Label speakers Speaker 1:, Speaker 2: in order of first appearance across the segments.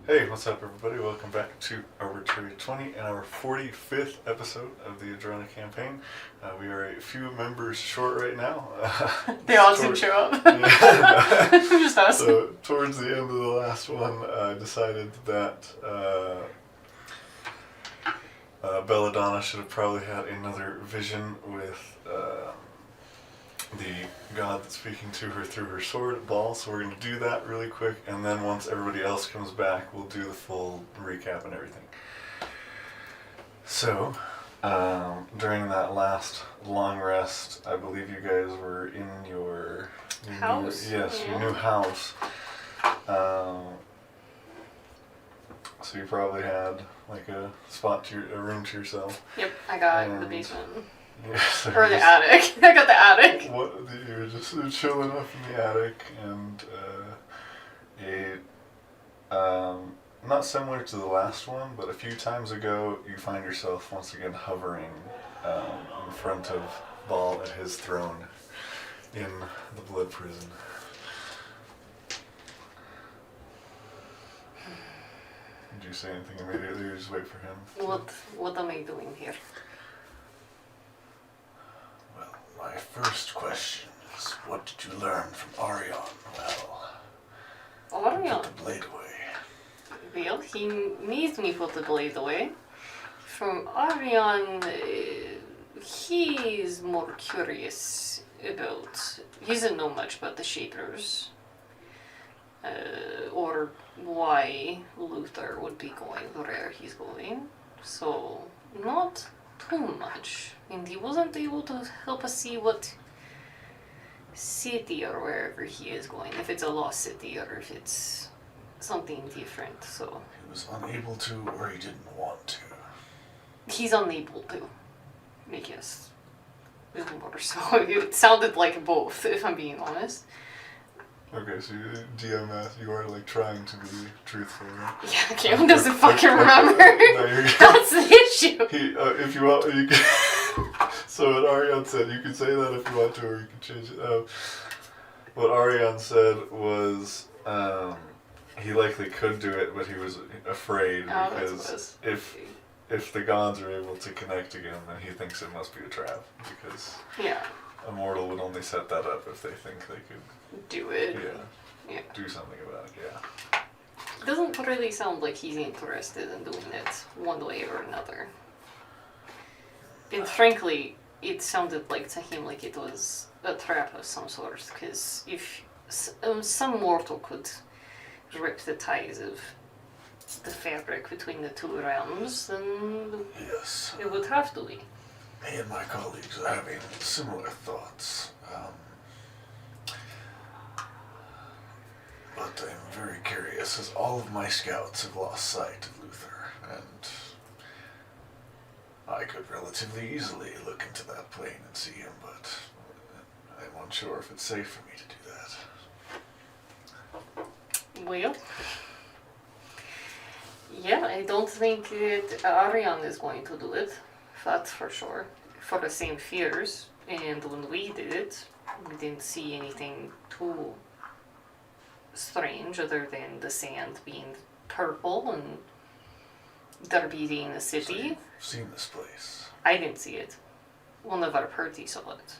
Speaker 1: Hey, what's up, everybody? Welcome back to Arbitrary 20 and our 45th episode of the Edjrana campaign. We are a few members short right now.
Speaker 2: They all didn't show up.
Speaker 1: Yeah,
Speaker 2: Just us.
Speaker 1: So, towards the end of the last one, I decided that Belladonna should have probably had another vision with the god that's speaking to her through her sword at Ball, so we're going to do that really quick, and then once everybody else comes back, we'll do the full recap and everything. So, during that last long rest, I believe you guys were in your
Speaker 2: house.
Speaker 1: Your new house. So you probably had like a room to yourself.
Speaker 2: Yep, I got the basement.
Speaker 1: Yes,
Speaker 2: or the attic. I got the attic.
Speaker 1: You were just chilling up in the attic, and not similar to the last one, but a few times ago, you find yourself once again hovering in front of Ball at his throne in the Blood Prison. Did you say anything immediately, or just wait for him?
Speaker 2: What am I doing here?
Speaker 1: My first question is, what did you learn from Arion?
Speaker 2: Arion?
Speaker 1: Put the blade away.
Speaker 2: Well, he made me put the blade away. From Arion, he's more curious about... He doesn't know much about the Shapers. Or why Luther would be going where he's going. So, not too much. And he wasn't able to help us see what city or wherever he is going, if it's a lost city or if it's something different. So
Speaker 1: he was unable to, or he didn't want to.
Speaker 2: He's unable to, I guess. Or so it sounded like both, if I'm being honest.
Speaker 1: Okay, so DMS, you are like trying to be truthful, right?
Speaker 2: Yeah, Cam doesn't fucking remember. That's the issue.
Speaker 1: If you want, you can. So what Arion said, you can say that if you want to, or you can change it. What Arion said was he likely could do it, but he was afraid because if the gods are able to connect again, then he thinks it must be a trap, because a mortal would only set that up if they think they could
Speaker 2: do it.
Speaker 1: Yeah. Do something about it. Yeah.
Speaker 2: It doesn't really sound like he's interested in doing it one way or another. And frankly, it sounded like to him like it was a trap of some sort, because if some mortal could rip the ties of the fabric between the two realms, then it would have to be.
Speaker 1: Me and my colleagues are having similar thoughts. But I'm very curious, as all of my scouts have lost sight of Luther, and I could relatively easily look into that plane and see him, but I'm unsure if it's safe for me to do that.
Speaker 2: Well, yeah, I don't think that Arion is going to do it, that's for sure, for the same fears, and when we did it, we didn't see anything too strange other than the sand being purple and there being a city.
Speaker 1: So you've seen this place?
Speaker 2: I didn't see it. One of our party saw it.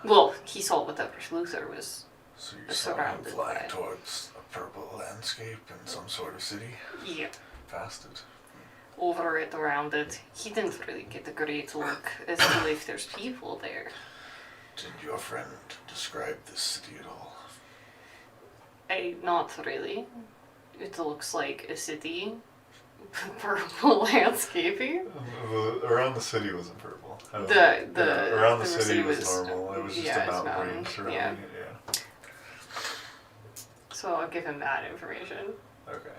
Speaker 2: Well, he saw whatever Luther was
Speaker 1: so you saw him flying towards a purple landscape in some sort of city?
Speaker 2: Yeah.
Speaker 1: Past it?
Speaker 2: Over it, around it. He didn't really get a great look as to if there's people there.
Speaker 1: Did your friend describe this city at all?
Speaker 2: Not really. It looks like a city. Purple landscaping.
Speaker 1: Around the city wasn't purple.
Speaker 2: Around
Speaker 1: the city was normal. It was just a mountain range surrounding it. Yeah.
Speaker 2: So I'll give him that information.
Speaker 1: Okay.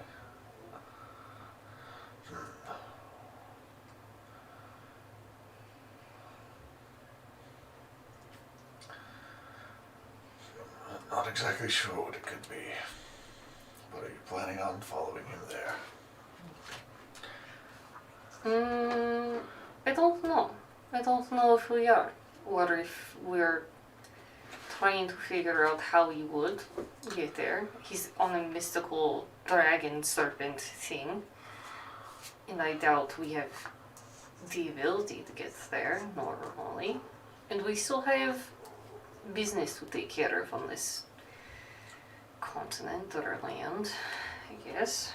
Speaker 1: Not exactly sure what it could be, but are you planning on following him there?
Speaker 2: I don't know. I don't know if we are, or if we're trying to figure out how he would get there. He's on a mystical dragon serpent thing. And I doubt we have the ability to get there normally. And we still have business to take care of on this continent or land, I guess.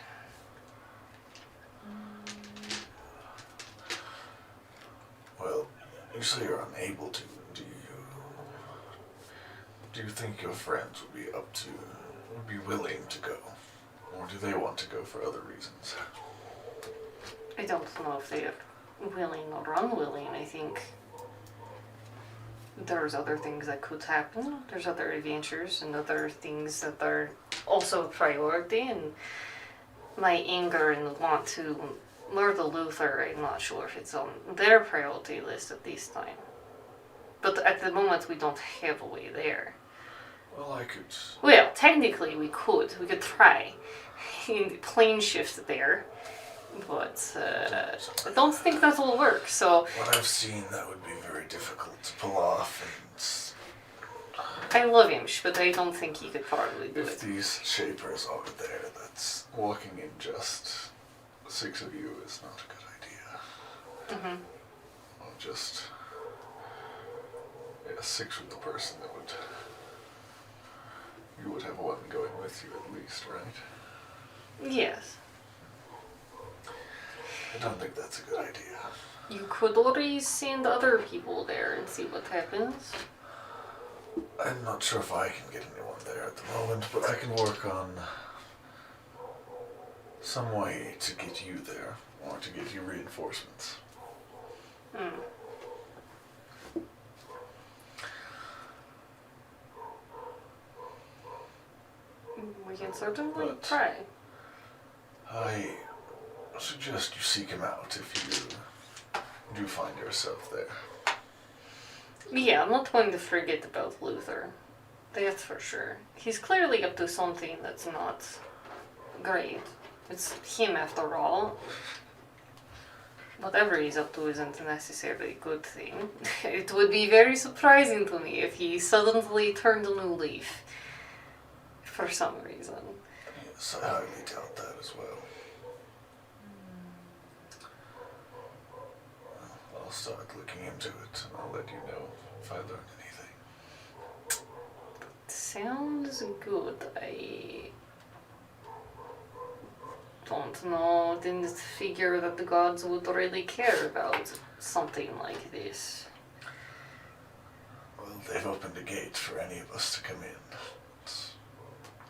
Speaker 1: Well, you say you're unable to. Do you think your friends would be willing to go? Or do they want to go for other reasons?
Speaker 2: I don't know if they're willing or unwilling. I think there's other things that could happen. There's other adventures and other things that are also a priority. And my anger and want to murder Luther, I'm not sure if it's on their priority list at this time. But at the moment, we don't have a way there.
Speaker 1: Well, I could...
Speaker 2: Well, technically we could. We could try. In plane shift there. But I don't think that will work, so...
Speaker 1: What I've seen, that would be very difficult to pull off, and...
Speaker 2: I love him, but I don't think he could probably do
Speaker 1: If
Speaker 2: it.
Speaker 1: these shapers over there, that's walking in just 6 of you is not a good idea.
Speaker 2: Mm-hmm.
Speaker 1: Well, just... Yeah, 6 with the person that would... You would have one going with you at least, right?
Speaker 2: Yes.
Speaker 1: I don't think that's a good idea.
Speaker 2: You could always send other people there and see what happens.
Speaker 1: I'm not sure if I can get anyone there at the moment, but I can work on some way to get you there, or to get you reinforcements.
Speaker 2: Hmm. We can certainly
Speaker 1: But-
Speaker 2: try.
Speaker 1: I suggest you seek him out if you do find yourself there.
Speaker 2: Yeah, I'm not going to forget about Luther. That's for sure. He's clearly up to something that's not great. It's him after all. Whatever he's up to isn't necessarily a good thing. It would be very surprising to me if he suddenly turned a new leaf. For some reason.
Speaker 1: Yes, I highly doubt that as well. Well, I'll start looking into it, and I'll let you know if I learn anything.
Speaker 2: Sounds good. I don't know. Didn't figure that the gods would really care about something like this.
Speaker 1: Well, they've opened a gate for any of us to come in. It's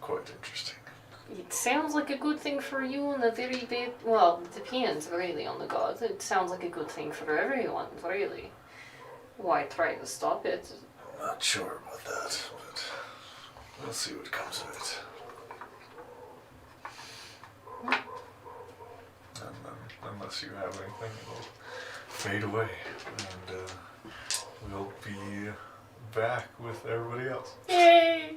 Speaker 1: quite interesting.
Speaker 2: It sounds like a good thing for you and a very bad... Well, it depends really on the gods. It sounds like a good thing for everyone, really. Why try to stop it?
Speaker 1: I'm not sure about that, but we'll see what comes of it. And unless you have anything, it'll fade away, and we'll be back with everybody else.
Speaker 2: Yay!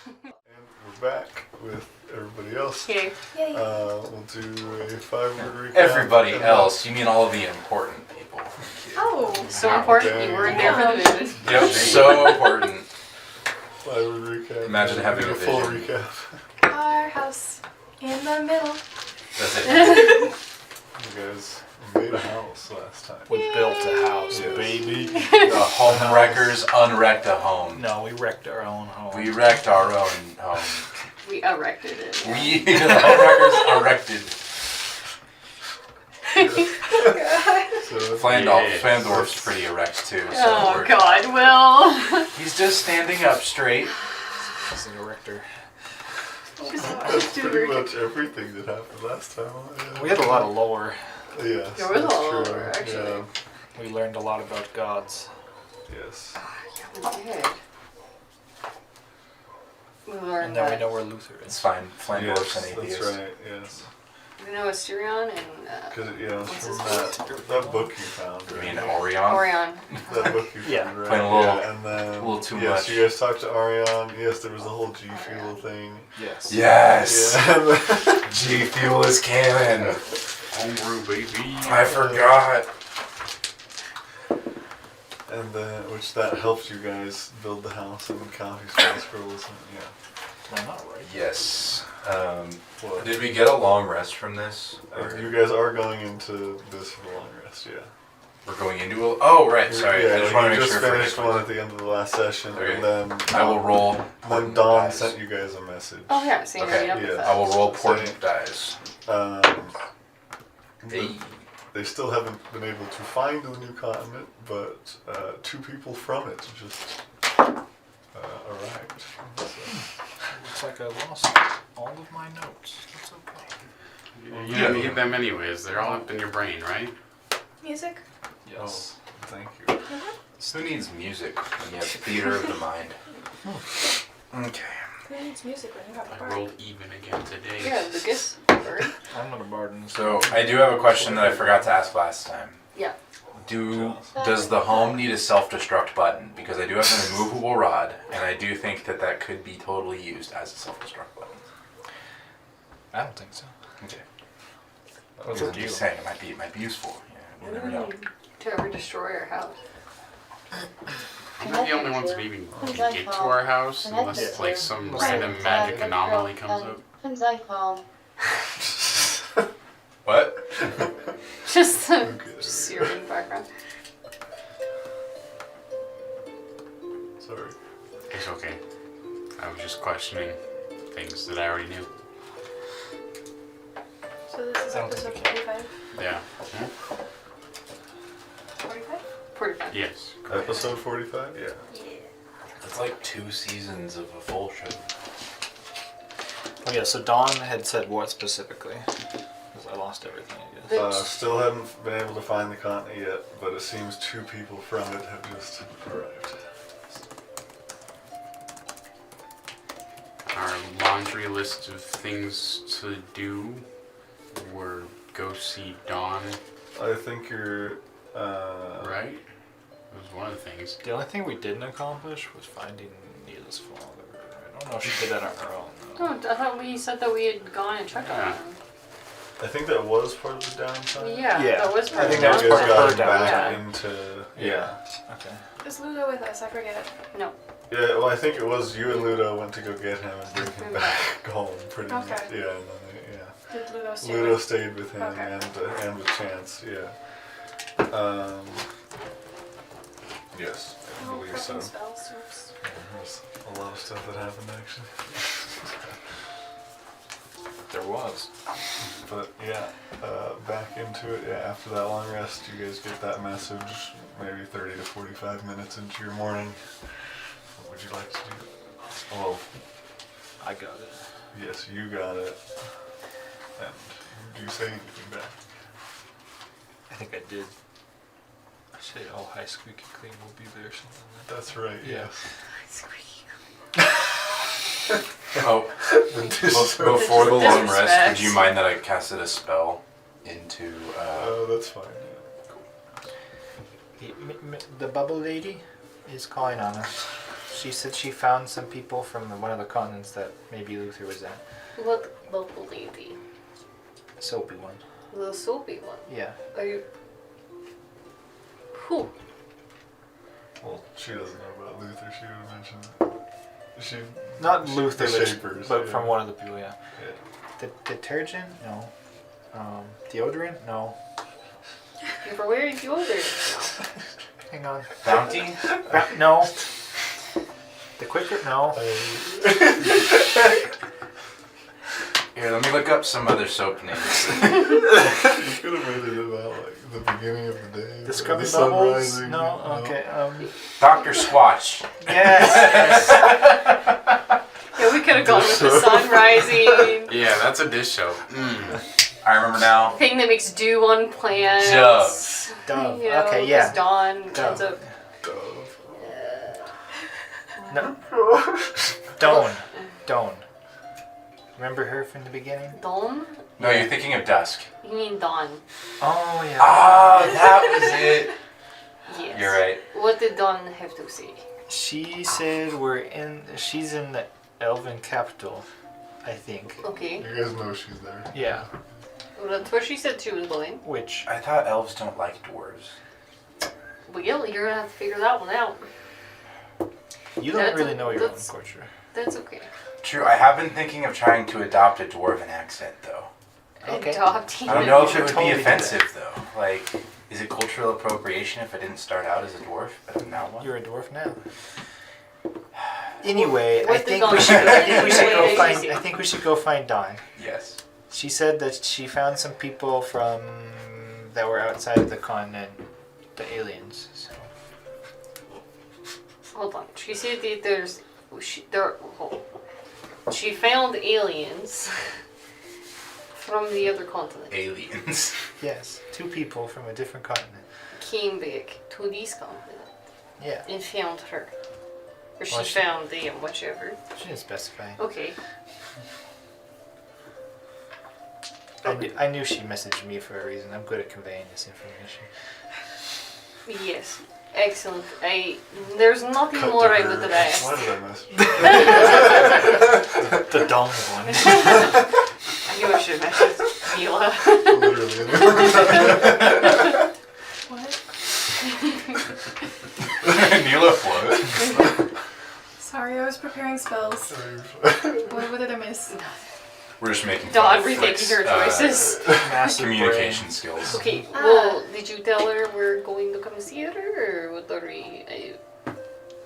Speaker 1: And we're back with everybody else.
Speaker 2: Okay.
Speaker 3: Yay.
Speaker 1: We'll do a 5-word recap.
Speaker 4: Everybody
Speaker 1: and
Speaker 4: else, you mean all of the important people.
Speaker 3: Oh.
Speaker 2: So important you weren't there for the vision.
Speaker 4: Yep, so important.
Speaker 1: 5-word recap.
Speaker 4: Imagine
Speaker 1: and
Speaker 4: having
Speaker 1: a
Speaker 4: a
Speaker 1: full
Speaker 4: vision.
Speaker 1: recap.
Speaker 3: Our house in the middle.
Speaker 4: That's it.
Speaker 1: You guys made a house last time.
Speaker 5: We built a house,
Speaker 1: Yes.
Speaker 5: baby.
Speaker 4: The home wreckers unwrecked a home.
Speaker 5: No, we wrecked our own home.
Speaker 4: We wrecked our own home.
Speaker 2: We erected it.
Speaker 4: We, the home wreckers, erected.
Speaker 1: So,
Speaker 4: Flandorf's pretty erect too. So
Speaker 2: Oh
Speaker 4: we're-
Speaker 2: god, well...
Speaker 4: He's just standing up straight.
Speaker 5: He's an erector.
Speaker 1: that's pretty much everything that happened last time.
Speaker 5: We had a lot of lore.
Speaker 1: Yes,
Speaker 2: There was a
Speaker 1: that's
Speaker 2: lot,
Speaker 1: true.
Speaker 2: actually.
Speaker 1: Yeah.
Speaker 5: We learned a lot about gods.
Speaker 1: Yes.
Speaker 2: We did. We learned
Speaker 5: And now we
Speaker 2: that.
Speaker 5: know where Luther
Speaker 4: It's
Speaker 5: is.
Speaker 4: fine. Flandorf's
Speaker 1: Yes,
Speaker 4: an
Speaker 1: that's
Speaker 4: atheist.
Speaker 1: right. Yes.
Speaker 2: We know Asterion and
Speaker 1: Because yeah,
Speaker 2: What's
Speaker 1: from
Speaker 2: his
Speaker 1: that book you found.
Speaker 4: You
Speaker 1: Right?
Speaker 4: mean Orion?
Speaker 2: Orion.
Speaker 1: That book you
Speaker 5: Yeah.
Speaker 1: found, right?
Speaker 4: Playing a little-
Speaker 1: yeah, and then
Speaker 4: a little too
Speaker 1: yes,
Speaker 4: much.
Speaker 1: you guys talked to Arion. Yes, there was the whole G Fuel thing.
Speaker 5: Yes.
Speaker 4: Yes!
Speaker 1: Yeah.
Speaker 4: G Fuel is canon!
Speaker 5: Homebrew, baby.
Speaker 4: I forgot!
Speaker 1: And then, which that helped you guys build the house and county spell scrolls. And, yeah.
Speaker 5: Well, not right.
Speaker 4: Yes.
Speaker 1: What?
Speaker 4: Did we get a long rest from this? Or
Speaker 1: You guys are going into this for the long rest, yeah.
Speaker 4: we're going into a... Oh, right, sorry.
Speaker 1: Yeah,
Speaker 4: I just want to
Speaker 1: you
Speaker 4: make
Speaker 1: just
Speaker 4: sure I
Speaker 1: finished
Speaker 4: forget
Speaker 1: one at the end of the last session,
Speaker 4: Okay.
Speaker 1: and then
Speaker 4: I will roll
Speaker 1: then
Speaker 4: portent
Speaker 1: Dawn
Speaker 4: dice.
Speaker 1: sent you guys a message.
Speaker 2: Oh yeah, seeing
Speaker 4: Okay,
Speaker 2: up with
Speaker 1: yeah.
Speaker 2: that.
Speaker 4: I will roll
Speaker 1: Say-
Speaker 4: portent dice. Hey.
Speaker 1: They still haven't been able to find the new continent, but 2 people from it just arrived. So,
Speaker 5: Looks like I lost all of my notes. That's okay.
Speaker 6: You don't need them anyways. They're all up in your brain, right?
Speaker 3: Music?
Speaker 5: Yes.
Speaker 1: thank you.
Speaker 4: Who needs music when you have theater of the mind? Okay.
Speaker 3: Who needs music when you have a
Speaker 6: I
Speaker 3: bar?
Speaker 6: rolled even again today.
Speaker 2: Yeah, Lucas. Bird.
Speaker 5: I'm not a bard in this.
Speaker 4: So I do have a question that I forgot to ask last time.
Speaker 2: Yeah.
Speaker 4: Does the home need a self-destruct button? Because I do have an removable rod, and I do think that that could be totally used as a self-destruct button.
Speaker 5: I don't think so.
Speaker 4: Okay.
Speaker 5: What's
Speaker 4: I'm
Speaker 5: up to you?
Speaker 4: just saying, it might be useful. Yeah, you never know.
Speaker 2: To ever destroy our house.
Speaker 6: I'm not the only ones who even can get to our house unless like some random magic anomaly comes up.
Speaker 4: What?
Speaker 2: Just searing background.
Speaker 1: Sorry.
Speaker 6: It's okay. I was just questioning things that I already knew.
Speaker 3: So this is
Speaker 5: I don't
Speaker 3: episode
Speaker 5: think you
Speaker 3: 45?
Speaker 6: Yeah.
Speaker 3: 45?
Speaker 2: 45.
Speaker 6: Yes.
Speaker 1: Episode 45? Yeah.
Speaker 4: It's like 2 seasons of a full show.
Speaker 5: Oh yeah, so Dawn had said what specifically? Because I lost everything, I guess.
Speaker 1: Still haven't been able to find the continent yet, but it seems 2 people from it have just arrived.
Speaker 6: Our laundry list of things to do were go see Dawn,
Speaker 1: I think you're,
Speaker 6: right? It was one of the things.
Speaker 5: The only thing we didn't accomplish was finding Neela's father. I don't know if she did that on her own. though.
Speaker 2: No, I thought we said that we had gone and checked on
Speaker 6: Yeah.
Speaker 2: them.
Speaker 1: I think that was part of the downtime.
Speaker 2: Yeah,
Speaker 5: Yeah.
Speaker 2: that was
Speaker 5: I
Speaker 2: part
Speaker 5: think
Speaker 2: of
Speaker 5: that was
Speaker 1: You
Speaker 5: part
Speaker 1: guys
Speaker 5: of
Speaker 1: got
Speaker 5: her
Speaker 1: back
Speaker 2: downtime.
Speaker 1: into,
Speaker 5: Okay.
Speaker 3: Is Ludo with us? I forget.
Speaker 2: No.
Speaker 1: Yeah, well, I think it was you and Ludo went to go get him and bring him back home, pretty much.
Speaker 3: Okay.
Speaker 1: Yeah, and then
Speaker 3: Did Ludo stay
Speaker 1: Ludo
Speaker 3: with
Speaker 1: stayed with him
Speaker 3: Okay.
Speaker 1: and with Chance. Yeah. Yes, I
Speaker 3: Oh,
Speaker 1: believe so.
Speaker 3: frickin' spells. Oops.
Speaker 1: There's a lot of stuff that happened actually.
Speaker 5: There was.
Speaker 1: But yeah, back into it. Yeah, after that long rest, you guys get that message. Maybe 30 to 45 minutes into your morning. What would you like to do? Well,
Speaker 5: I got it.
Speaker 1: yes, you got it. And do you say anything back?
Speaker 5: I think I did. I said, oh, hi, squeaky clean will be there, something like that.
Speaker 1: That's right.
Speaker 5: Yeah.
Speaker 1: Yes.
Speaker 4: Oh,
Speaker 1: The dish-
Speaker 4: before the long rest,
Speaker 2: Disrespect.
Speaker 4: would you mind that I casted a spell into...
Speaker 1: Oh, that's fine.
Speaker 5: The bubble lady is calling on us. She said she found some people from one of the continents that maybe Luther was at.
Speaker 2: What local lady?
Speaker 5: Soapy one.
Speaker 2: The soapy one.
Speaker 5: Yeah.
Speaker 2: Are you? Who?
Speaker 1: Well, she doesn't know about Luther. She would have mentioned she.
Speaker 5: Not
Speaker 1: she-
Speaker 5: Luther,
Speaker 1: the
Speaker 5: but,
Speaker 1: Shapers,
Speaker 5: but
Speaker 1: yeah.
Speaker 5: from one of the people, yeah.
Speaker 1: Yeah.
Speaker 5: The detergent? No. Deodorant? No.
Speaker 2: You were wearing deodorant.
Speaker 5: Hang on.
Speaker 4: Bounty?
Speaker 5: No. The quicker? No.
Speaker 4: Here, let me look up some other soap names.
Speaker 1: You could have made it about like the beginning of the day.
Speaker 5: The
Speaker 1: or
Speaker 5: scrubby
Speaker 1: sun
Speaker 5: bubbles?
Speaker 1: rising,
Speaker 5: No. Okay.
Speaker 4: Dr. Squatch.
Speaker 5: Yes.
Speaker 2: Yeah, we could have gone with the sun rising.
Speaker 6: Yeah, that's a dish soap.
Speaker 4: I remember now.
Speaker 2: Thing that makes dew on plants.
Speaker 4: Dove.
Speaker 2: You know,
Speaker 5: Okay, yeah.
Speaker 2: 'cause Dawn
Speaker 5: Dove.
Speaker 2: ends up.
Speaker 1: Dove.
Speaker 5: No. Dawn. Remember her from the beginning?
Speaker 2: Dawn?
Speaker 4: No, you're thinking of Dusk.
Speaker 2: You mean Dawn?
Speaker 5: Oh yeah.
Speaker 4: Ah, that was it.
Speaker 2: Yes.
Speaker 4: You're right.
Speaker 2: What did Dawn have to say?
Speaker 5: She said she's in the Elven capital, I think.
Speaker 2: Okay.
Speaker 1: You guys know she's there.
Speaker 5: Yeah.
Speaker 2: Well, that's where she said she was going.
Speaker 5: Which
Speaker 4: I thought elves don't like dwarves.
Speaker 2: Well, you're gonna have to figure that one out.
Speaker 5: you don't
Speaker 2: That's
Speaker 5: really
Speaker 2: a-
Speaker 5: know your own
Speaker 2: that's-
Speaker 5: culture.
Speaker 2: That's okay.
Speaker 4: True, I have been thinking of trying to adopt a dwarven accent, though.
Speaker 5: Okay.
Speaker 2: Adopting
Speaker 4: I don't know
Speaker 5: You
Speaker 4: if
Speaker 5: should
Speaker 4: it would
Speaker 5: totally
Speaker 4: be
Speaker 5: do that.
Speaker 4: offensive, though. Like, is it cultural appropriation if I didn't start out as a dwarf, but I'm now one?
Speaker 5: You're a dwarf now. Anyway, I
Speaker 2: What
Speaker 5: think
Speaker 2: did
Speaker 5: we
Speaker 2: Dawn
Speaker 5: should. I think we should
Speaker 2: say?
Speaker 5: go
Speaker 2: Wait,
Speaker 5: find.
Speaker 2: wait, wait.
Speaker 5: I think we should go find Dawn.
Speaker 4: Yes.
Speaker 5: She said that she found some people from that were outside of the continent, the aliens. So.
Speaker 2: Hold on. She said that she found aliens from the other continent.
Speaker 4: Aliens.
Speaker 5: Yes, 2 people from a different continent.
Speaker 2: Came back to this continent
Speaker 5: Yeah,
Speaker 2: and found her. Or
Speaker 5: Well,
Speaker 2: she found them, whichever.
Speaker 5: she didn't specify.
Speaker 2: Okay.
Speaker 5: I knew she messaged me for a reason. I'm good at conveying this information.
Speaker 2: Yes. Excellent. There's nothing
Speaker 1: Cut
Speaker 2: more
Speaker 1: to
Speaker 2: I
Speaker 1: her.
Speaker 2: would ask.
Speaker 1: Why did I mess?
Speaker 5: The Dawn one.
Speaker 2: I knew I should have messaged Mila.
Speaker 1: Literally.
Speaker 3: What?
Speaker 4: Neela float.
Speaker 3: Sorry, I was preparing spells. What did I miss?
Speaker 4: We're just making fun
Speaker 2: Dawn
Speaker 4: of
Speaker 2: rethinking
Speaker 4: Flick's,
Speaker 2: her choices.
Speaker 5: Massive
Speaker 4: communication
Speaker 5: brain.
Speaker 4: skills.
Speaker 2: Okay, well, did you tell her we're going to come see her, or what are we...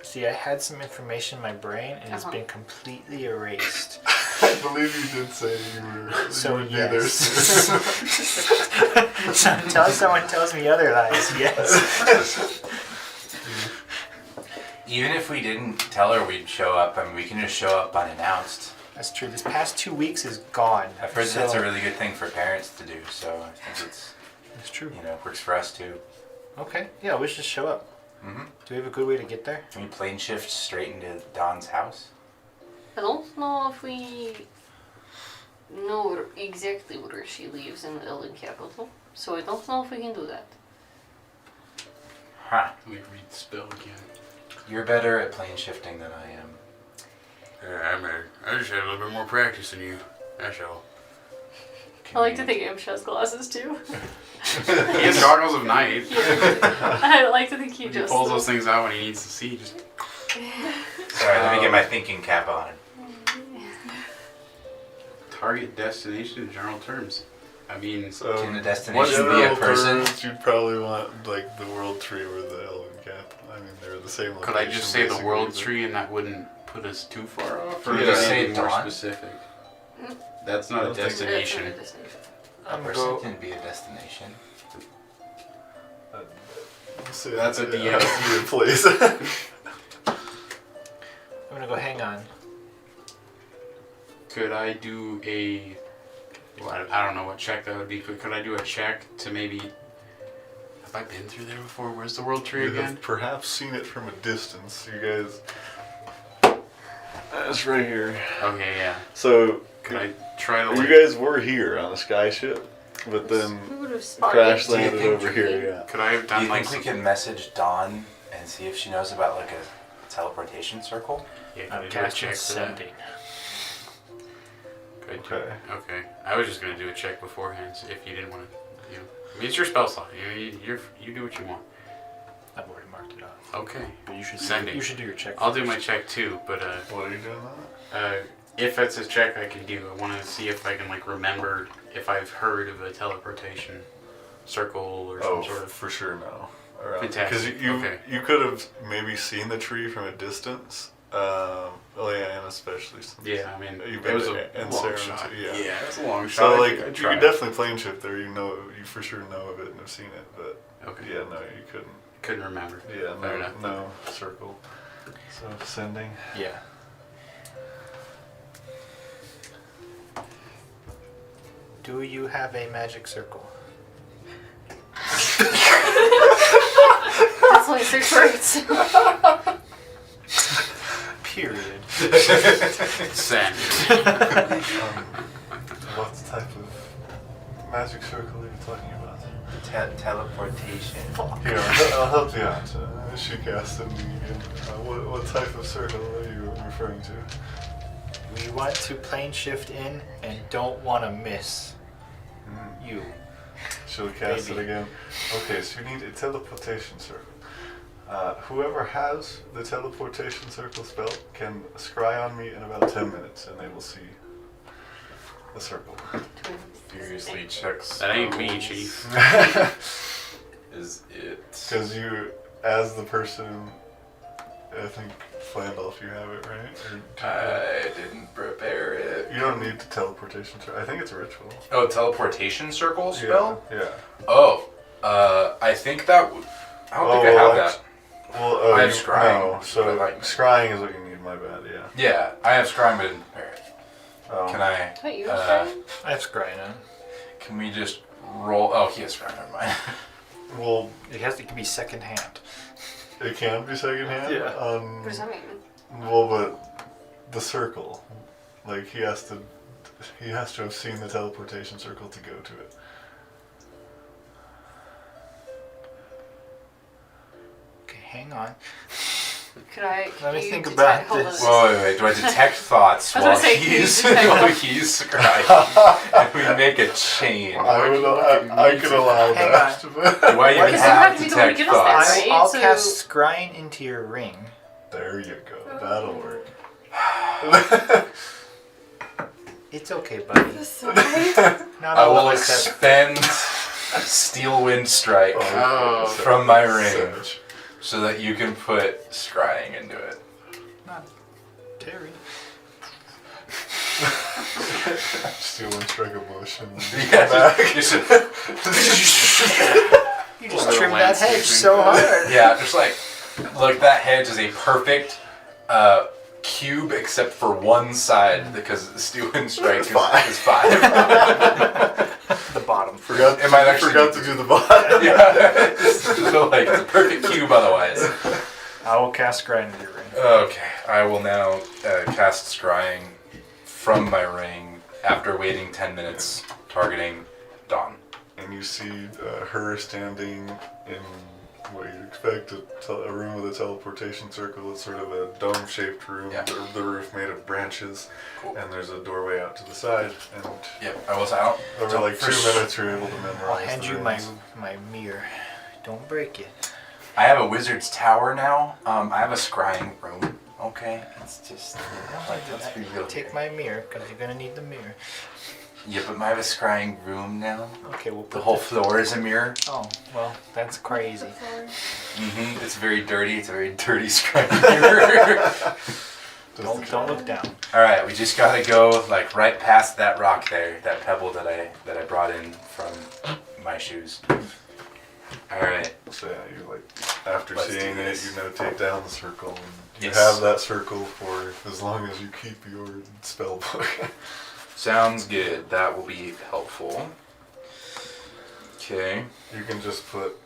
Speaker 5: See, I had some information in my brain and it's
Speaker 2: Uh-huh.
Speaker 5: been completely erased.
Speaker 1: I believe you did say you were.
Speaker 5: So
Speaker 1: you would be there
Speaker 5: yes.
Speaker 1: soon.
Speaker 5: So until someone tells me other lies, yes.
Speaker 4: Even if we didn't tell her we'd show up, I mean, we can just show up unannounced.
Speaker 5: That's true. This past 2 weeks is gone.
Speaker 4: I've heard
Speaker 5: so,
Speaker 4: that's a really good thing for parents to do, so I think
Speaker 5: It's true.
Speaker 4: works for us too.
Speaker 5: Okay. Yeah, we should just show up.
Speaker 4: Mm-hmm.
Speaker 5: Do we have a good way to get there?
Speaker 4: Can we plane shift straight into Don's house?
Speaker 2: I don't know if we know exactly where she lives in the Elven capital, so I don't know if we can do that.
Speaker 4: Huh.
Speaker 6: We read the spell again.
Speaker 4: You're better at plane shifting than I am.
Speaker 6: I just had a little bit more practice than you. That's all.
Speaker 2: I like to think Imsh has glasses too.
Speaker 6: He has goggles of night.
Speaker 2: I like to think he
Speaker 6: He
Speaker 2: just...
Speaker 6: pulls those things out when he needs to see. Just
Speaker 4: Sorry, let me get my thinking cap on.
Speaker 6: target destination in general terms. I mean,
Speaker 1: So,
Speaker 4: Can the
Speaker 1: in
Speaker 4: destination be a
Speaker 1: general
Speaker 4: person?
Speaker 1: terms, you'd probably want like the world tree or the elven cap. I mean, they're the same location.
Speaker 6: could I just say the
Speaker 1: basically,
Speaker 6: world
Speaker 1: but-
Speaker 6: tree and that wouldn't put us too far off? Or
Speaker 4: Can
Speaker 1: you
Speaker 6: is
Speaker 1: just
Speaker 6: it
Speaker 4: say
Speaker 6: more
Speaker 4: Dawn?
Speaker 6: specific?
Speaker 2: Mm.
Speaker 6: That's
Speaker 1: I
Speaker 6: not a
Speaker 1: don't think-
Speaker 6: destination.
Speaker 4: A
Speaker 5: I'm
Speaker 4: person
Speaker 5: go-
Speaker 4: can be a destination.
Speaker 1: We'll see.
Speaker 6: That's a
Speaker 1: It
Speaker 6: DM.
Speaker 1: has to be a place.
Speaker 5: I'm gonna go hang on.
Speaker 6: Could I do a... Well, I don't know what check that would be, but could I do a check to maybe... Have I been through there before? Where's the world tree
Speaker 1: You
Speaker 6: again?
Speaker 1: have perhaps seen it from a distance. You guys. That's right here.
Speaker 6: Okay, yeah.
Speaker 1: So
Speaker 6: Could I try to
Speaker 1: you
Speaker 6: like...
Speaker 1: guys were here on a sky ship, but then
Speaker 2: We would have
Speaker 1: crash
Speaker 2: spotted.
Speaker 1: landed
Speaker 4: think-
Speaker 1: over here. Yeah.
Speaker 6: Could I have
Speaker 4: Do
Speaker 6: done
Speaker 4: you
Speaker 6: like...
Speaker 4: think we can message Dawn and see if she knows about like a teleportation circle?
Speaker 6: Yeah, could
Speaker 5: I'm
Speaker 6: I do a
Speaker 5: casting
Speaker 6: check for that?
Speaker 5: sending.
Speaker 6: Could I do-
Speaker 1: Okay.
Speaker 6: Okay. I was just gonna do a check beforehand so if you didn't want to, I mean, it's your spell slot. You do what you want.
Speaker 5: I've already marked it off.
Speaker 6: Okay.
Speaker 5: But you should
Speaker 6: Sending.
Speaker 5: You should do your check.
Speaker 6: I'll do my
Speaker 5: first.
Speaker 6: check too, but
Speaker 1: What are you doing on
Speaker 6: if that's a check I can do, I want to see if I can like remember if I've heard of a teleportation circle or
Speaker 1: that? Oh,
Speaker 6: some sort of.
Speaker 1: for sure no.
Speaker 6: Fantastic.
Speaker 1: Because you
Speaker 6: Okay.
Speaker 1: you could have maybe seen the tree from a distance. Oh yeah, and especially since
Speaker 6: Yeah, I mean,
Speaker 1: you've
Speaker 6: it
Speaker 1: been
Speaker 6: was
Speaker 1: to
Speaker 6: a long
Speaker 1: Ansaren
Speaker 6: shot.
Speaker 1: too, yeah.
Speaker 6: it was a long shot.
Speaker 1: So
Speaker 6: I
Speaker 1: like
Speaker 6: think I'd
Speaker 1: you
Speaker 6: try
Speaker 1: could
Speaker 6: it.
Speaker 1: definitely plane shift there. You for sure know of it and have seen it, but
Speaker 6: Okay.
Speaker 1: yeah, no, you couldn't.
Speaker 6: Couldn't remember.
Speaker 1: Yeah,
Speaker 6: Fair enough.
Speaker 1: no circle. So sending.
Speaker 5: Yeah. Do you have a magic circle?
Speaker 2: That's why 6 words.
Speaker 5: Period.
Speaker 6: Send.
Speaker 1: What type of magic circle are you talking about?
Speaker 4: Teleportation.
Speaker 1: Here, I'll help you out. She cast it again. What type of circle are you referring to?
Speaker 5: We want to plane shift in and don't want to miss you.
Speaker 1: She'll cast
Speaker 5: Maybe.
Speaker 1: it again. Okay, so you need a teleportation circle. Whoever has the teleportation circle spell can scry on me in about 10 minutes, and they will see the circle.
Speaker 4: Furiously checks.
Speaker 6: That ain't me, Chief.
Speaker 4: Is it?
Speaker 1: Because you, as the person, I think, Flandolf, you have it, right?
Speaker 4: I didn't prepare it.
Speaker 1: You don't need the teleportation circle. I think it's a ritual.
Speaker 4: Oh, teleportation circle spell?
Speaker 1: Yeah.
Speaker 4: Oh, I think that. I don't think I have that.
Speaker 1: Well,
Speaker 4: I have scrying.
Speaker 1: No, so
Speaker 4: but
Speaker 1: scrying is what you need. My bad. Yeah.
Speaker 4: Yeah, I have scrying, but I didn't prepare it. Can I?
Speaker 2: Wait, you
Speaker 4: uh,
Speaker 5: I have scrying on.
Speaker 4: Can we just roll? Oh, he has scrying. Never mind.
Speaker 1: Well,
Speaker 5: It can be second hand.
Speaker 1: it can be secondhand.
Speaker 5: Yeah.
Speaker 2: What does that mean?
Speaker 1: Well, but the circle, like he has to have seen the teleportation circle to go to it.
Speaker 5: Okay, hang on.
Speaker 2: Could I?
Speaker 5: Let me
Speaker 2: can you
Speaker 5: think
Speaker 2: detect-
Speaker 5: about
Speaker 2: hold
Speaker 5: this.
Speaker 2: on.
Speaker 4: Wait. Do I detect thoughts
Speaker 2: I was
Speaker 4: while
Speaker 2: gonna say, can you
Speaker 4: he's
Speaker 2: detect
Speaker 4: while
Speaker 2: thoughts?
Speaker 4: he's scrying, and we make a chain?
Speaker 1: I could allow
Speaker 5: Hang
Speaker 1: that.
Speaker 4: Do I
Speaker 2: Why
Speaker 4: even
Speaker 2: does it
Speaker 4: have
Speaker 2: have to be the one who
Speaker 4: detect
Speaker 2: gives us that,
Speaker 4: thoughts?
Speaker 2: right?
Speaker 5: I'll
Speaker 2: So-
Speaker 5: cast scrying into your ring.
Speaker 1: There you go. That'll work.
Speaker 5: It's okay, buddy.
Speaker 3: This so right?
Speaker 5: Not
Speaker 4: I
Speaker 5: all
Speaker 4: will
Speaker 5: of us have.
Speaker 4: expend Steel Wind Strike
Speaker 6: Oh.
Speaker 4: from my ring
Speaker 1: Savage.
Speaker 4: so that you can put scrying into it.
Speaker 5: Not Terry.
Speaker 1: Steal and strike a bush and
Speaker 4: Yeah,
Speaker 1: come back.
Speaker 4: just
Speaker 5: You just
Speaker 6: Little
Speaker 5: trimmed that hedge
Speaker 6: landscaping.
Speaker 5: so hard.
Speaker 4: yeah, just like, look, that hedge is a perfect cube except for one side because the Steel Wind Strike is 5.
Speaker 5: The bottom.
Speaker 1: Forgot
Speaker 4: It might actually
Speaker 1: forgot to do the bottom.
Speaker 4: Yeah, so like it's a perfect cube otherwise.
Speaker 5: I will cast scrying into your ring.
Speaker 4: Okay, I will now cast scrying from my ring after waiting 10 minutes, targeting Dawn.
Speaker 1: And you see her standing in what you'd expect, a room with a teleportation circle. It's sort of a dome-shaped room,
Speaker 4: Yeah.
Speaker 1: the roof made of branches,
Speaker 4: Cool.
Speaker 1: and there's a doorway out to the side. And
Speaker 4: Yep, I was out.
Speaker 1: over like 2 minutes, you're able to memorize
Speaker 5: I'll hand
Speaker 1: the
Speaker 5: you
Speaker 1: runes.
Speaker 5: my mirror. Don't break it.
Speaker 4: I have a wizard's tower now. I have a scrying room. Okay, it's just let's be real
Speaker 5: Take
Speaker 4: here.
Speaker 5: my mirror, because you're gonna need the mirror.
Speaker 4: Yeah, but I have a scrying room now.
Speaker 5: Okay, we'll
Speaker 4: The
Speaker 5: put
Speaker 4: whole floor is a mirror.
Speaker 5: Oh, well, that's crazy.
Speaker 4: It's very dirty. It's a very dirty scrying mirror.
Speaker 5: Don't look down.
Speaker 4: All right, we just gotta go like right past that rock there, that pebble that I brought in from my shoes. All right.
Speaker 1: So yeah, you like after
Speaker 4: Let's
Speaker 1: seeing
Speaker 4: do
Speaker 1: it,
Speaker 4: this.
Speaker 1: you take down the circle, and you
Speaker 4: Yes.
Speaker 1: have that circle for as long as you keep your spell book.
Speaker 4: Sounds good. That will be helpful. Okay.
Speaker 1: You can just put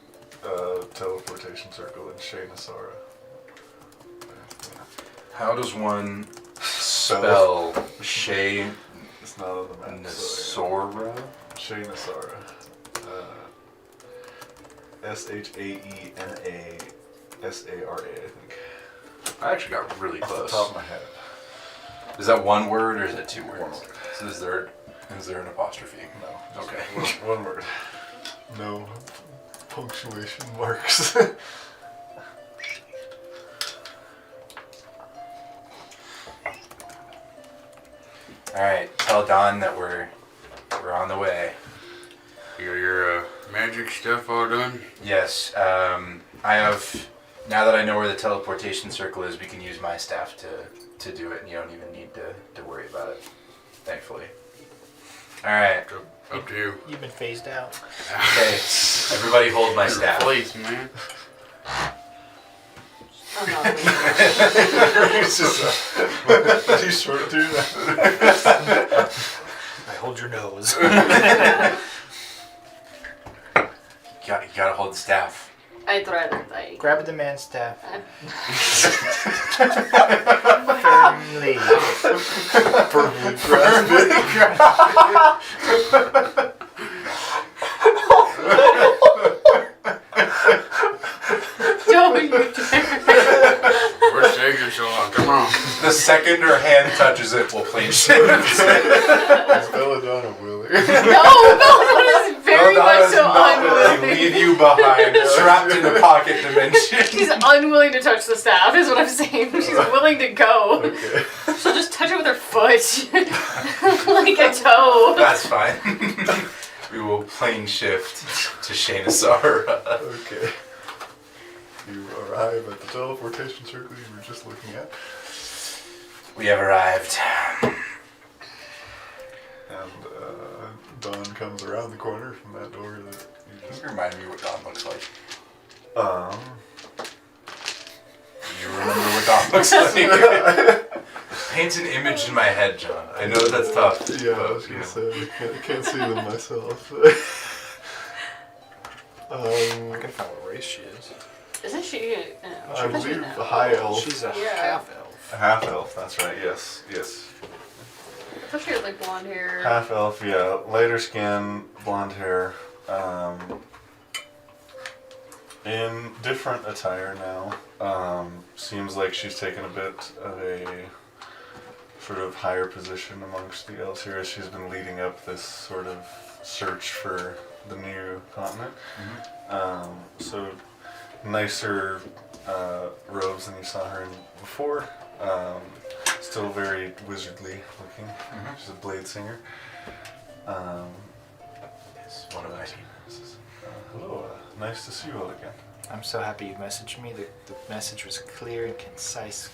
Speaker 1: teleportation circle in Shaynasara.
Speaker 4: How does one spell Shay
Speaker 1: It's not on the map. So
Speaker 4: Nasora?
Speaker 1: yeah. Shaynasara. SHAENASARA, I think.
Speaker 4: I actually got really
Speaker 1: Off the
Speaker 4: close.
Speaker 1: top of my head.
Speaker 4: Is that one word or is it 2 words?
Speaker 1: One word.
Speaker 4: So is there an apostrophe?
Speaker 1: No. just
Speaker 4: Okay.
Speaker 1: One word. No punctuation marks.
Speaker 4: All right. Tell Don that we're on the way.
Speaker 6: You got your magic stuff all done?
Speaker 4: Yes. I have. Now that I know where the teleportation circle is, we can use my staff to do it, and you don't even need to worry about it. Thankfully. All right.
Speaker 6: Up to you.
Speaker 5: You've been phased out.
Speaker 4: Okay. Everybody hold my
Speaker 6: Your
Speaker 4: staff.
Speaker 6: place, man.
Speaker 2: I'm not leaving.
Speaker 1: It's just too short, dude.
Speaker 5: I hold your nose.
Speaker 4: You gotta hold the staff.
Speaker 2: I'd rather die.
Speaker 5: Grab the man's staff. Firmly.
Speaker 1: Firmly grasp it.
Speaker 2: Don't you dare.
Speaker 6: What's taking so long? Come on.
Speaker 4: The second her hand touches it, we'll play shit.
Speaker 1: Is Belladonna willing?
Speaker 2: No, Belladonna is very much so
Speaker 4: Belladonna's not
Speaker 2: unwilling.
Speaker 4: leave you behind, trapped in a pocket dimension.
Speaker 2: She's unwilling to touch the staff, is what I'm saying. She's willing to go.
Speaker 1: Okay.
Speaker 2: She'll just touch it with her foot. Like a toe.
Speaker 4: That's fine. We will plane shift to Shayna
Speaker 1: Okay. You arrive at the teleportation circle you were just looking at.
Speaker 4: We have arrived.
Speaker 1: And Dawn comes around the corner from that door that you
Speaker 4: Just
Speaker 1: just...
Speaker 4: remind me what Dawn looks like. You remember what Dawn looks like? Paint an image in my head, John. I know that's tough.
Speaker 1: Yeah,
Speaker 4: but,
Speaker 1: I was going
Speaker 4: you
Speaker 1: to
Speaker 4: know.
Speaker 1: say, I can't see them myself.
Speaker 5: I can find what race she is.
Speaker 2: Isn't she?
Speaker 1: I believe a high elf.
Speaker 5: She's a
Speaker 2: Yeah.
Speaker 5: half elf.
Speaker 1: A half elf, that's right, yes, yes.
Speaker 2: I thought she had like blonde hair.
Speaker 1: Half elf, yeah. Lighter skin, blonde hair. In different attire now. Seems like she's taken a bit of a sort of higher position amongst the elves here as she's been leading up this sort of search for the new continent. So nicer robes than you saw her in before. Still very wizardly looking. She's a blade singer.
Speaker 4: It's one of my
Speaker 1: Hello, nice to see you all again.
Speaker 5: I'm so happy you messaged me. The message was clear and concise.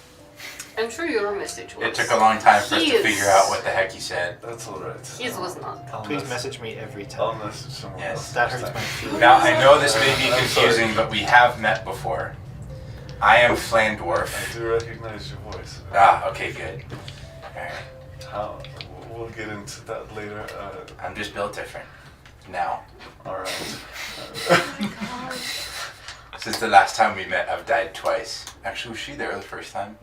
Speaker 2: I'm sure your message was.
Speaker 4: It took a long time for us to
Speaker 2: His.
Speaker 4: figure out what the heck he said.
Speaker 1: That's alright.
Speaker 2: His was not.
Speaker 5: Please message me every
Speaker 1: I'll
Speaker 5: time.
Speaker 1: message someone
Speaker 4: Yes.
Speaker 1: else.
Speaker 5: That
Speaker 1: next
Speaker 5: hurts my
Speaker 1: time.
Speaker 5: feelings.
Speaker 4: Now, I know this may be
Speaker 1: I'm sorry.
Speaker 4: confusing, but we have met before. I am Flan
Speaker 1: I
Speaker 4: Dwarf.
Speaker 1: do recognize your voice.
Speaker 4: Ah, okay, good. Alright.
Speaker 1: How? We'll get into that later.
Speaker 4: I'm just built different. Now.
Speaker 1: Alright.
Speaker 4: Since the last time we met, I've died twice. Actually, was she there the first time?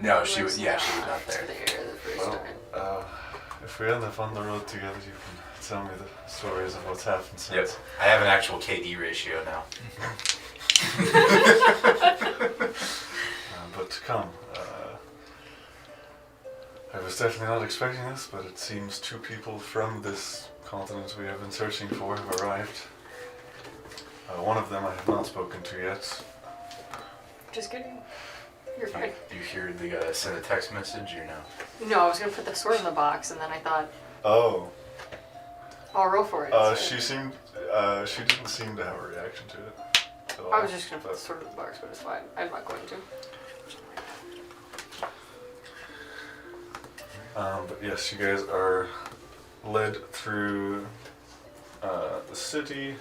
Speaker 4: No, she was not there.
Speaker 2: The first
Speaker 1: Well,
Speaker 2: time.
Speaker 1: if we end up on the road together, you can tell me the stories of what's happened
Speaker 4: Yep.
Speaker 1: since.
Speaker 4: I have an actual KD ratio now.
Speaker 1: But come, I was definitely not expecting this, but it seems 2 people from this continent we have been searching for have arrived. One of them I have not spoken to yet.
Speaker 2: Just kidding. You're fine.
Speaker 4: You hear the send a text message or no?
Speaker 2: No, I was gonna put the sword in the box, and then I thought,
Speaker 1: Oh,
Speaker 2: I'll roll for it.
Speaker 1: she didn't seem to have a reaction to it at all.
Speaker 2: I was just gonna put
Speaker 1: but-
Speaker 2: the sword in the box, but it's fine. I'm not going to.
Speaker 1: But yes, you guys are led through the city.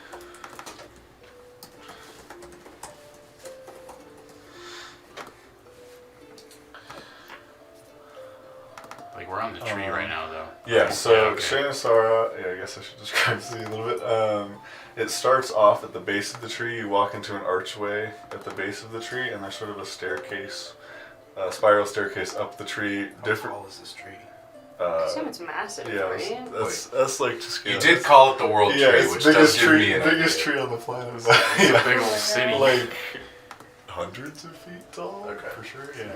Speaker 6: Like we're on the tree right now, though.
Speaker 1: Yeah, so
Speaker 6: Yeah, okay.
Speaker 1: Shayna Sara, I guess I should describe the city a little bit. It starts off at the base of the tree. You walk into an archway at the base of the tree, and there's sort of a staircase, a spiral staircase up the tree.
Speaker 4: How tall is this tree?
Speaker 2: I assume it's massive,
Speaker 1: Yeah,
Speaker 2: right?
Speaker 1: that's like to scale.
Speaker 4: You did call it the World
Speaker 1: Yeah,
Speaker 4: Tree,
Speaker 1: it's
Speaker 4: which
Speaker 1: biggest
Speaker 4: does give
Speaker 1: tree,
Speaker 4: me an
Speaker 1: biggest
Speaker 4: idea.
Speaker 1: tree on the planet.
Speaker 6: It's a big old city.
Speaker 1: Like hundreds of feet tall,
Speaker 4: Okay.
Speaker 1: for sure. Yeah.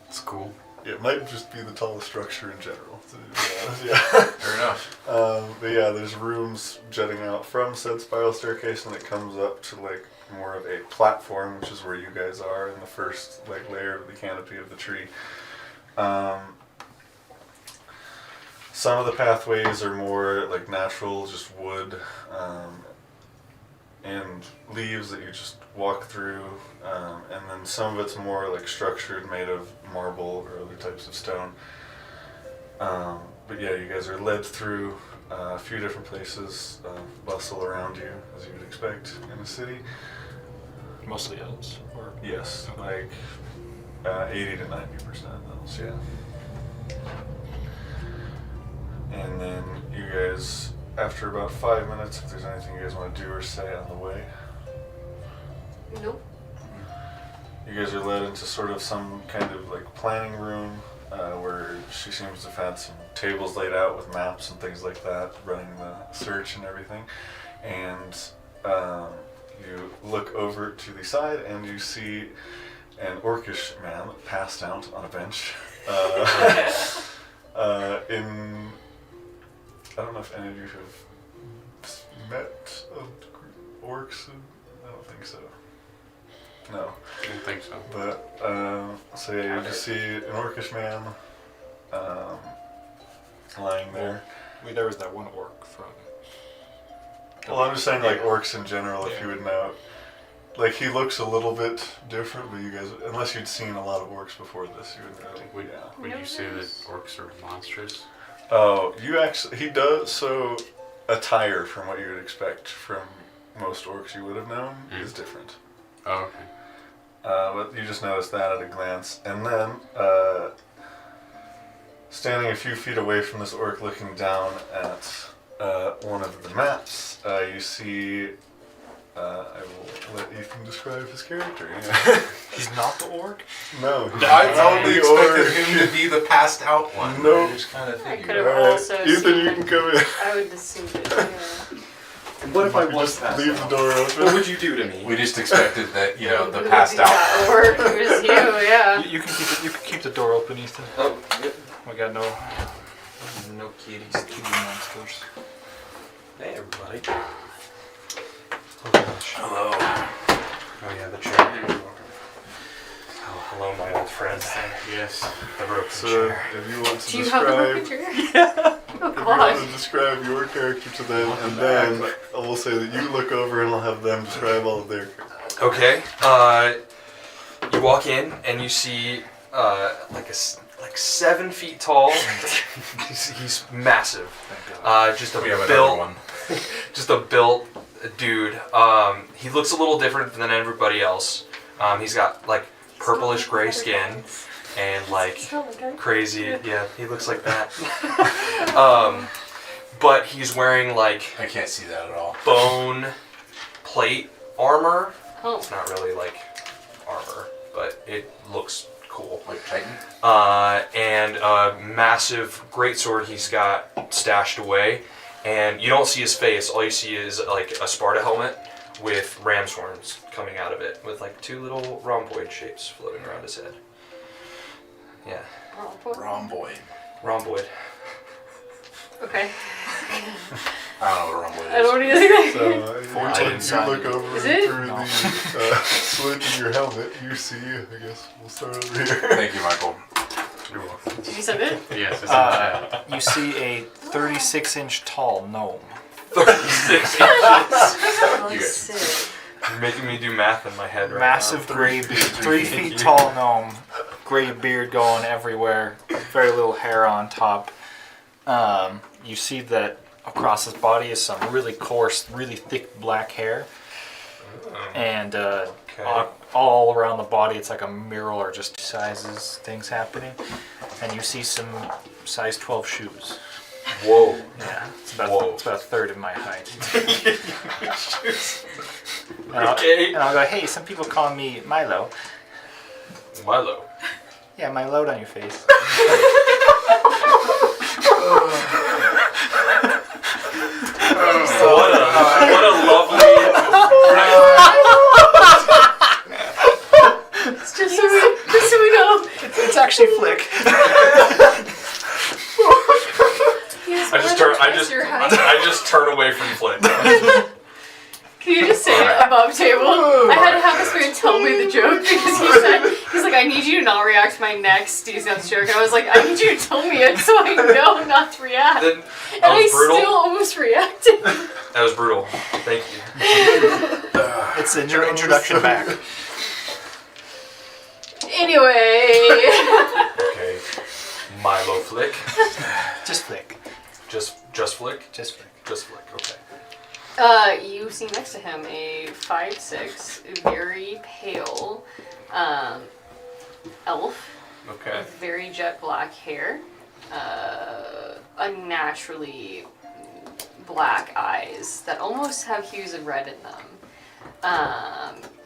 Speaker 6: It's cool.
Speaker 1: Yeah, it might just be the tallest structure in general. To be honest. Yeah.
Speaker 4: Fair enough.
Speaker 1: But yeah, there's rooms jutting out from said spiral staircase, and it comes up to like more of a platform, which is where you guys are in the first like layer of the canopy of the tree. Some of the pathways are more like natural, just wood and leaves that you just walk through, and then some of it's more like structured, made of marble or other types of stone. But yeah, you guys are led through a few different places, bustle around you, as you would expect in a city.
Speaker 5: Mostly elves. Or
Speaker 1: Yes, like 80 to 90% elves, yeah. And then you guys, after about 5 minutes, if there's anything you guys want to do or say on the way,
Speaker 2: Nope.
Speaker 1: you guys are led into sort of some kind of like planning room where she seems to have had some tables laid out with maps and things like that, running the search and everything. And you look over to the side and you see an orcish man passed out on a bench. I don't know if any of you have met a group of orcs? I don't think so. No.
Speaker 6: I don't think so.
Speaker 1: But, so yeah, you just see an orcish man lying there.
Speaker 5: There was that one orc from.
Speaker 1: Well, I'm just saying, like, orcs in general, if you would know. Like, he looks a little bit different, but you guys, unless you'd seen a lot of orcs before this, you would know.
Speaker 6: Would you say that orcs are monstrous?
Speaker 1: Oh, you actually, he does, so attire from what you would expect from most orcs you would have known is different.
Speaker 6: Oh, okay.
Speaker 1: But you just noticed that at a glance. And then, standing a few feet away from this orc looking down at one of the maps, you see, I will let Ethan describe his character. Yeah.
Speaker 5: He's not the orc?
Speaker 1: No, he's
Speaker 4: I
Speaker 1: not
Speaker 4: totally
Speaker 1: the
Speaker 4: expected
Speaker 1: orc.
Speaker 4: him to be the passed out one.
Speaker 1: Nope.
Speaker 4: I just kind of
Speaker 2: I
Speaker 4: figured.
Speaker 2: could have
Speaker 1: Alright,
Speaker 2: also
Speaker 1: Ethan, you
Speaker 2: seen.
Speaker 1: can come in.
Speaker 2: I would assume that. Yeah.
Speaker 7: What if I
Speaker 1: You
Speaker 7: was
Speaker 1: just
Speaker 7: passed
Speaker 1: leave
Speaker 7: out?
Speaker 1: the door open.
Speaker 7: What would you do to me?
Speaker 4: We just expected that, you know, the
Speaker 2: Who
Speaker 4: passed
Speaker 2: did
Speaker 4: out.
Speaker 2: that work? It was you, yeah.
Speaker 5: You can keep it. You can keep the door open, Ethan.
Speaker 7: Oh, yep.
Speaker 5: We got no
Speaker 7: No kitties.
Speaker 5: kitty monsters.
Speaker 7: Hey, everybody.
Speaker 4: Hello.
Speaker 7: Oh, yeah, the chair. Oh, hello, my old friends.
Speaker 6: Yes.
Speaker 7: The broken
Speaker 1: So,
Speaker 7: chair.
Speaker 1: if you want to
Speaker 2: Do you have the
Speaker 1: describe,
Speaker 2: broken chair? Oh
Speaker 1: if you want
Speaker 2: gosh.
Speaker 1: to describe your character to them, and then I will say that you look over and I'll have them describe all of their characters.
Speaker 7: Okay. You walk in and you see like 7 feet tall. he's massive. Just a
Speaker 4: We have another
Speaker 7: built,
Speaker 4: one.
Speaker 7: just a built dude. He looks a little different than everybody else. He's got like purplish gray skin and like crazy. Yeah, he looks like that. But he's wearing like
Speaker 4: I can't see that at all.
Speaker 7: bone plate armor.
Speaker 2: Oh.
Speaker 7: It's not really like armor, but it looks cool.
Speaker 4: Like Titan?
Speaker 7: And a massive greatsword he's got stashed away. And you don't see his face. All you see is like a Sparta helmet with ram's horns coming out of it, with like 2 little rhomboid shapes floating around his head. Yeah,
Speaker 4: Rhomboid.
Speaker 7: rhomboid.
Speaker 2: Okay.
Speaker 4: I don't know what a rhomboid is.
Speaker 2: I don't either.
Speaker 1: So,
Speaker 5: Inside.
Speaker 1: you look over
Speaker 2: Is it?
Speaker 1: through
Speaker 5: No.
Speaker 1: the slit in your helmet. You see, I guess we'll start over here.
Speaker 4: Thank you, Michael.
Speaker 6: You're welcome.
Speaker 2: Did you send it?
Speaker 6: Yes, it's in the chat.
Speaker 5: You see a 36-inch tall gnome.
Speaker 7: 36 inches.
Speaker 4: You guys.
Speaker 2: Sick.
Speaker 7: You're making me do math in my head right
Speaker 5: Massive
Speaker 7: now.
Speaker 5: gray beard. 3 feet tall gnome. Gray beard going everywhere. Very little hair on top. You see that across his body is some really coarse, really thick black hair. And all around the body, it's like a mural or just sizes, things happening. And you see some size 12 shoes.
Speaker 7: Whoa.
Speaker 5: Yeah, it's
Speaker 7: Whoa.
Speaker 5: about a third of my height.
Speaker 7: Okay.
Speaker 5: And I'll go, hey, some people call me Milo.
Speaker 7: Milo.
Speaker 5: Yeah, my load on your face.
Speaker 7: What a lovely.
Speaker 2: Just so we know.
Speaker 5: It's actually Flick.
Speaker 7: I just turn away from Flint.
Speaker 2: Can you just say it above table? I had to have this man tell me the joke because he said, he's like, I need you to not react to my next Steve's Nuts joke. And I was like, I need you to tell me it so I know not to react.
Speaker 7: Then,
Speaker 2: And
Speaker 7: that
Speaker 2: I
Speaker 7: was brutal.
Speaker 2: still almost reacted.
Speaker 7: That was brutal. Thank you.
Speaker 5: It's an introduction back.
Speaker 2: Anyway.
Speaker 7: Okay. Milo Flick.
Speaker 5: Just Flick.
Speaker 7: Just Flick?
Speaker 5: Just Flick.
Speaker 7: Just Flick, okay.
Speaker 2: You see next to him a 5'6", very pale elf
Speaker 7: Okay.
Speaker 2: with very jet black hair, unnaturally black eyes that almost have hues of red in them.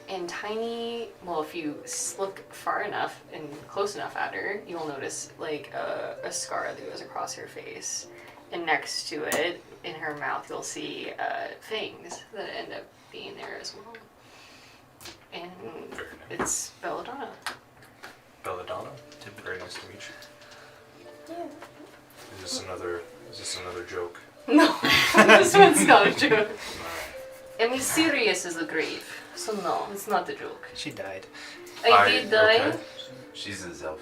Speaker 2: And tiny, well, if you look far enough and close enough at her, you'll notice like a scar that goes across her face. And next to it, in her mouth, you'll see fangs that end up being there as well. And it's Belladonna.
Speaker 7: Belladonna. Very nice to meet you.
Speaker 2: Yeah.
Speaker 7: Is this another joke?
Speaker 2: No. This one's not a joke. I mean, serious is the grave. So no, it's not a joke.
Speaker 5: She died.
Speaker 2: I did die.
Speaker 7: Okay.
Speaker 4: She's a elf.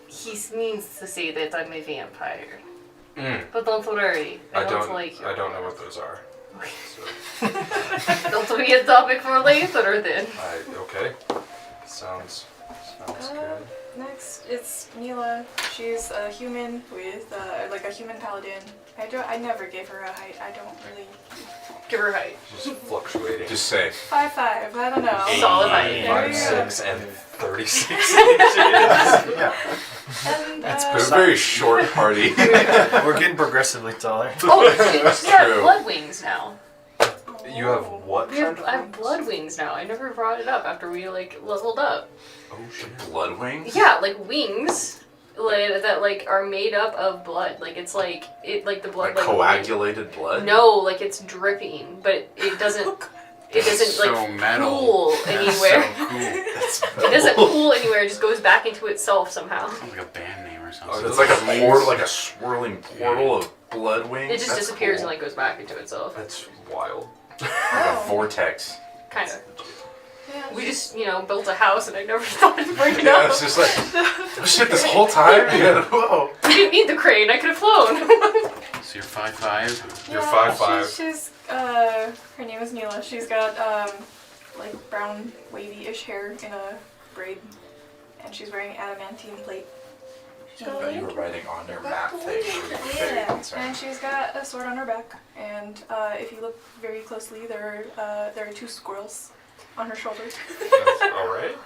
Speaker 2: He means to say that I'm a vampire.
Speaker 7: Mm.
Speaker 2: But don't worry, I don't like you.
Speaker 7: I don't know what those are. So,
Speaker 2: That'll be a topic for later then.
Speaker 7: okay. Sounds good.
Speaker 3: Next, it's Mila. She's a human with like a human paladin. I never gave her a height. I don't really give her a height.
Speaker 7: Just fluctuating.
Speaker 4: Just say.
Speaker 3: 5'5". I don't know.
Speaker 2: Solid height.
Speaker 3: There you go.
Speaker 7: 5'6" and 36 inches.
Speaker 3: And
Speaker 4: It's a very short party.
Speaker 5: We're getting progressively taller.
Speaker 2: Oh, she's got
Speaker 4: True.
Speaker 2: blood wings now.
Speaker 7: You have what
Speaker 2: I
Speaker 7: kind of
Speaker 2: have
Speaker 7: wings?
Speaker 2: blood wings now. I never brought it up after we like leveled up.
Speaker 7: Oh shit.
Speaker 4: Blood wings?
Speaker 2: Yeah, like wings, that like are made up of blood. Like it's like the blood
Speaker 4: Like coagulated blood?
Speaker 2: No, like it's dripping, but it doesn't. It doesn't
Speaker 6: So
Speaker 2: like
Speaker 6: metal.
Speaker 2: pool
Speaker 6: That's
Speaker 2: anywhere.
Speaker 6: so cool.
Speaker 2: It doesn't pool anywhere. It just goes back into itself somehow.
Speaker 6: Sounds like a band name or
Speaker 4: So
Speaker 6: something.
Speaker 4: it's like a portal, like a swirling portal of blood wings?
Speaker 2: It just
Speaker 4: That's
Speaker 2: disappears
Speaker 4: cool.
Speaker 2: and like goes back into itself.
Speaker 7: That's wild.
Speaker 4: Like a vortex.
Speaker 2: Kind of.
Speaker 3: yeah,
Speaker 2: We just built a house and I never thought to bring it
Speaker 4: Yeah,
Speaker 2: up.
Speaker 4: it's just like, oh shit, this whole time? Yeah, whoa.
Speaker 2: We didn't need the crane. I could have flown.
Speaker 6: So you're 5'5".
Speaker 7: You're 5'5".
Speaker 3: She's her name is Neela. She's got like brown wavy-ish hair in a braid, and she's wearing adamantine plate.
Speaker 4: I thought you were writing on their map thing. Very
Speaker 3: Yeah, and
Speaker 4: concerned.
Speaker 3: she's got a sword on her back, and if you look very closely, there are 2 squirrels on her shoulder.
Speaker 7: Alright.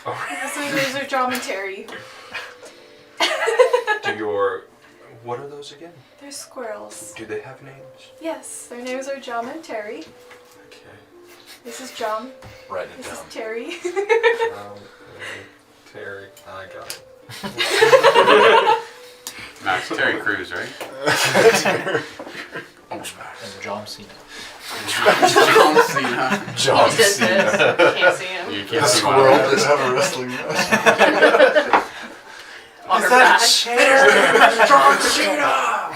Speaker 3: Those are John and Terry.
Speaker 7: What are those again?
Speaker 3: They're squirrels.
Speaker 7: Do they have names?
Speaker 3: Yes, their names are John and Terry.
Speaker 7: Okay.
Speaker 3: This is John.
Speaker 4: Writing it
Speaker 3: This is
Speaker 4: down.
Speaker 3: Terry.
Speaker 7: Terry. I got it.
Speaker 6: Max Terry Crews, right?
Speaker 5: And John Cena.
Speaker 6: John Cena.
Speaker 4: John
Speaker 2: He does
Speaker 4: Cena.
Speaker 2: this. Can't see him.
Speaker 6: You
Speaker 4: The
Speaker 6: can't see
Speaker 4: squirrel
Speaker 6: one.
Speaker 4: just
Speaker 1: have a wrestling match.
Speaker 2: On her back.
Speaker 4: John Cena!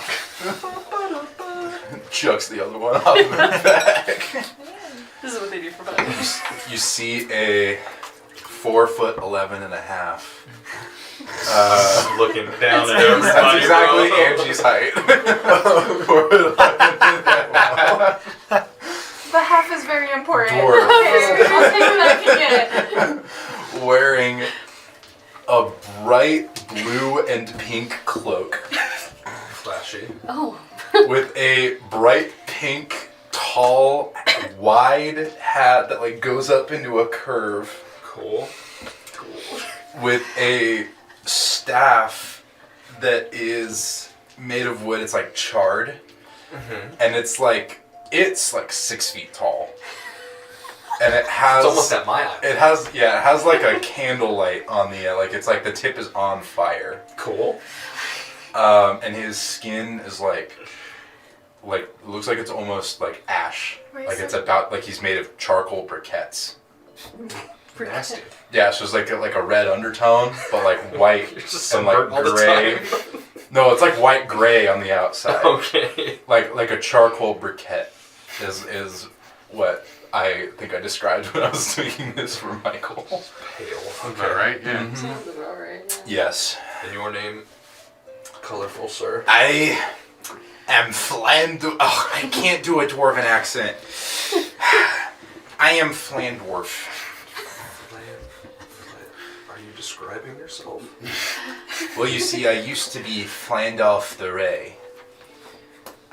Speaker 4: Chucks the other one off the back.
Speaker 2: This is what they do for fun.
Speaker 4: You see a 4'11" and a half.
Speaker 7: Looking down at
Speaker 4: That's
Speaker 7: everybody.
Speaker 4: exactly
Speaker 7: bro.
Speaker 4: Angie's height.
Speaker 3: The half is very important.
Speaker 4: Dwarf.
Speaker 3: Okay, I'll take what I can get.
Speaker 4: Wearing a bright blue and pink cloak
Speaker 7: Flashy.
Speaker 2: Oh.
Speaker 4: with a bright pink, tall, wide hat that like goes up into a curve
Speaker 7: Cool.
Speaker 4: with a staff that is made of wood. It's like charred, and it's like 6 feet tall, and it has
Speaker 7: It's almost at my eye.
Speaker 4: it has like a candlelight on the like it's like the tip is on fire.
Speaker 7: Cool.
Speaker 4: And his skin is like it looks like it's almost like ash.
Speaker 3: Wait,
Speaker 4: Like
Speaker 3: so-
Speaker 4: it's about like he's made of charcoal briquettes.
Speaker 7: Nasty.
Speaker 4: Yeah, so it's like a red undertone, but like white
Speaker 7: You're just
Speaker 4: and like
Speaker 7: sunburned all the
Speaker 4: gray.
Speaker 7: time.
Speaker 4: No, it's like white gray on the outside.
Speaker 7: Okay.
Speaker 4: Like a charcoal briquette is what I think I described when I was making this for Michael.
Speaker 7: Pale.
Speaker 6: Sounds about right, yeah.
Speaker 4: Mhm.
Speaker 2: Sounds about right. Yeah.
Speaker 4: Yes.
Speaker 7: And your name? Colorful, sir.
Speaker 4: I am Flandorf. Oh, I can't do a dwarven accent. I am Flandorf.
Speaker 7: Are you describing yourself?
Speaker 4: Well, you see, I used to be Flandolf the Ray.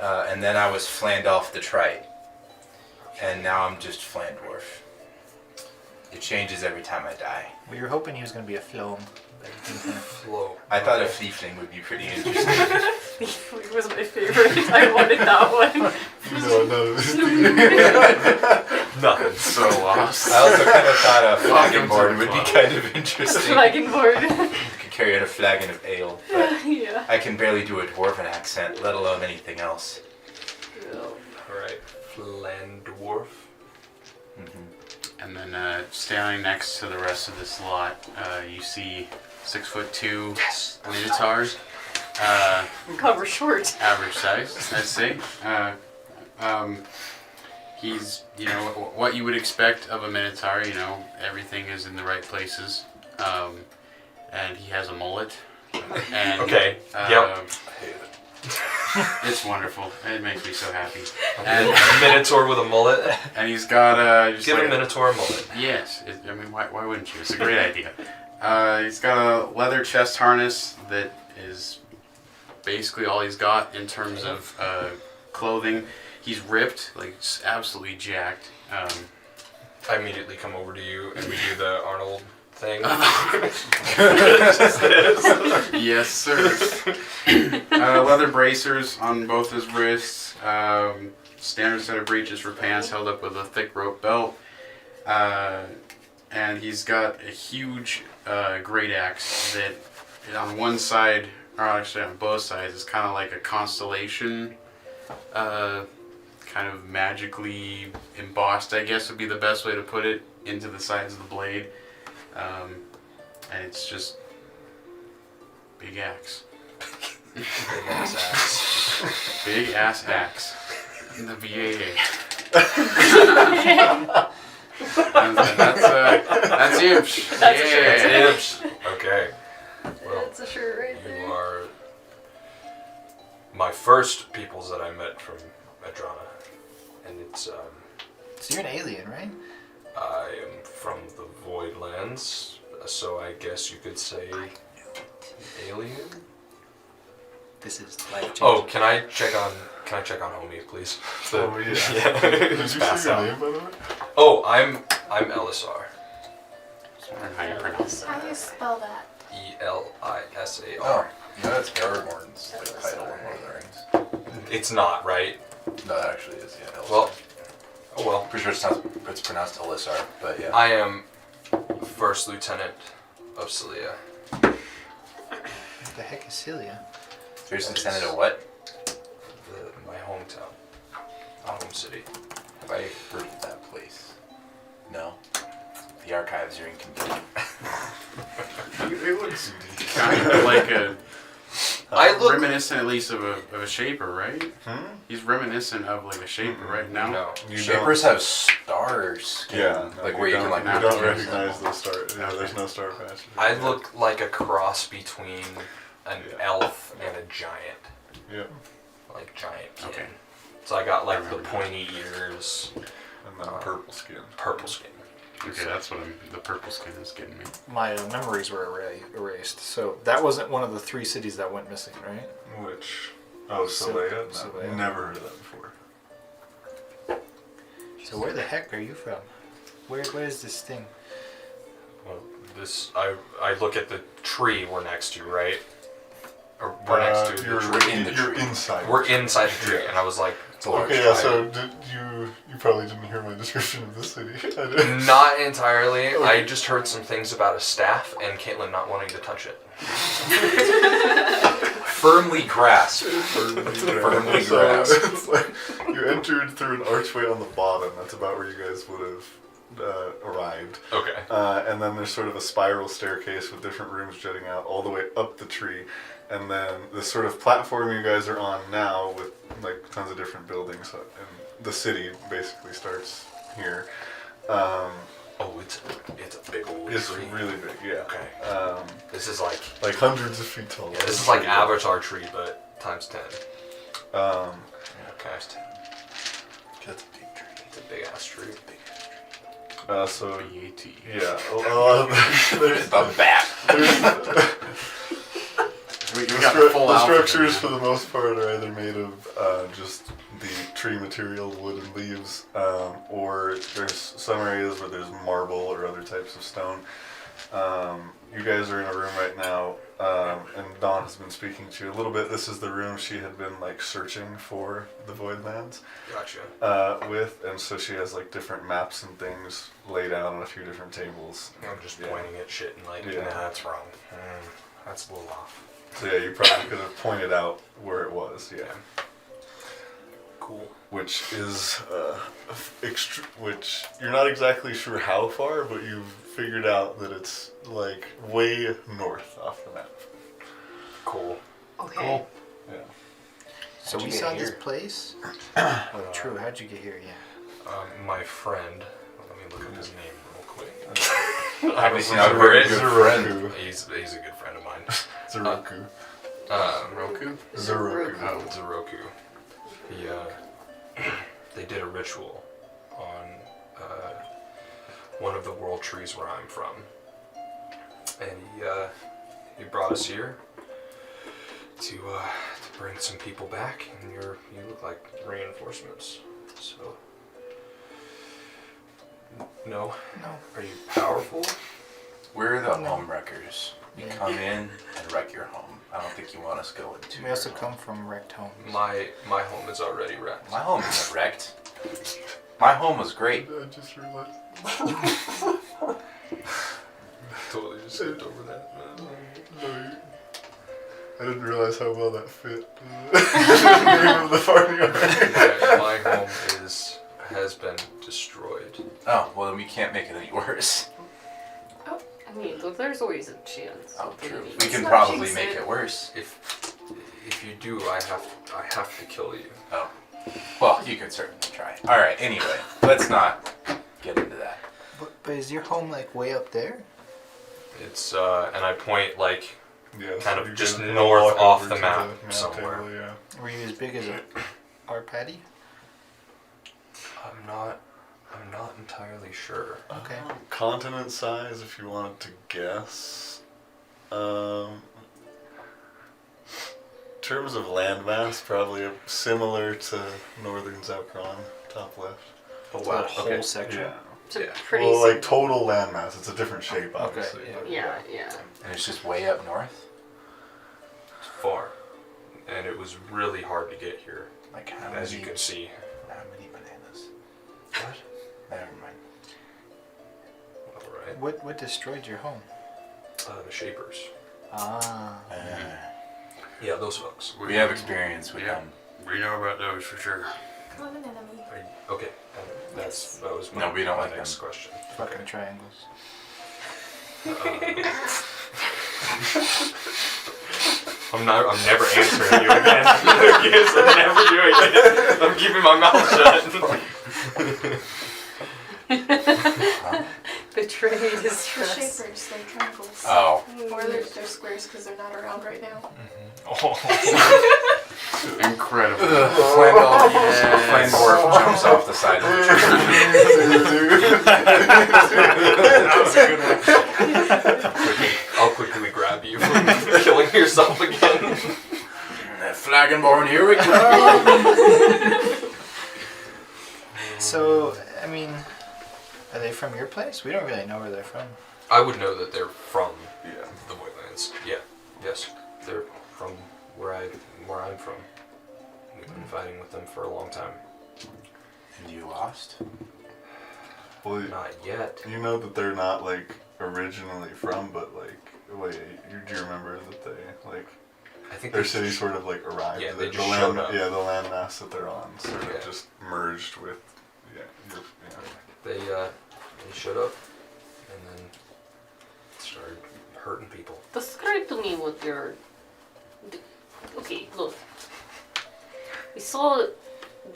Speaker 4: And then I was Flandolf the Trite. And now I'm just Flandorf. It changes every time I die.
Speaker 5: We were hoping he was going to be a film. but he didn't.
Speaker 7: Flow.
Speaker 4: I thought a thiefling would be pretty interesting.
Speaker 2: It was my favorite. I wanted that one.
Speaker 7: Nothing.
Speaker 6: So lost.
Speaker 4: I also kind of thought a
Speaker 6: Welcome
Speaker 4: flagon
Speaker 6: to
Speaker 4: board
Speaker 6: the
Speaker 4: would be
Speaker 6: club.
Speaker 4: kind of interesting.
Speaker 2: Flagging board.
Speaker 4: You could carry out a flagon of ale, but
Speaker 2: Yeah.
Speaker 4: I can barely do a dwarven accent, let alone anything else.
Speaker 7: Alright. Flandorf.
Speaker 6: And then standing next to the rest of this lot, you see 6'2" Minotaurs
Speaker 2: Cover short.
Speaker 6: average size, I'd say. He's, you know, what you would expect of a Minotaur. You know, everything is in the right places. And he has a mullet. And,
Speaker 7: Okay. Yep.
Speaker 6: It's wonderful. It makes me so happy.
Speaker 7: And Minotaur with a mullet.
Speaker 6: And he's got just
Speaker 7: Give
Speaker 6: like
Speaker 7: a Minotaur a mullet.
Speaker 6: Yes, I mean, why wouldn't you? It's a great idea. He's got a leather chest harness that is basically all he's got in terms of clothing. He's ripped, like absolutely jacked.
Speaker 7: I immediately come over to you and we do the Arnold thing.
Speaker 6: Yes, sir. Leather bracers on both his wrists. Standard set of breeches for pants held up with a thick rope belt. And he's got a huge great axe that on one side, or actually on both sides, is kind of like a constellation. Kind of magically embossed, I guess would be the best way to put it, into the sides of the blade. And it's just big axe.
Speaker 7: Big ass axe.
Speaker 6: Big ass axe. In the VAA. And that's Imsh.
Speaker 2: That's a shirt.
Speaker 6: Yeah.
Speaker 7: That's Imsh. Okay. Well,
Speaker 2: That's a shirt right
Speaker 7: you
Speaker 2: there.
Speaker 7: are my first peoples that I met from Edjrana. And it's,
Speaker 5: So you're an alien, right?
Speaker 7: I am from the Voidlands, so I guess you could say alien.
Speaker 5: This is life changing.
Speaker 7: Oh, can I check on Homie, please?
Speaker 1: Oh yeah.
Speaker 7: Yeah.
Speaker 1: Did you
Speaker 7: Pass
Speaker 1: say your
Speaker 7: out.
Speaker 1: name, by the way?
Speaker 7: Oh, I'm Elisar.
Speaker 6: Just wondering how you pronounce
Speaker 3: How do you spell that?
Speaker 7: Elisar.
Speaker 8: Oh, you know that's Aragorn's like, title in Lord of the Rings.
Speaker 7: It's not right.
Speaker 8: No, that actually is, yeah. Elisar.
Speaker 7: Well, oh well.
Speaker 8: Pretty sure it's pronounced Elisar, but yeah.
Speaker 7: I am First Lieutenant of Celia.
Speaker 5: What the heck is Celia?
Speaker 8: First Lieutenant of what?
Speaker 7: My hometown. My home city.
Speaker 8: Have I heard of that place? No. The archives are incomplete.
Speaker 1: It looks
Speaker 6: kind of like a
Speaker 7: I look.
Speaker 6: reminiscent, at least, of a shaper, right? He's reminiscent of like a shaper, right? Now.
Speaker 7: No.
Speaker 1: You
Speaker 8: Shapers have stars.
Speaker 1: Yeah,
Speaker 8: Like
Speaker 1: no,
Speaker 8: where you can like
Speaker 1: you
Speaker 8: move
Speaker 1: don't
Speaker 8: teams.
Speaker 1: recognize those stars. Yeah, there's no star patches.
Speaker 7: I look like a cross between an elf and a giant.
Speaker 1: Yeah,
Speaker 7: Like giant kid.
Speaker 6: Okay.
Speaker 7: So I got like the pointy ears,
Speaker 1: and then purple skin.
Speaker 7: purple skin.
Speaker 6: Okay, that's what the purple skin is getting me.
Speaker 5: My memories were erased. So that wasn't one of the 3 cities that went missing, right?
Speaker 1: Which? Oh, Celea? No,
Speaker 5: Celea.
Speaker 1: never heard of that before.
Speaker 5: So where the heck are you from? Where is this thing?
Speaker 7: Well, this I look at the tree we're next to, right? Or we're next to
Speaker 1: You're
Speaker 7: the tree.
Speaker 8: in the
Speaker 1: You're
Speaker 8: tree.
Speaker 1: inside.
Speaker 7: We're inside the tree, and I was like,
Speaker 8: It's a large
Speaker 1: Okay, yeah.
Speaker 8: tribe.
Speaker 1: So did you probably didn't hear my description of the city. I did.
Speaker 7: not entirely. I just heard some things about a staff and Caitlin not wanting to touch it.
Speaker 8: Firmly grasped.
Speaker 1: Firmly
Speaker 8: grasped.
Speaker 1: So it's like you entered through an archway on the bottom. That's about where you guys would have arrived.
Speaker 7: Okay.
Speaker 1: And then there's sort of a spiral staircase with different rooms jutting out all the way up the tree. And then this sort of platform you guys are on now with like tons of different buildings. And the city basically starts here.
Speaker 7: Oh, it's a big old
Speaker 1: It's
Speaker 7: tree.
Speaker 1: really big, yeah.
Speaker 7: Okay. This is like
Speaker 1: Hundreds of feet tall.
Speaker 7: yeah, this is like Avatar tree, but times 10.
Speaker 1: Um,
Speaker 7: Okay.
Speaker 8: That's a big tree.
Speaker 7: It's a big ass tree.
Speaker 1: so
Speaker 6: BAT.
Speaker 1: yeah, a lot of there's,
Speaker 8: The bat.
Speaker 1: there's
Speaker 6: We
Speaker 1: the,
Speaker 6: got the full
Speaker 1: the
Speaker 6: alphabet.
Speaker 1: structures for the most part are either made of just the tree material, wood and leaves, or there's some areas where there's marble or other types of stone. You guys are in a room right now, and Dawn has been speaking to you a little bit. This is the room she had been like searching for the Voidlands
Speaker 7: Gotcha.
Speaker 1: with, and so she has like different maps and things laid out on a few different tables.
Speaker 7: I'm just
Speaker 1: Yeah.
Speaker 7: pointing at shit and like,
Speaker 1: Yeah.
Speaker 7: nah, that's wrong. That's a little off.
Speaker 1: So yeah, you probably could have pointed out where it was. Yeah.
Speaker 7: Cool.
Speaker 1: Which is which you're not exactly sure how far, but you've figured out that it's like way north off the map.
Speaker 7: Cool.
Speaker 2: Okay.
Speaker 1: Yeah.
Speaker 5: So
Speaker 8: How'd
Speaker 5: we
Speaker 8: you get
Speaker 5: saw this
Speaker 8: here?
Speaker 5: place. Oh, true. How'd you get here? Yeah.
Speaker 7: My friend. Let me look up his name real quick.
Speaker 8: Obviously not a very good friend.
Speaker 1: Zeroku.
Speaker 7: He's a good friend of mine.
Speaker 1: Zeroku.
Speaker 6: Roku?
Speaker 1: Zeroku.
Speaker 7: Oh, Zeroku. He, they did a ritual on one of the world trees where I'm from, and he brought us here to bring some people back, and you look like reinforcements. So, no. Are you powerful?
Speaker 8: We're the home wreckers. We come in and wreck your home. I don't think you want us going to.
Speaker 5: We also come from wrecked homes.
Speaker 7: My home is already wrecked.
Speaker 8: My home isn't wrecked. My home was great.
Speaker 1: I just realized.
Speaker 7: Totally just skipped over that.
Speaker 1: I didn't realize how well that fit. The name of the party already.
Speaker 7: My home has been destroyed.
Speaker 8: Oh, well then we can't make it any worse.
Speaker 2: I mean, look, there's always a chance.
Speaker 8: Oh,
Speaker 2: of it
Speaker 8: true.
Speaker 2: being-
Speaker 8: We can
Speaker 3: not
Speaker 8: probably
Speaker 3: jinx
Speaker 8: make
Speaker 3: it.
Speaker 8: it worse.
Speaker 7: If you do, I have to kill you.
Speaker 8: Oh. Well, you could certainly try. Alright, anyway, let's not get into that.
Speaker 5: But is your home like way up there?
Speaker 7: It's and I point like
Speaker 1: Yeah,
Speaker 7: kind
Speaker 1: so
Speaker 7: of
Speaker 1: you
Speaker 7: just
Speaker 1: can
Speaker 7: north
Speaker 1: walk
Speaker 7: off
Speaker 1: over
Speaker 7: the
Speaker 1: to
Speaker 7: map somewhere.
Speaker 1: table, yeah.
Speaker 5: Were you as big as our patty?
Speaker 7: I'm not entirely sure.
Speaker 5: Okay.
Speaker 1: Continent size, if you wanted to guess. In terms of landmass, probably similar to northern Zalcron, top left.
Speaker 7: Oh
Speaker 5: That whole section.
Speaker 1: Yeah.
Speaker 2: It's a
Speaker 5: Yeah.
Speaker 2: pretty
Speaker 1: Well, like
Speaker 2: simple-
Speaker 1: total landmass, it's a different shape, obviously.
Speaker 5: yeah.
Speaker 1: but
Speaker 2: Yeah, yeah.
Speaker 8: And it's just way up north?
Speaker 7: It's far, and it was really hard to get here,
Speaker 8: Like how
Speaker 7: as
Speaker 8: many,
Speaker 7: you can see.
Speaker 8: how many bananas?
Speaker 7: What?
Speaker 8: Never mind.
Speaker 7: All right.
Speaker 5: What destroyed your home?
Speaker 7: The Shapers.
Speaker 5: Ah.
Speaker 7: Yeah, those folks.
Speaker 8: We have experience with
Speaker 6: Yeah.
Speaker 8: them.
Speaker 6: We know about those for sure.
Speaker 3: Not an enemy.
Speaker 7: Okay, and that was my,
Speaker 8: No, we don't
Speaker 7: my
Speaker 8: like
Speaker 7: next
Speaker 8: them.
Speaker 7: question.
Speaker 5: Fucking triangles.
Speaker 7: I'm never answering you again. Yes, I'm never doing it. I'm keeping my mouth shut.
Speaker 2: Betrayed his
Speaker 3: The
Speaker 2: trust.
Speaker 3: shapers, they're triangles.
Speaker 8: Oh.
Speaker 3: Or they're squares because they're not around right now.
Speaker 6: Incredible.
Speaker 8: Flame dwarf jumps off the side of the tree.
Speaker 7: I'll quickly grab you from killing yourself again.
Speaker 8: Flagonborn, here we go.
Speaker 5: So, I mean, are they from your place? We don't really know where they're from.
Speaker 7: I would know that they're from
Speaker 1: Yeah.
Speaker 7: the Voidlands. Yeah, yes, they're from where I'm from. We've been fighting with them for a long time.
Speaker 8: And you lost?
Speaker 1: Well,
Speaker 7: Not yet.
Speaker 1: you know that they're not like originally from, but like, wait, do you remember that they like
Speaker 7: I think
Speaker 1: their
Speaker 7: they
Speaker 1: city
Speaker 7: just-
Speaker 1: sort of like arrived?
Speaker 7: Yeah, they
Speaker 1: the
Speaker 7: just
Speaker 1: land,
Speaker 7: showed up.
Speaker 1: Yeah, the landmass that they're on sort of
Speaker 7: Yeah.
Speaker 1: just merged with. Yeah,
Speaker 7: They showed up and then started hurting people.
Speaker 2: Describe to me what your. Okay, look. We saw.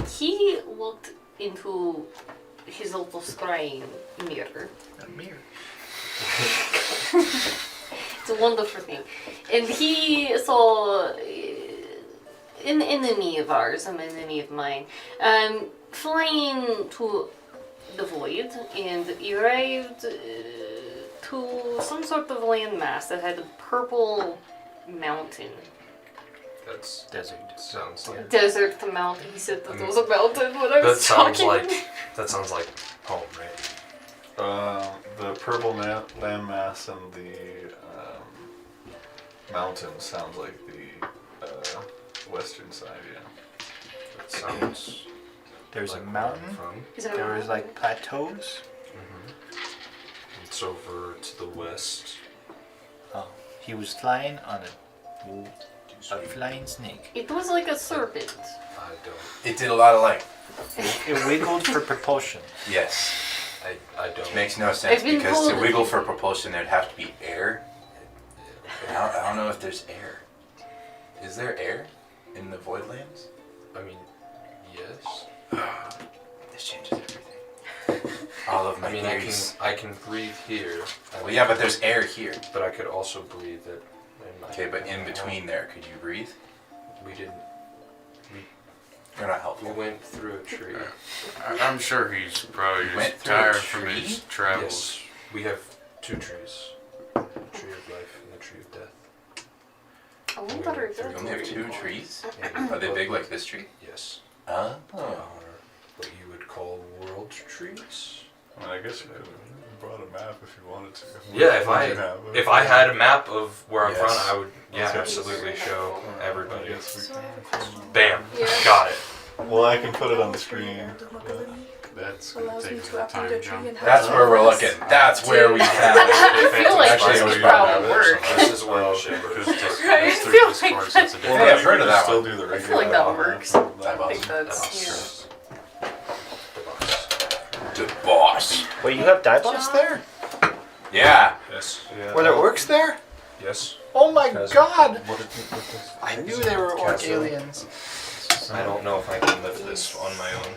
Speaker 2: He looked into his little scrying mirror.
Speaker 5: A mirror.
Speaker 2: It's a wonderful thing. And he saw an enemy of ours, an enemy of mine, flying to the void and arrived to some sort of landmass that had a purple mountain.
Speaker 7: That's
Speaker 5: Desert.
Speaker 7: sounds like
Speaker 2: Desert to mountain. He said that there was a mountain when I
Speaker 7: that
Speaker 2: was
Speaker 7: sounds
Speaker 2: talking.
Speaker 7: like home, right?
Speaker 1: The purple landmass and the mountains sounds like the western side. Yeah.
Speaker 7: That sounds
Speaker 5: There's
Speaker 7: like
Speaker 5: a
Speaker 7: where
Speaker 5: mountain.
Speaker 7: I'm from.
Speaker 2: Is that
Speaker 5: There was
Speaker 2: right?
Speaker 5: like plateaus.
Speaker 7: It's over to the west.
Speaker 5: Oh, he was flying on a flying snake.
Speaker 2: It was like a serpent.
Speaker 7: I don't.
Speaker 8: It did a lot of like,
Speaker 5: It wiggled for propulsion.
Speaker 8: yes.
Speaker 7: I don't.
Speaker 8: Makes no sense
Speaker 2: I've been
Speaker 8: because
Speaker 2: told
Speaker 8: to
Speaker 2: that
Speaker 8: wiggle
Speaker 2: you-
Speaker 8: for propulsion there'd have to be air. I don't know if there's air. Is there air in the Voidlands?
Speaker 7: I mean, yes.
Speaker 8: This changes everything. All of my
Speaker 7: I mean,
Speaker 8: theories.
Speaker 7: I can breathe here.
Speaker 8: Well, yeah, but there's air here.
Speaker 7: But I could also breathe it.
Speaker 8: Okay, but in between there, could you breathe?
Speaker 7: We didn't.
Speaker 8: You're not
Speaker 7: We
Speaker 8: helpful.
Speaker 7: went through a tree.
Speaker 6: I'm sure he's probably
Speaker 8: Went
Speaker 6: just
Speaker 8: through a
Speaker 6: tired from
Speaker 8: tree?
Speaker 6: his travels.
Speaker 7: Yes, we have 2 trees. The tree of life and the tree of death.
Speaker 2: I wonder if
Speaker 8: We
Speaker 2: that's
Speaker 8: only have 2 trees.
Speaker 7: And
Speaker 8: Are they big like this tree?
Speaker 7: Yes.
Speaker 8: Oh.
Speaker 7: They are what you would call world trees.
Speaker 1: I mean, I guess you could have brought a map if you wanted to.
Speaker 7: Yeah, if I had a
Speaker 1: a
Speaker 7: map of where I'm
Speaker 8: Yes.
Speaker 7: from, I would
Speaker 1: Okay.
Speaker 7: absolutely show everybody.
Speaker 1: Yes, we
Speaker 3: So I have a question.
Speaker 7: Bam,
Speaker 3: Yeah.
Speaker 7: got it.
Speaker 1: Well, I can put it on the screen.
Speaker 3: Mobility
Speaker 6: That's gonna
Speaker 3: allows me
Speaker 6: take
Speaker 3: to
Speaker 6: a
Speaker 3: update
Speaker 6: time
Speaker 3: a tree
Speaker 6: jump.
Speaker 3: and have
Speaker 8: That's
Speaker 3: it
Speaker 8: where we're
Speaker 3: focus.
Speaker 8: looking. That's where we found it.
Speaker 2: I feel like
Speaker 8: Actually,
Speaker 2: this
Speaker 8: we
Speaker 2: would
Speaker 8: don't
Speaker 2: probably
Speaker 1: have it,
Speaker 2: work.
Speaker 7: This is where
Speaker 6: Well,
Speaker 7: the ship
Speaker 6: because
Speaker 7: is.
Speaker 6: it's-
Speaker 2: Right,
Speaker 6: it's
Speaker 2: I
Speaker 6: through
Speaker 2: feel
Speaker 6: Discord,
Speaker 2: like
Speaker 6: so it's a
Speaker 2: that-
Speaker 6: different-
Speaker 8: Hey, I've heard of that
Speaker 1: Still
Speaker 8: one.
Speaker 1: do the
Speaker 2: I
Speaker 1: regular.
Speaker 2: feel like that works. I think that's, yeah.
Speaker 8: The boss.
Speaker 5: Wait, you have die boss
Speaker 3: John?
Speaker 5: there?
Speaker 8: Yeah.
Speaker 7: Yes.
Speaker 5: Were there orcs there?
Speaker 7: Yes.
Speaker 5: Oh my
Speaker 7: Chasm.
Speaker 5: god!
Speaker 7: What is
Speaker 5: I knew they were orc
Speaker 7: Chasm.
Speaker 5: aliens.
Speaker 7: I don't know if I can lift this on my own.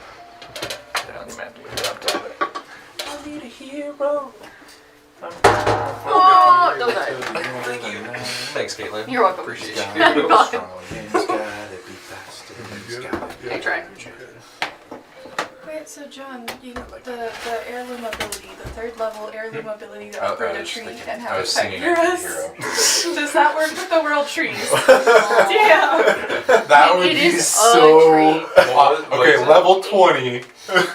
Speaker 5: I need a hero.
Speaker 2: Oh, don't die.
Speaker 7: Thanks, Caitlin.
Speaker 2: You're welcome.
Speaker 7: Appreciate
Speaker 2: Bye. I tried.
Speaker 3: Wait, so John, you know, the heirloom ability, the 3rd level heirloom ability to
Speaker 8: I
Speaker 3: upgrade a
Speaker 8: was
Speaker 3: tree
Speaker 8: thinking-
Speaker 3: and
Speaker 8: I
Speaker 3: have it
Speaker 8: was
Speaker 3: fight
Speaker 8: singing
Speaker 3: for
Speaker 8: a
Speaker 3: us.
Speaker 8: hero.
Speaker 3: Does that work with the world trees? Damn.
Speaker 8: That would
Speaker 2: It
Speaker 8: be
Speaker 2: is a
Speaker 8: so.
Speaker 2: tree.
Speaker 8: Okay, level 20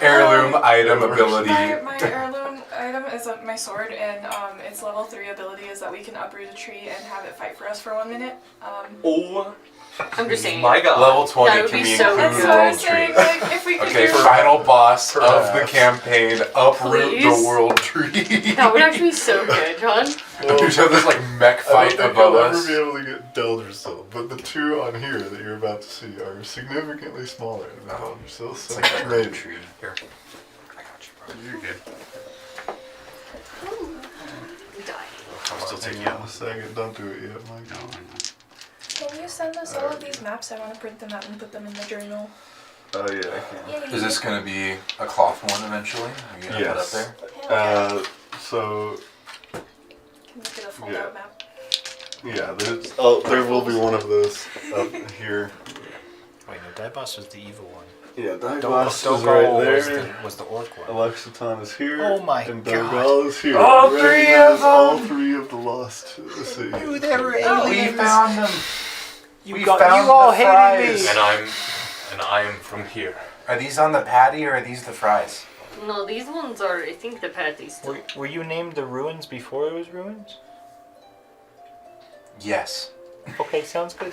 Speaker 8: heirloom item ability.
Speaker 3: My heirloom item is my sword, and its level 3 ability is that we can uproot a tree and have it fight for us for 1 minute.
Speaker 7: Oh
Speaker 2: I'm just saying.
Speaker 7: my god.
Speaker 8: Level 20
Speaker 2: That would
Speaker 8: can
Speaker 2: be
Speaker 8: be
Speaker 2: so
Speaker 8: included
Speaker 3: That's what I
Speaker 8: world
Speaker 3: was saying.
Speaker 8: tree.
Speaker 3: Like, if we could
Speaker 8: Okay,
Speaker 3: do
Speaker 8: final boss of the
Speaker 1: Perhaps.
Speaker 8: campaign, uproot
Speaker 2: Please?
Speaker 8: the world tree.
Speaker 2: That would actually be so good, John.
Speaker 8: You just have this like mech
Speaker 1: I
Speaker 8: fight
Speaker 1: don't think
Speaker 8: above
Speaker 1: you'll
Speaker 8: us.
Speaker 1: ever be able to get Delder Soul, but the 2 on here that you're about to see are significantly smaller than Delder Soul.
Speaker 8: It's
Speaker 1: So
Speaker 8: like a
Speaker 1: maybe.
Speaker 8: tree.
Speaker 7: Here. I got you, bro.
Speaker 6: You're good.
Speaker 2: Die.
Speaker 6: I'll still take
Speaker 1: Hang
Speaker 6: you
Speaker 1: on a
Speaker 6: out.
Speaker 1: second, don't do it yet, Mike.
Speaker 6: No, I'm not.
Speaker 3: Can you send us all of these maps? I want to print them out and put them in the journal.
Speaker 1: Oh yeah, I can.
Speaker 3: Yay.
Speaker 8: Is this going to be a cloth one eventually? Are you going to
Speaker 1: Yes.
Speaker 8: put up there?
Speaker 3: Hell yeah.
Speaker 1: So
Speaker 3: Can make it a fold
Speaker 1: yeah.
Speaker 3: out map.
Speaker 1: yeah, there will be one of those up here.
Speaker 5: Wait, no, die boss was the evil one.
Speaker 1: Yeah, Dagos
Speaker 5: Dogal
Speaker 1: is right
Speaker 5: was
Speaker 1: there.
Speaker 5: was the orc one.
Speaker 1: Alexaton is here.
Speaker 5: Oh my
Speaker 1: and
Speaker 5: God.
Speaker 1: Dogal is here.
Speaker 8: All
Speaker 1: You
Speaker 8: 3
Speaker 1: recognize
Speaker 8: of
Speaker 1: all
Speaker 8: them!
Speaker 1: 3 of the lost cities.
Speaker 5: Knew they were
Speaker 3: Oh,
Speaker 8: We
Speaker 5: aliens.
Speaker 8: found them.
Speaker 5: You
Speaker 8: We
Speaker 5: got,
Speaker 8: found
Speaker 5: you all
Speaker 8: the
Speaker 5: hated
Speaker 8: fries.
Speaker 5: me.
Speaker 7: And I am from here.
Speaker 8: Are these on the patty or are these the fries?
Speaker 2: No, these ones are, I think, the patties still.
Speaker 5: Were you named the ruins before it was ruins?
Speaker 8: Yes.
Speaker 5: Okay, sounds good.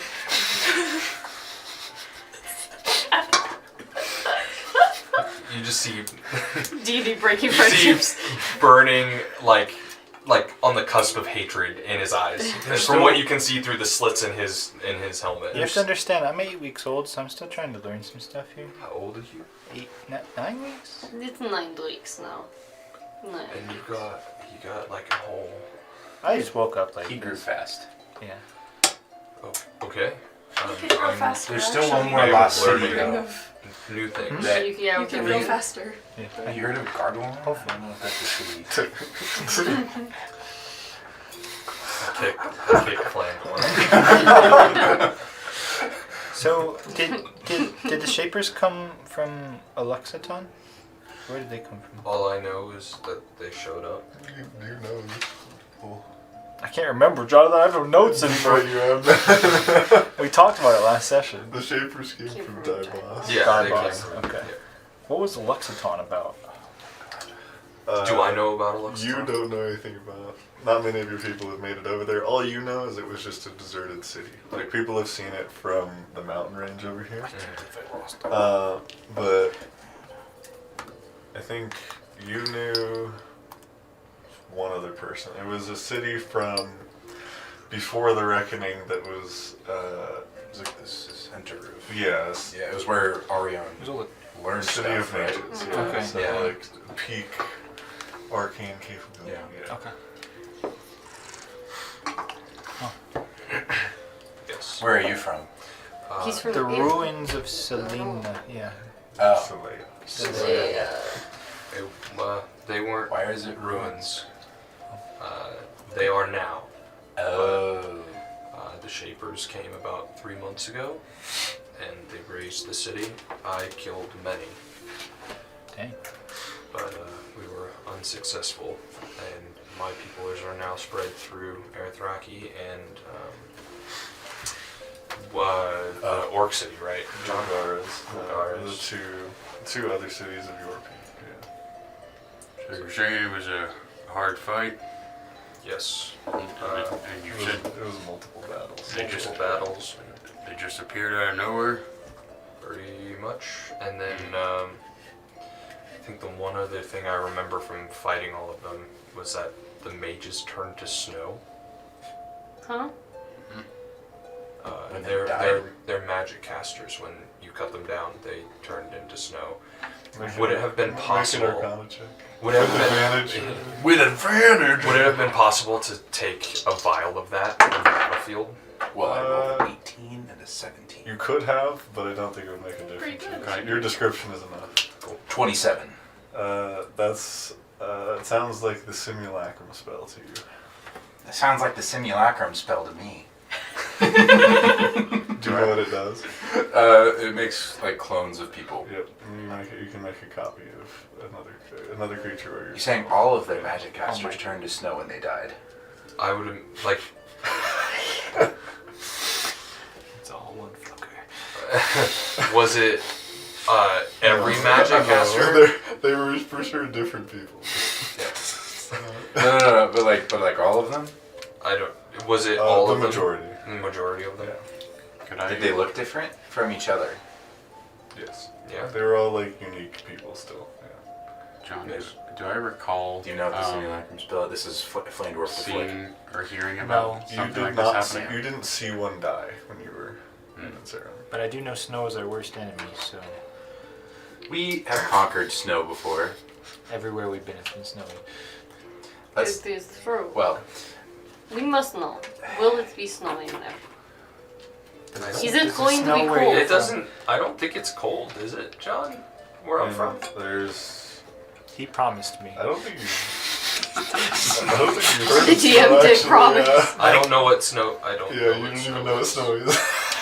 Speaker 7: You just see
Speaker 2: D&D breaking
Speaker 7: you see
Speaker 2: friendships.
Speaker 7: burning like on the cusp of hatred in his eyes. From what you can see through the slits in his helmet.
Speaker 5: You have to understand, I'm 8 weeks old, so I'm still trying to learn some stuff here.
Speaker 7: How old are you?
Speaker 5: 9 weeks?
Speaker 2: It's 9 weeks now. 9.
Speaker 7: And you got like a whole.
Speaker 5: I just woke up like
Speaker 8: He grew fast.
Speaker 5: yeah.
Speaker 7: Oh, okay.
Speaker 3: You could grow faster.
Speaker 8: There's still
Speaker 3: actually.
Speaker 8: one more
Speaker 7: Maybe
Speaker 8: lost
Speaker 7: learning
Speaker 8: city
Speaker 3: Ring
Speaker 8: though.
Speaker 3: of-
Speaker 7: New things.
Speaker 8: That-
Speaker 2: You can, yeah,
Speaker 3: You
Speaker 2: we
Speaker 3: can
Speaker 2: can
Speaker 3: grow
Speaker 2: read.
Speaker 3: faster.
Speaker 8: Have you heard of Gargoyle?
Speaker 5: Hopefully.
Speaker 8: I don't know if that's a city.
Speaker 7: I kick flank one.
Speaker 5: So did the Shapers come from Alexaton? Where did they come from?
Speaker 7: All I know is that they showed up.
Speaker 1: You know this. Well,
Speaker 5: I can't remember, Jonathan. I have no notes in
Speaker 1: right, you have
Speaker 5: We talked about it last session.
Speaker 1: the Shapers came
Speaker 2: Came
Speaker 1: from
Speaker 2: from
Speaker 1: Dibos.
Speaker 7: Yeah,
Speaker 5: Die
Speaker 7: they
Speaker 5: boss.
Speaker 7: came from-
Speaker 5: Okay.
Speaker 7: yeah.
Speaker 5: What was Alexaton about?
Speaker 7: Do I know about Alexa?
Speaker 1: You don't know anything about. Not many of your people have made it over there. All you know is it was just a deserted city. Like people have seen it from the mountain range over here. But I think you knew one other person. It was a city from before the Reckoning that was.
Speaker 8: It's like this center roof.
Speaker 1: Yes.
Speaker 8: Yeah, it was where Arion learned
Speaker 1: City
Speaker 8: stuff,
Speaker 1: of
Speaker 8: right?
Speaker 1: Mages. Yeah.
Speaker 5: Okay.
Speaker 1: So
Speaker 7: Yeah.
Speaker 1: like peak arcane capability.
Speaker 8: Yeah.
Speaker 5: Okay.
Speaker 7: Yes.
Speaker 4: Where are you from?
Speaker 2: He's from
Speaker 5: The
Speaker 2: Italy.
Speaker 5: ruins of Selena. Yeah.
Speaker 4: Oh.
Speaker 2: Yeah.
Speaker 7: They weren't
Speaker 4: Why is it
Speaker 7: ruins. They are now.
Speaker 4: Oh.
Speaker 7: The Shapers came about 3 months ago, and they razed the city. I killed many,
Speaker 5: Dang.
Speaker 7: but we were unsuccessful, and my peoplers are now spread through Erithraki and Orc City, right? John?
Speaker 1: Bulgaris. The two other cities of Europe. Yeah.
Speaker 6: So you're saying it was a hard fight?
Speaker 7: Yes.
Speaker 6: And you said
Speaker 1: It was multiple battles.
Speaker 7: Multiple battles,
Speaker 6: they just appeared out of nowhere?
Speaker 7: pretty much, and then I think the one other thing I remember from fighting all of them was that the mages turned to snow.
Speaker 2: Huh?
Speaker 4: When they died?
Speaker 7: They're magic casters. When you cut them down, they turned into snow.
Speaker 1: Make
Speaker 7: Would
Speaker 1: an-
Speaker 7: it have been
Speaker 1: make an
Speaker 7: possible?
Speaker 1: Arcana check.
Speaker 7: Would it
Speaker 1: With
Speaker 7: have
Speaker 1: advantage.
Speaker 7: been?
Speaker 4: With advantage!
Speaker 7: Would it have been possible to take a vial of that on the battlefield?
Speaker 4: Well, I rolled an 18 and a 17.
Speaker 1: You could have, but I don't think it would make a
Speaker 3: Pretty
Speaker 1: difference.
Speaker 3: good.
Speaker 1: Your description is enough.
Speaker 4: 27.
Speaker 1: That's it sounds like the simulacrum spell to you.
Speaker 4: That sounds like the simulacrum spell to me.
Speaker 1: Do you know what it does?
Speaker 4: It makes like clones of people.
Speaker 1: Yep. You can make a copy of another creature where
Speaker 4: You're saying all of their magic casters turned to snow when they died.
Speaker 7: I would have like.
Speaker 5: It's all one fucker.
Speaker 7: Was it every magic caster?
Speaker 1: They were for sure different people.
Speaker 4: No, but like all of them?
Speaker 7: I don't. Was it all
Speaker 1: the
Speaker 7: of them?
Speaker 1: majority.
Speaker 7: The majority of them.
Speaker 6: Could I?
Speaker 4: Did they look different from each other?
Speaker 1: Yes.
Speaker 7: Yeah.
Speaker 1: They were all like unique people still. Yeah.
Speaker 6: John,
Speaker 7: Yes.
Speaker 6: do I recall
Speaker 4: Do you know the simulacrum spell? This is Flandorf the Flick.
Speaker 6: seeing or hearing about
Speaker 1: You
Speaker 6: something
Speaker 1: did
Speaker 6: like
Speaker 1: not.
Speaker 6: this happening?
Speaker 1: You didn't see one die when you were in Sarah.
Speaker 5: But I do know snow is our worst enemy, so
Speaker 4: We have conquered snow before.
Speaker 5: everywhere we've been it's been snowy.
Speaker 4: Let's,
Speaker 2: It is true.
Speaker 4: well,
Speaker 2: We must know. Will it be snowing there? Is
Speaker 5: Does
Speaker 2: it going to
Speaker 5: snow
Speaker 2: be
Speaker 5: where
Speaker 2: cold?
Speaker 5: you're
Speaker 7: It doesn't. I don't think it's cold, is it, John? Where I'm from.
Speaker 1: There's.
Speaker 5: He promised me.
Speaker 1: I don't think you. I don't think you heard
Speaker 2: The
Speaker 1: of snow,
Speaker 2: GM did
Speaker 1: actually,
Speaker 2: promise.
Speaker 7: I don't know what snow. I don't.
Speaker 1: Yeah,
Speaker 7: know
Speaker 1: you
Speaker 7: what
Speaker 1: didn't even know what snow is.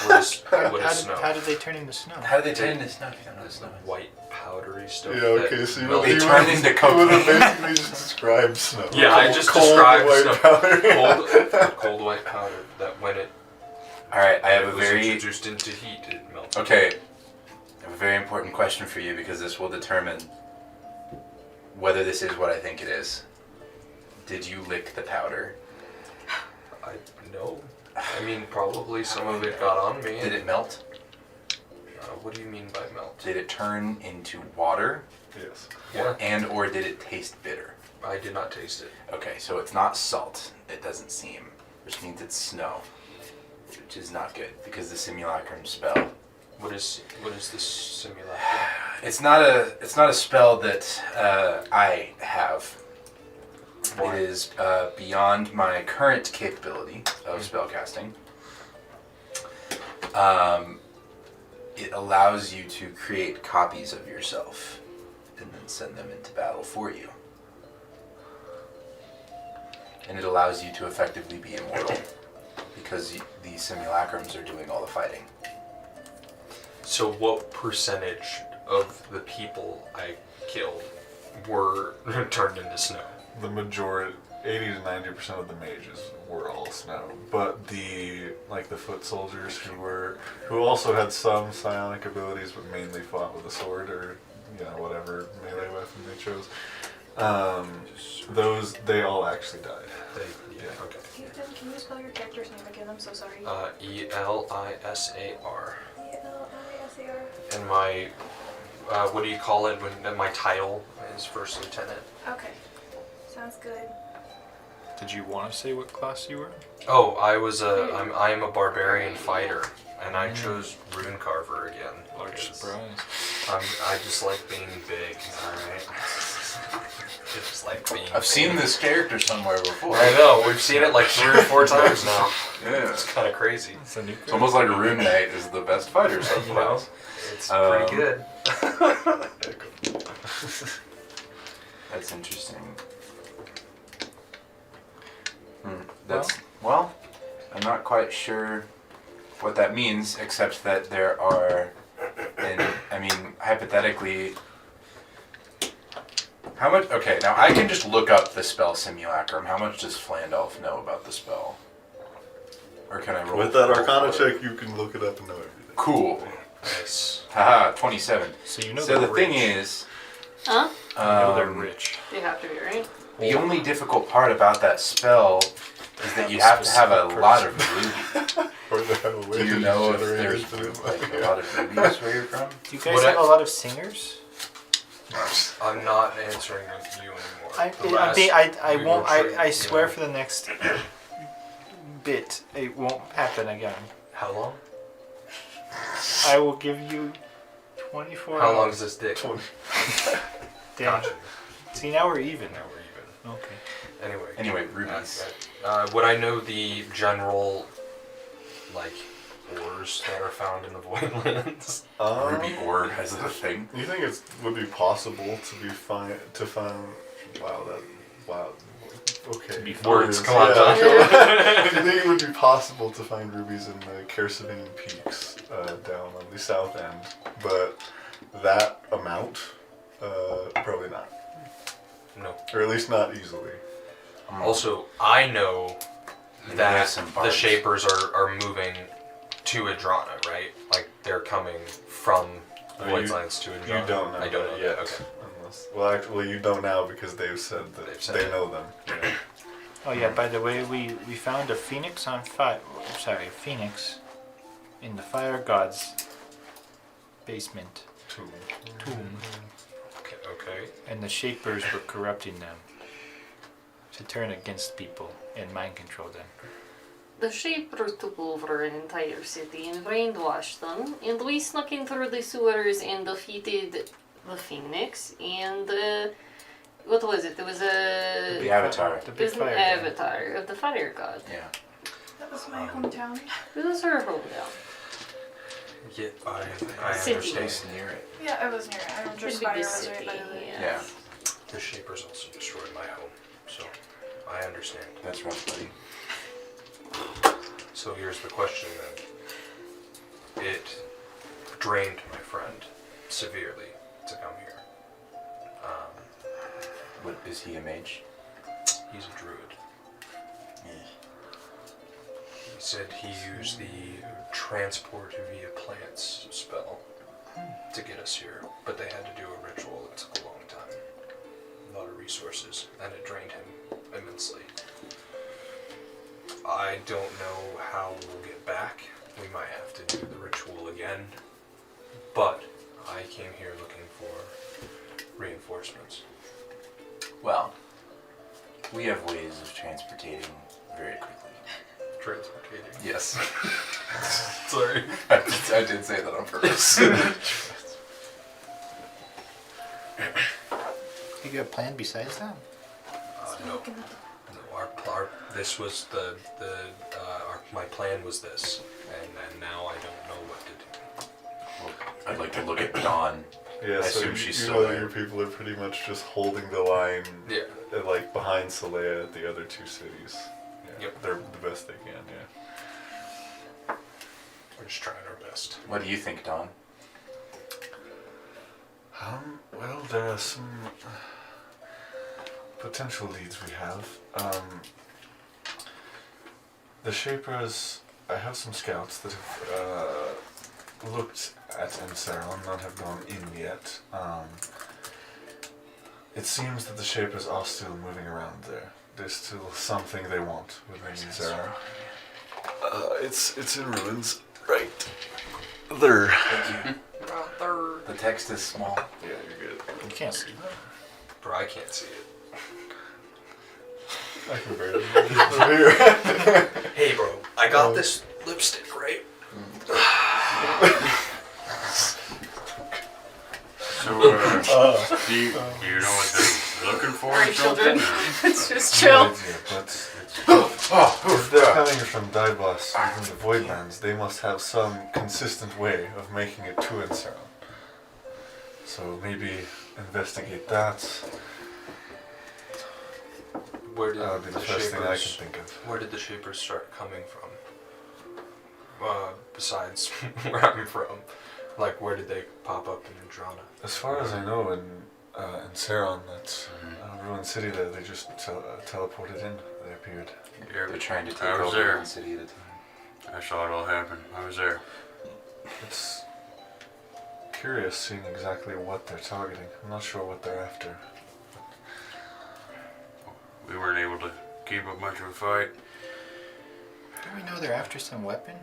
Speaker 7: What is, what
Speaker 5: How
Speaker 7: is
Speaker 5: did,
Speaker 7: snow?
Speaker 5: how did they turn into snow?
Speaker 4: how do they turn into snow if you don't know what snow is?
Speaker 7: White powdery stuff.
Speaker 1: Yeah,
Speaker 7: that
Speaker 1: okay, so you
Speaker 7: melts.
Speaker 4: They
Speaker 1: you
Speaker 4: turned
Speaker 1: would've-
Speaker 4: into
Speaker 1: You would have
Speaker 4: cocaine.
Speaker 1: basically just described snow.
Speaker 7: Yeah, I just
Speaker 1: Cold
Speaker 7: described
Speaker 1: white
Speaker 7: snow.
Speaker 1: powder.
Speaker 7: cold white powder that when it
Speaker 4: Alright, I have a
Speaker 7: was
Speaker 4: very...
Speaker 7: introduced into heat, it melted.
Speaker 4: Okay, I have a very important question for you because this will determine whether this is what I think it is. Did you lick the powder?
Speaker 7: I know. I mean, probably some of it got on me.
Speaker 4: Did it melt?
Speaker 7: What do you mean by melt?
Speaker 4: Did it turn into water?
Speaker 1: Yes.
Speaker 7: Yeah,
Speaker 4: And or did it taste bitter?
Speaker 7: I did not taste it.
Speaker 4: Okay, so it's not salt, it doesn't seem, which means it's snow, which is not good because the simulacrum spell.
Speaker 7: What is this simulacrum?
Speaker 4: It's not a spell that I have.
Speaker 7: Why?
Speaker 4: It is beyond my current capability of spellcasting. It allows you to create copies of yourself and then send them into battle for you. And it allows you to effectively be immortal because the simulacrums are doing all the fighting.
Speaker 7: So what percentage of the people I killed were turned into snow?
Speaker 1: The majority, 80 to 90% of the mages were all snow, but the foot soldiers who also had some psionic abilities, but mainly fought with a sword or whatever melee weapon they chose. They all actually died.
Speaker 7: Okay.
Speaker 3: Ethan, can you spell your character's name again? I'm so sorry.
Speaker 7: Elisar.
Speaker 3: E-L-I-S-A-R.
Speaker 7: And my, what do you call it when my title is First Lieutenant?
Speaker 3: Okay. Sounds good.
Speaker 5: Did you want to say what class you were?
Speaker 7: Oh, I am a barbarian fighter, and I chose Rune Carver again.
Speaker 5: Large
Speaker 7: because
Speaker 5: surprise.
Speaker 7: I just like being big, alright? It's like being.
Speaker 8: I've seen this character somewhere before.
Speaker 7: I know. We've seen it like 3 or 4 times now.
Speaker 8: Yeah.
Speaker 7: It's kind of crazy.
Speaker 5: It's a new.
Speaker 8: It's almost like Rune Knight is the best fighter so
Speaker 7: You know,
Speaker 8: far.
Speaker 7: it's pretty good.
Speaker 8: That's interesting. That's well, I'm not quite sure what that means, except that there are, and I mean, hypothetically, how much? Okay, now I can just look up the spell simulacrum. How much does Flandolf know about the spell? Or can I roll?
Speaker 1: With that
Speaker 8: roll
Speaker 1: Arcana
Speaker 8: for it?
Speaker 1: check, you can look it up and know everything.
Speaker 8: Cool.
Speaker 7: Nice.
Speaker 8: Haha, 27.
Speaker 5: So you know
Speaker 8: So
Speaker 5: they're
Speaker 8: the
Speaker 5: rich.
Speaker 8: thing is,
Speaker 2: Huh?
Speaker 5: You know they're
Speaker 8: um,
Speaker 5: rich.
Speaker 2: They have to be, right?
Speaker 8: the only difficult part about that spell is that you have to have a lot of rubies.
Speaker 1: Or they have a way
Speaker 8: Do you
Speaker 1: to
Speaker 8: know if
Speaker 1: generate
Speaker 8: there's
Speaker 1: infinite
Speaker 8: like
Speaker 1: money.
Speaker 8: a lot of rubies where you're from?
Speaker 5: Do you guys
Speaker 7: What
Speaker 5: have
Speaker 7: I-
Speaker 5: a lot of singers?
Speaker 7: I'm not answering with you anymore.
Speaker 5: I
Speaker 7: We
Speaker 5: won't.
Speaker 7: were tra-
Speaker 5: I
Speaker 7: you
Speaker 5: swear
Speaker 7: know.
Speaker 5: for the next bit, it won't happen again.
Speaker 7: How long?
Speaker 5: I will give you 24
Speaker 7: How long
Speaker 5: hours.
Speaker 7: is this dick?
Speaker 5: Damn.
Speaker 7: Gotcha.
Speaker 5: See, now we're even.
Speaker 7: Now we're even.
Speaker 5: Okay.
Speaker 7: Anyway.
Speaker 8: Anyway, rubies.
Speaker 7: Would I know the general, like, ores that are found in the Voidlands?
Speaker 8: Ruby ore has a thing.
Speaker 1: You think it would be possible to find? Wow. Okay.
Speaker 5: To be
Speaker 7: Words,
Speaker 1: Words,
Speaker 7: come on,
Speaker 1: yeah.
Speaker 7: John.
Speaker 1: Do you think it would be possible to find rubies in the Kersavinian Peaks down on the south end? But that amount, probably not.
Speaker 7: No.
Speaker 1: Or at least not easily.
Speaker 7: Also, I know
Speaker 8: Maybe
Speaker 7: that
Speaker 8: there's some
Speaker 7: the
Speaker 8: bards.
Speaker 7: Shapers are moving to Edjrana, right? Like, they're coming from
Speaker 1: Oh,
Speaker 7: Voidlands to Edjrana.
Speaker 1: You don't know
Speaker 7: I don't
Speaker 1: that
Speaker 7: know
Speaker 1: yet.
Speaker 7: that. Okay.
Speaker 1: Well, actually, you don't now because they've said that
Speaker 7: They've said
Speaker 1: they
Speaker 7: it.
Speaker 1: know them. Yeah.
Speaker 5: Oh yeah. By the way, we found a phoenix on fire. Sorry, phoenix in the fire god's basement
Speaker 1: Tomb.
Speaker 5: tomb,
Speaker 7: Okay.
Speaker 5: and the shapers were corrupting them to turn against people and mind control them.
Speaker 2: The Shapers took over an entire city and brainwashed them, and we snuck in through the sewers and defeated the Phoenix, and what was it? It was
Speaker 8: The
Speaker 2: a
Speaker 8: Avatar.
Speaker 5: The
Speaker 2: it
Speaker 5: big
Speaker 2: was an
Speaker 5: fire god.
Speaker 2: avatar of the fire god.
Speaker 8: Yeah.
Speaker 3: That was my hometown.
Speaker 2: It was her hometown.
Speaker 7: Yeah, I
Speaker 2: City.
Speaker 7: understand.
Speaker 8: Based near it.
Speaker 3: Yeah, it was near. I remember
Speaker 2: It'd be
Speaker 3: Spire
Speaker 2: the
Speaker 3: was
Speaker 2: city.
Speaker 3: right by the.
Speaker 8: Yeah.
Speaker 7: The Shapers also destroyed my home, so I understand.
Speaker 8: That's rough, buddy.
Speaker 7: So here's the question then. It drained my friend severely to come here.
Speaker 8: What is he a mage?
Speaker 7: He's a druid. He said he used the transport via plants spell to get us here, but they had to do a ritual that took a long time. A lot of resources, and it drained him immensely. I don't know how we'll get back. We might have to do the ritual again, but I came here looking for reinforcements.
Speaker 8: Well, we have ways of transportating very quickly.
Speaker 7: Transportating.
Speaker 8: Yes.
Speaker 7: Sorry.
Speaker 8: I did say that on purpose.
Speaker 5: You got a plan besides that?
Speaker 7: No. No, this was my plan was this, and now I don't know what to do.
Speaker 8: Well, I'd like to look at Dawn.
Speaker 1: Yeah,
Speaker 8: I
Speaker 1: so
Speaker 8: assume
Speaker 1: you,
Speaker 8: she's
Speaker 1: you
Speaker 8: still
Speaker 1: know that
Speaker 8: there.
Speaker 1: your people are pretty much just holding the line,
Speaker 7: Yeah.
Speaker 1: like behind Saleya at the other two cities. Yeah,
Speaker 7: Yep.
Speaker 1: they're the best they can. Yeah.
Speaker 7: We're just trying our best.
Speaker 8: What do you think, Dawn?
Speaker 1: Well, there are some potential leads we have. The Shapers, I have some scouts that have looked at Enceron, none have gone in yet. It seems that the Shapers are still moving around there. There's still something they want within Enceron. It's in ruins, right there.
Speaker 8: The text is small.
Speaker 1: Yeah, you're good.
Speaker 5: You can't see that.
Speaker 7: Bro, I can't see it.
Speaker 1: I can barely read it from here.
Speaker 7: Hey, bro, I got this lipstick, right?
Speaker 6: So, do you know what Looking for
Speaker 2: Alright, children.
Speaker 6: something?
Speaker 2: Let's just chill.
Speaker 1: But
Speaker 8: Oh,
Speaker 1: if they're coming from Dybos within the Voidlands, they must have some consistent way of making it to Edjrana. So maybe investigate that.
Speaker 7: Where did
Speaker 1: That would be the
Speaker 7: the
Speaker 1: first thing I
Speaker 7: shapers?
Speaker 1: can think of.
Speaker 7: Where did the shapers start coming from? Besides where I'm from, like where did they pop up in Edjrana?
Speaker 1: As far as I know, in Saron, that's a ruined city there, they just teleported in. They appeared.
Speaker 8: they're trying to take
Speaker 6: I was
Speaker 8: over
Speaker 6: there.
Speaker 8: one city at a time.
Speaker 6: I saw it all happen. I was there.
Speaker 1: It's curious seeing exactly what they're targeting. I'm not sure what they're after.
Speaker 6: We weren't able to keep up much of a fight.
Speaker 5: Do we know they're after some weapon?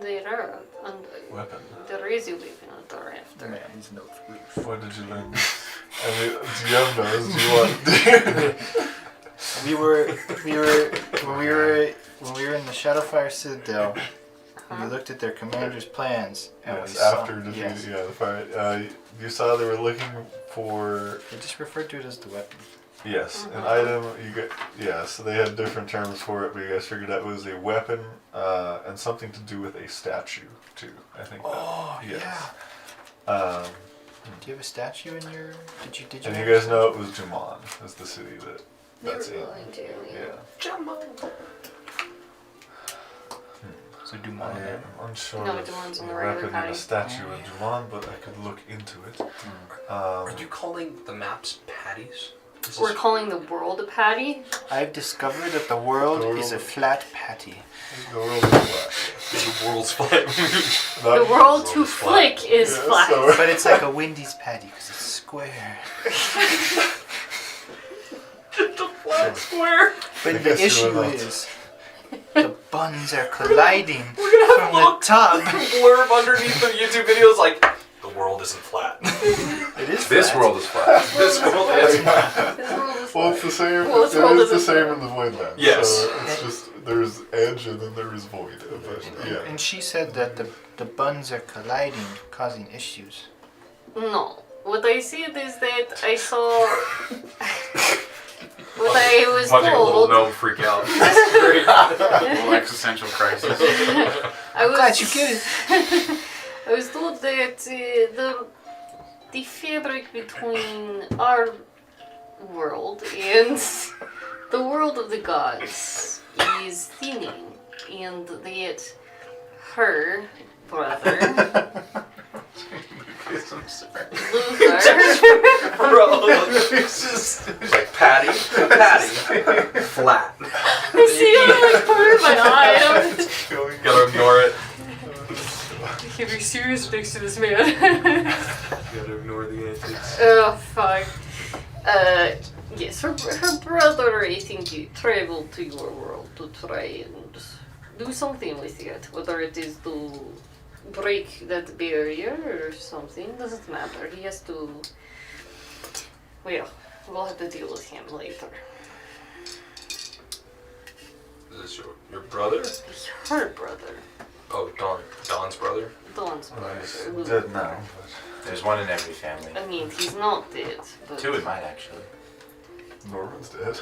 Speaker 2: There are, and
Speaker 1: Weapon.
Speaker 2: there is a weapon at our after.
Speaker 5: Man, these notes.
Speaker 1: Where did you learn this? I mean, do you have those? Do you want?
Speaker 5: When we were in the Shadowfire Citadel, we looked at their commander's plans, and
Speaker 1: Yes,
Speaker 5: we saw.
Speaker 1: after defeating
Speaker 5: Yes.
Speaker 1: the fight. You saw they were looking for
Speaker 5: They just referred to it as the weapon.
Speaker 1: an item. So they had different terms for it, but you guys figured out it was a weapon and something to do with a statue too. I think.
Speaker 5: Oh
Speaker 1: yes.
Speaker 5: yeah. Do you have a statue in your? Did you?
Speaker 1: And you
Speaker 5: have
Speaker 1: guys
Speaker 5: a
Speaker 1: know it was Juman, is the city that's in.
Speaker 2: You're going to,
Speaker 1: Yeah.
Speaker 5: So Dumont.
Speaker 1: I'm unsure
Speaker 2: No,
Speaker 1: of
Speaker 2: Juman's on
Speaker 1: the
Speaker 2: the regular
Speaker 1: weapon and
Speaker 2: patty.
Speaker 1: a statue in Juman, but I could look into it.
Speaker 7: Are you calling the maps patties? This
Speaker 2: We're
Speaker 7: is-
Speaker 2: calling the world a patty.
Speaker 5: I've discovered that the world
Speaker 1: The
Speaker 5: is a
Speaker 1: world.
Speaker 5: flat patty.
Speaker 1: The world is flat.
Speaker 7: the world's flat.
Speaker 2: The world to
Speaker 7: is flat.
Speaker 2: flick is
Speaker 1: Yeah,
Speaker 2: flat.
Speaker 1: so-
Speaker 5: But it's like a Wendy's patty because it's square.
Speaker 7: the flat square.
Speaker 5: But
Speaker 1: I
Speaker 5: the
Speaker 1: guess you
Speaker 5: issue
Speaker 1: were not.
Speaker 5: is the buns are colliding
Speaker 7: We're gonna have
Speaker 5: from
Speaker 7: a
Speaker 5: the
Speaker 7: little
Speaker 5: top.
Speaker 7: blurb underneath the YouTube videos like the world isn't flat.
Speaker 5: It is
Speaker 8: This
Speaker 5: flat.
Speaker 8: world is flat.
Speaker 7: This world is flat.
Speaker 2: This world is
Speaker 1: Well, it's the same.
Speaker 2: Well, it's
Speaker 1: it
Speaker 2: called
Speaker 1: is the
Speaker 2: as a-
Speaker 1: same in the Voidlands.
Speaker 7: Yes.
Speaker 1: So it's just there's edge and then there is void. But, yeah.
Speaker 5: And she said that the buns are colliding, causing issues.
Speaker 2: No. What I said is that I saw. What I was
Speaker 7: Watching a little
Speaker 2: told.
Speaker 7: gnome freak out. That's great.
Speaker 6: Little existential crisis.
Speaker 2: I was.
Speaker 5: Glad you get it.
Speaker 2: I was told that the fabric between our world and the world of the gods is thinning, and that her brother Luther.
Speaker 7: Bro, it's just like patty, flat.
Speaker 2: I see it like corner of my eye.
Speaker 7: Gotta ignore it.
Speaker 2: I can't be serious next to this man.
Speaker 7: Gotta ignore the antics.
Speaker 2: Oh fuck. Yes, her brother, I think, he traveled to your world to try and do something with it. Whether it is to break that barrier or something, doesn't matter. He has to. Well, we'll have to deal with him later.
Speaker 7: Is this your brother?
Speaker 2: Her brother,
Speaker 7: Oh, Don's brother?
Speaker 2: Dawn's
Speaker 1: Well,
Speaker 2: brother.
Speaker 1: he's
Speaker 2: Luther.
Speaker 1: dead now.
Speaker 8: There's one in every family.
Speaker 2: I mean, he's not dead, but.
Speaker 8: Two in mine, actually.
Speaker 1: But Norman's dead.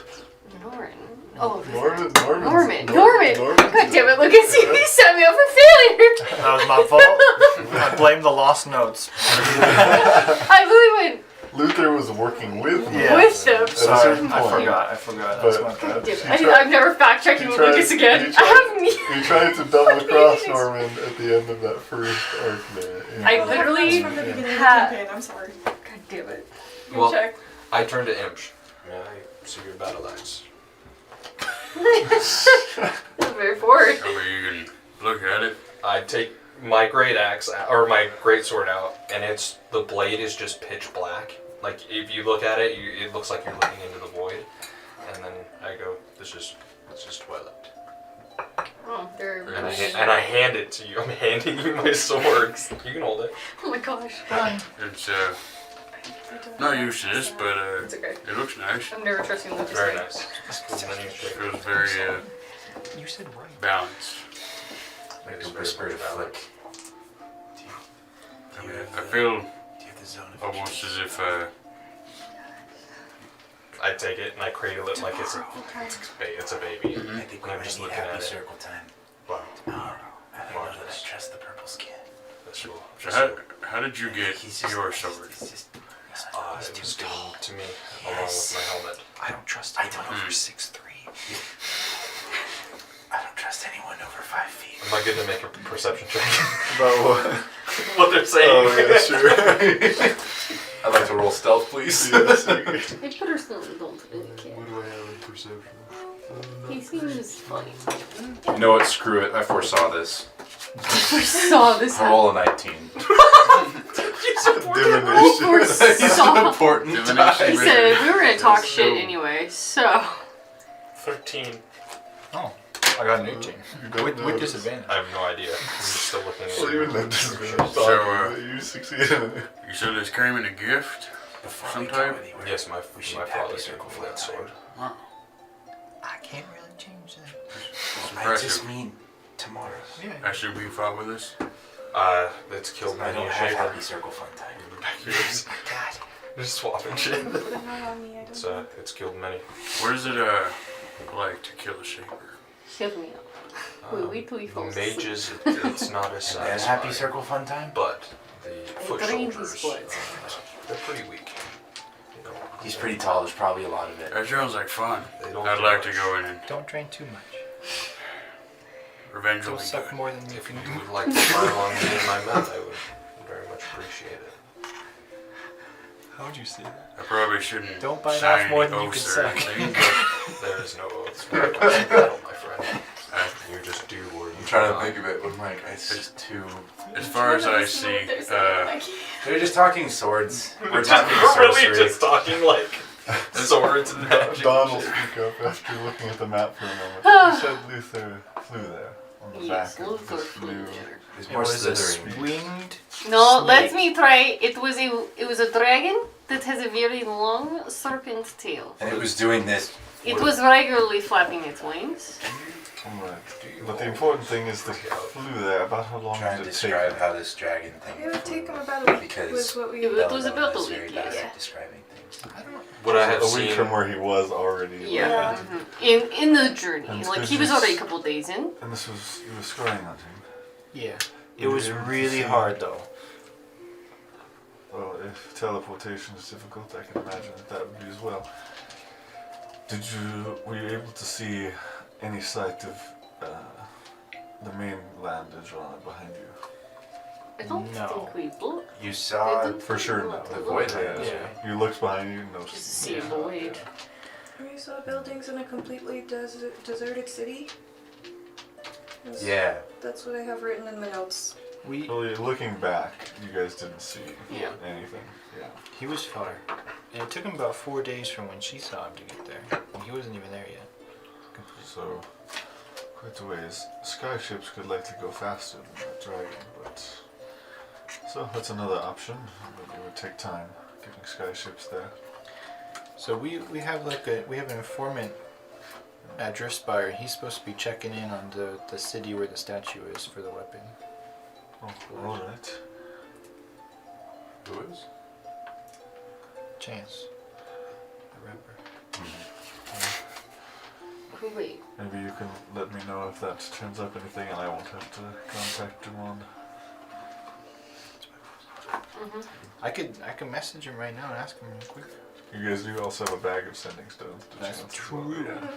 Speaker 2: Norman. Oh,
Speaker 1: Norman.
Speaker 2: Norman.
Speaker 1: Norman's
Speaker 2: God damn it,
Speaker 1: dead.
Speaker 2: Lucas, you set me up for failure!
Speaker 5: That was my fault. I blame the lost notes.
Speaker 2: I really went,
Speaker 1: Luther was working with Norman
Speaker 5: Yeah.
Speaker 2: With them.
Speaker 1: at a
Speaker 5: Sorry,
Speaker 1: certain
Speaker 5: I
Speaker 1: point.
Speaker 5: forgot. That's
Speaker 1: But-
Speaker 5: my bad.
Speaker 2: damn
Speaker 1: She
Speaker 2: it.
Speaker 1: tried-
Speaker 2: I'm never fact checking
Speaker 1: he
Speaker 2: with
Speaker 1: tried-
Speaker 2: Lucas again.
Speaker 1: he
Speaker 2: I haven't.
Speaker 1: We tried to double cross
Speaker 2: Jeez.
Speaker 1: Norman at the end of that first arc there. Yeah.
Speaker 2: I
Speaker 3: Oh, that
Speaker 2: literally
Speaker 3: comes from the beginning of the
Speaker 2: had-
Speaker 3: campaign. I'm sorry.
Speaker 2: God damn it.
Speaker 7: Well,
Speaker 2: Check.
Speaker 7: I turned to Imsh. Yeah, I see your battle axe.
Speaker 2: That's very forward.
Speaker 6: I mean, you can look at it.
Speaker 7: I take my great axe or my great sword out, and the blade is just pitch black. Like if you look at it, it looks like you're looking into the void. And then I go, it's just twilight.
Speaker 2: Oh, they're
Speaker 7: And I hand it to you. I'm handing you my sword. You can hold it.
Speaker 2: Oh my gosh.
Speaker 6: It's not used to this, but
Speaker 2: It's okay.
Speaker 6: it looks nice.
Speaker 2: I'm never trusting Lucas.
Speaker 7: Very
Speaker 2: again.
Speaker 7: nice.
Speaker 6: It feels very
Speaker 5: You said right.
Speaker 6: balanced.
Speaker 8: Like a whispered flick.
Speaker 6: I mean, I feel
Speaker 8: Do you have the zone of
Speaker 6: almost as if
Speaker 7: I take it and I cradle it like it's a baby.
Speaker 4: I think we
Speaker 7: I'm
Speaker 4: might
Speaker 7: just
Speaker 4: need
Speaker 7: looking
Speaker 4: happy
Speaker 7: at it.
Speaker 4: circle time.
Speaker 7: Wow.
Speaker 4: Tomorrow. I don't know that I
Speaker 7: Marvelous.
Speaker 4: trust the purple skin.
Speaker 7: That's cool.
Speaker 6: So how did you get
Speaker 4: He's just,
Speaker 6: your sword?
Speaker 4: He's just, he's
Speaker 7: It
Speaker 4: too
Speaker 7: was
Speaker 4: tall.
Speaker 7: given to me along with my helmet.
Speaker 5: I don't trust
Speaker 4: I
Speaker 5: anyone
Speaker 4: don't-
Speaker 5: over 6'3".
Speaker 4: I don't trust anyone over 5 feet.
Speaker 7: Am I good to make a perception check?
Speaker 1: About what?
Speaker 7: What they're saying.
Speaker 1: Oh, yeah, sure.
Speaker 8: I'd like to roll stealth, please.
Speaker 1: Yes.
Speaker 2: I personally don't really care.
Speaker 1: What do I have in perception?
Speaker 2: He seems funny.
Speaker 8: You know what? Screw it. I foresaw this.
Speaker 2: I saw this
Speaker 8: I
Speaker 2: happen.
Speaker 8: roll a 19.
Speaker 2: You supported roll for
Speaker 8: It's
Speaker 2: saw.
Speaker 8: important.
Speaker 6: Divination
Speaker 2: He
Speaker 6: with
Speaker 2: said
Speaker 6: it.
Speaker 2: we were gonna talk
Speaker 6: Let's
Speaker 2: shit
Speaker 6: go.
Speaker 2: anyway, so
Speaker 7: 13.
Speaker 5: Oh, I got an 18.
Speaker 1: You don't
Speaker 5: With
Speaker 1: notice.
Speaker 5: disadvantage.
Speaker 7: I have no idea. I'm just still looking at
Speaker 1: Well,
Speaker 7: it.
Speaker 1: even that doesn't mean
Speaker 6: So,
Speaker 1: you succeeded in it.
Speaker 6: You said this came in a gift?
Speaker 4: Before
Speaker 6: Some
Speaker 4: we go
Speaker 6: type?
Speaker 4: anywhere,
Speaker 7: Yes, my
Speaker 4: we should
Speaker 7: father
Speaker 4: happy
Speaker 7: gave
Speaker 4: circle
Speaker 7: me
Speaker 4: for
Speaker 7: that sword.
Speaker 6: Wow.
Speaker 5: I can't really change that.
Speaker 6: That's
Speaker 4: Might just
Speaker 6: impressive.
Speaker 4: mean tomorrow.
Speaker 5: Yeah.
Speaker 6: Actually, we fought with us?
Speaker 7: It's killed
Speaker 4: I
Speaker 7: many
Speaker 4: don't
Speaker 7: a
Speaker 4: have
Speaker 7: shaper.
Speaker 4: happy circle fun time.
Speaker 7: Just
Speaker 4: God.
Speaker 7: swapping shit.
Speaker 3: Put a hat on me. I don't know.
Speaker 7: It's killed many.
Speaker 6: What is it like to kill a shaper?
Speaker 2: shut me up. Wait till he
Speaker 7: The
Speaker 2: falls asleep.
Speaker 7: mages, it's not as
Speaker 4: And then
Speaker 7: satisfying.
Speaker 4: happy circle fun time?
Speaker 7: But the foot
Speaker 2: drained his
Speaker 7: soldiers,
Speaker 2: blood.
Speaker 7: they're pretty weak. You know,
Speaker 4: He's pretty tall, there's probably a lot of it.
Speaker 6: That sounds like fun.
Speaker 7: They don't
Speaker 6: I'd
Speaker 7: do
Speaker 6: like to
Speaker 7: much.
Speaker 6: go in and
Speaker 5: Don't drain too much.
Speaker 6: revenge will
Speaker 5: Don't
Speaker 6: be
Speaker 5: suck
Speaker 6: good.
Speaker 5: more than you
Speaker 7: If
Speaker 5: can
Speaker 7: you
Speaker 5: do.
Speaker 7: would like to fire on me and my men, I would very much appreciate it.
Speaker 5: How would you say that?
Speaker 6: I probably shouldn't
Speaker 5: Don't bite
Speaker 6: sign
Speaker 5: off more
Speaker 6: any
Speaker 5: than you
Speaker 6: oaths
Speaker 5: can
Speaker 6: or
Speaker 5: suck.
Speaker 6: anything,
Speaker 7: There is no oaths when it comes to battle, my friend.
Speaker 6: but,
Speaker 7: You just do or you
Speaker 8: I'm trying
Speaker 7: do
Speaker 8: to
Speaker 7: not.
Speaker 8: think of it, but I'm like, it's just too.
Speaker 6: as far as I
Speaker 3: None
Speaker 6: see,
Speaker 3: of us know what they're saying. I can't.
Speaker 4: They're just talking swords. We're
Speaker 7: We're
Speaker 4: talking
Speaker 7: really
Speaker 4: sorcery.
Speaker 7: just talking like swords and magic.
Speaker 1: Don will speak up after looking at the map for a moment. You said Luther flew there on the
Speaker 2: Yes,
Speaker 1: back of
Speaker 2: Luther
Speaker 1: this
Speaker 2: flew
Speaker 1: blue.
Speaker 2: there.
Speaker 4: There's
Speaker 5: It
Speaker 4: more
Speaker 5: was a
Speaker 4: slithering.
Speaker 5: winged.
Speaker 2: No, let
Speaker 5: snake.
Speaker 2: me try. It was a dragon that has a very long serpent tail.
Speaker 4: And it was doing this.
Speaker 2: It was regularly flapping its wings.
Speaker 1: Right. But the important thing is that it flew there. About how long
Speaker 4: Trying
Speaker 1: did
Speaker 4: to
Speaker 1: it take?
Speaker 4: describe how this dragon thing
Speaker 3: It would take
Speaker 4: flew.
Speaker 3: him about a week.
Speaker 4: Because
Speaker 3: Was what we.
Speaker 2: It was
Speaker 4: Bella
Speaker 2: about a
Speaker 4: is
Speaker 2: week,
Speaker 4: very
Speaker 2: yes.
Speaker 4: bad
Speaker 3: Yeah.
Speaker 4: at describing things.
Speaker 7: What I have
Speaker 1: A week
Speaker 7: seen,
Speaker 1: from where he was already.
Speaker 2: Yeah.
Speaker 1: like,
Speaker 2: In the journey,
Speaker 1: And
Speaker 2: like he was
Speaker 1: this-
Speaker 2: already a couple days in.
Speaker 1: And this was you were scrying on him.
Speaker 5: Yeah. It
Speaker 1: You
Speaker 5: was
Speaker 1: were able to
Speaker 5: really
Speaker 1: see-
Speaker 5: hard though.
Speaker 1: Well, if teleportation is difficult, I can imagine that would be as well. Were you able to see any sight of the mainland Edjrana behind you?
Speaker 2: I don't
Speaker 5: No.
Speaker 2: think we looked.
Speaker 4: You saw
Speaker 2: They didn't
Speaker 1: For sure, no.
Speaker 2: look.
Speaker 4: the void
Speaker 1: Yeah.
Speaker 4: lands, right?
Speaker 1: You looked behind you and noticed.
Speaker 2: Just see a
Speaker 1: yeah,
Speaker 2: void.
Speaker 3: We saw buildings in a completely deserted city. That's-
Speaker 4: Yeah.
Speaker 3: That's what I have written in the notes.
Speaker 5: We
Speaker 1: Well, looking back, you guys didn't see
Speaker 2: Yeah.
Speaker 1: anything. Yeah.
Speaker 5: he was far. And it took him about 4 days from when she saw him to get there. And he wasn't even there yet.
Speaker 1: So, quite a ways. Skyships could likely go faster than that dragon, but... So, that's another option, but it would take time getting skyships there.
Speaker 5: So we have we have an informant at Driftspire. He's supposed to be checking in on the city where the statue is for the weapon.
Speaker 1: Oh, alright.
Speaker 8: Who is?
Speaker 5: Chance. The rapper.
Speaker 2: Oh, wait.
Speaker 1: Maybe you can let me know if that turns up anything and I won't have to contact him on...
Speaker 5: I could message him right now and ask him real quick.
Speaker 1: You guys do also have a bag of sending stones. to
Speaker 5: That's
Speaker 1: Chance as well,
Speaker 5: true.
Speaker 1: Yeah.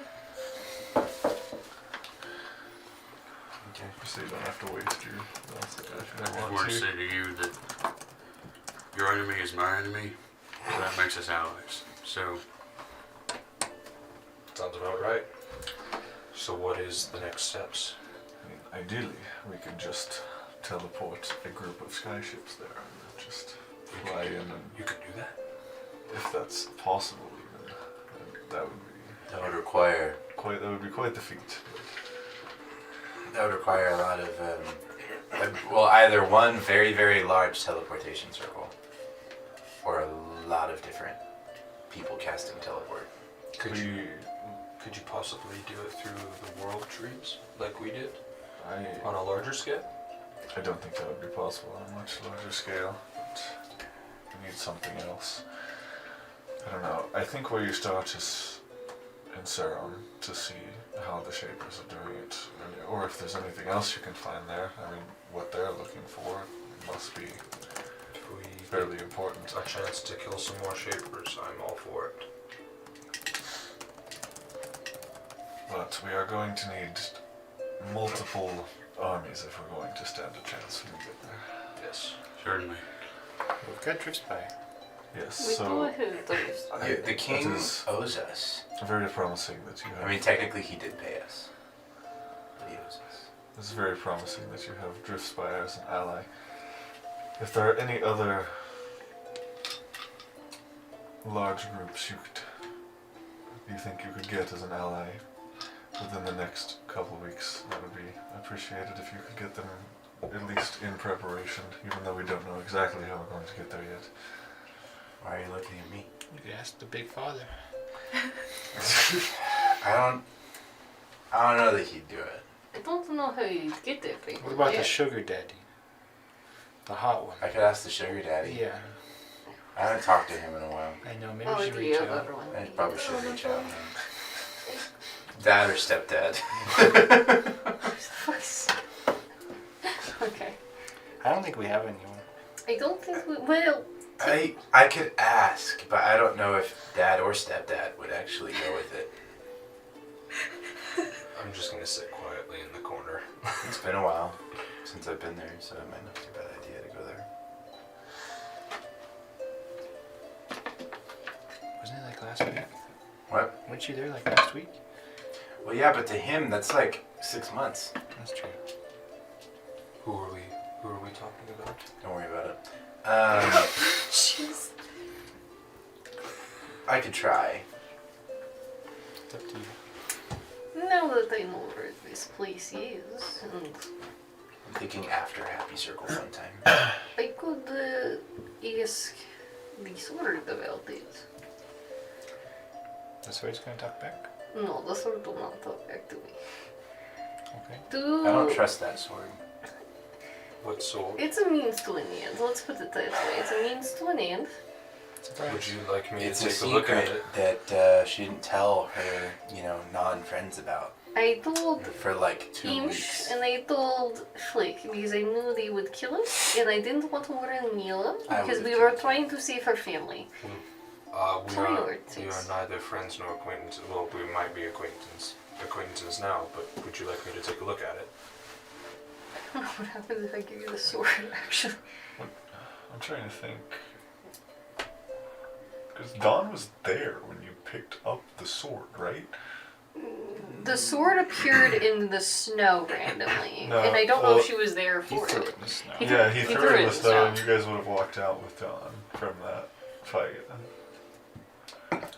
Speaker 4: Okay.
Speaker 1: So you don't have to waste your... If you
Speaker 6: I
Speaker 1: don't
Speaker 6: just
Speaker 1: want
Speaker 6: want to
Speaker 1: to.
Speaker 6: say to you that your enemy is my enemy, so that makes us allies. So,
Speaker 7: sounds about right. So what is the next steps?
Speaker 1: I mean, ideally, we can just teleport a group of skyships there and just fly in, and
Speaker 7: You could do that.
Speaker 1: if that's possible, even that would be
Speaker 4: That would require
Speaker 1: quite the feat.
Speaker 4: that would require a lot of well, either one very, very large teleportation circle, or a lot of different people casting teleport.
Speaker 7: Could
Speaker 1: We-
Speaker 7: you possibly do it through the world trees like we did
Speaker 1: I
Speaker 7: on a larger scale?
Speaker 1: don't think that would be possible on a much larger scale. But we need something else. I don't know. I think where you start is in Saron to see how the Shapers are doing it, or if there's anything else you can find there. I mean, what they're looking for must be
Speaker 7: If we
Speaker 1: fairly important.
Speaker 7: get a chance to kill some more Shapers, I'm all for it.
Speaker 1: But we are going to need multiple armies if we're going to stand a chance when we get there.
Speaker 7: Yes.
Speaker 6: Certainly.
Speaker 5: We've got drifts by.
Speaker 1: Yes,
Speaker 2: We do
Speaker 1: so
Speaker 2: have those.
Speaker 8: The king
Speaker 1: it is
Speaker 8: owes us.
Speaker 1: very promising that you have.
Speaker 8: I mean, technically he did pay us. But he owes us.
Speaker 1: It's very promising that you have Drift Spire as an ally. If there are any other large groups you think you could get as an ally within the next couple of weeks, that would be appreciated if you could get them at least in preparation, even though we don't know exactly how we're going to get there yet.
Speaker 8: Why are you looking at me?
Speaker 5: You could ask the big father.
Speaker 8: I don't know that he'd do it.
Speaker 2: I don't know how you'd get there, people.
Speaker 5: What about
Speaker 2: Yeah.
Speaker 5: the sugar daddy? The hot one.
Speaker 8: I could ask the sugar daddy.
Speaker 5: Yeah,
Speaker 8: I haven't talked to him in a while.
Speaker 5: I know. Maybe
Speaker 2: Oh,
Speaker 5: we should
Speaker 2: the
Speaker 5: reach
Speaker 2: other
Speaker 5: out.
Speaker 2: one.
Speaker 8: I probably should reach out. Dad or stepdad?
Speaker 2: Okay.
Speaker 5: I don't think we have anyone.
Speaker 2: I don't think we. Well,
Speaker 8: I could ask, but I don't know if dad or stepdad would actually go with it.
Speaker 7: I'm just gonna sit quietly in the corner.
Speaker 8: It's been a while since I've been there, so it might not be a bad idea to go there.
Speaker 5: Wasn't it like last week?
Speaker 8: What?
Speaker 5: Weren't you there like last week?
Speaker 8: Well, yeah, but to him, that's like 6 months.
Speaker 5: That's true.
Speaker 7: Who are we talking about?
Speaker 8: Don't worry about it.
Speaker 2: jeez.
Speaker 8: I could try.
Speaker 5: It's up to you.
Speaker 2: Now that I know where this place is, and
Speaker 8: I'm thinking after Happy Circle sometime.
Speaker 2: I could ask the sword about it.
Speaker 5: That's why he's gonna talk back.
Speaker 2: No, the sword will not talk back to me.
Speaker 5: Okay.
Speaker 8: I don't trust that sword.
Speaker 7: What sword?
Speaker 2: It's a means to an end. Let's put it that way. It's a means to an end.
Speaker 7: Would you like me
Speaker 8: It's
Speaker 7: to
Speaker 8: a
Speaker 7: take a look at
Speaker 8: secret
Speaker 7: it?
Speaker 8: that she didn't tell her, non-friends about
Speaker 2: I told
Speaker 8: for like 2
Speaker 2: Imsh
Speaker 8: weeks.
Speaker 2: and I told Flick because I knew they would kill us and I didn't want to warn Mila
Speaker 8: I
Speaker 2: because
Speaker 8: would've
Speaker 2: we
Speaker 8: killed
Speaker 2: were
Speaker 8: her.
Speaker 2: trying to save her family.
Speaker 7: We are
Speaker 2: Priorities.
Speaker 7: neither friends nor acquaintances. Well, we might be acquaintances now, but would you like me to take a look at it?
Speaker 2: I don't know what happens if I give you the sword, actually.
Speaker 1: I'm trying to think. Because Dawn was there when you picked up the sword, right?
Speaker 2: The sword appeared in the snow randomly,
Speaker 1: No,
Speaker 2: and I don't know
Speaker 1: well,
Speaker 2: if she was there
Speaker 5: He
Speaker 2: for
Speaker 5: threw
Speaker 2: it.
Speaker 5: it in the snow.
Speaker 2: He
Speaker 1: Yeah, he threw it in the snow,
Speaker 2: snow.
Speaker 1: and you guys would have walked out with Dawn from that fight.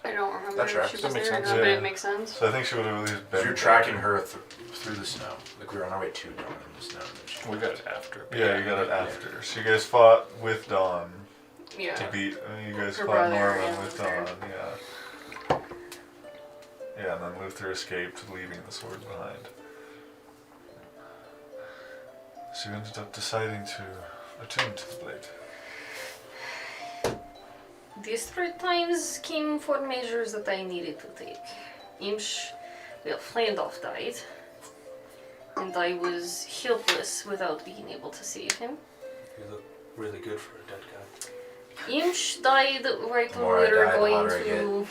Speaker 2: I don't remember
Speaker 8: That
Speaker 2: if
Speaker 8: tracks.
Speaker 2: she
Speaker 5: That
Speaker 2: was
Speaker 5: makes
Speaker 2: there or
Speaker 5: sense.
Speaker 2: not, but
Speaker 1: Yeah.
Speaker 2: it makes sense.
Speaker 1: So I think she would have at least been.
Speaker 8: You're tracking her through the snow. Like we were on our way to Dawn in the snow. And then she-
Speaker 5: We got it after. but
Speaker 1: Yeah, you got it after. So you guys fought with Dawn
Speaker 2: Yeah.
Speaker 1: to beat. You guys
Speaker 2: Her
Speaker 1: fought
Speaker 2: brother
Speaker 1: Norman
Speaker 2: and
Speaker 1: with
Speaker 2: Luther.
Speaker 1: Dawn. Yeah. Yeah, and then Luther escaped, leaving the sword behind. So you ended up deciding to attune to the blade.
Speaker 2: These 3 times came for measures that I needed to take. Flandolf died, and I was helpless without being able to save him.
Speaker 7: You look really good for a dead guy.
Speaker 2: Imsh died right
Speaker 8: The
Speaker 2: when
Speaker 8: more
Speaker 2: we
Speaker 8: I
Speaker 2: were
Speaker 8: die, the
Speaker 2: going
Speaker 8: hotter I
Speaker 2: to.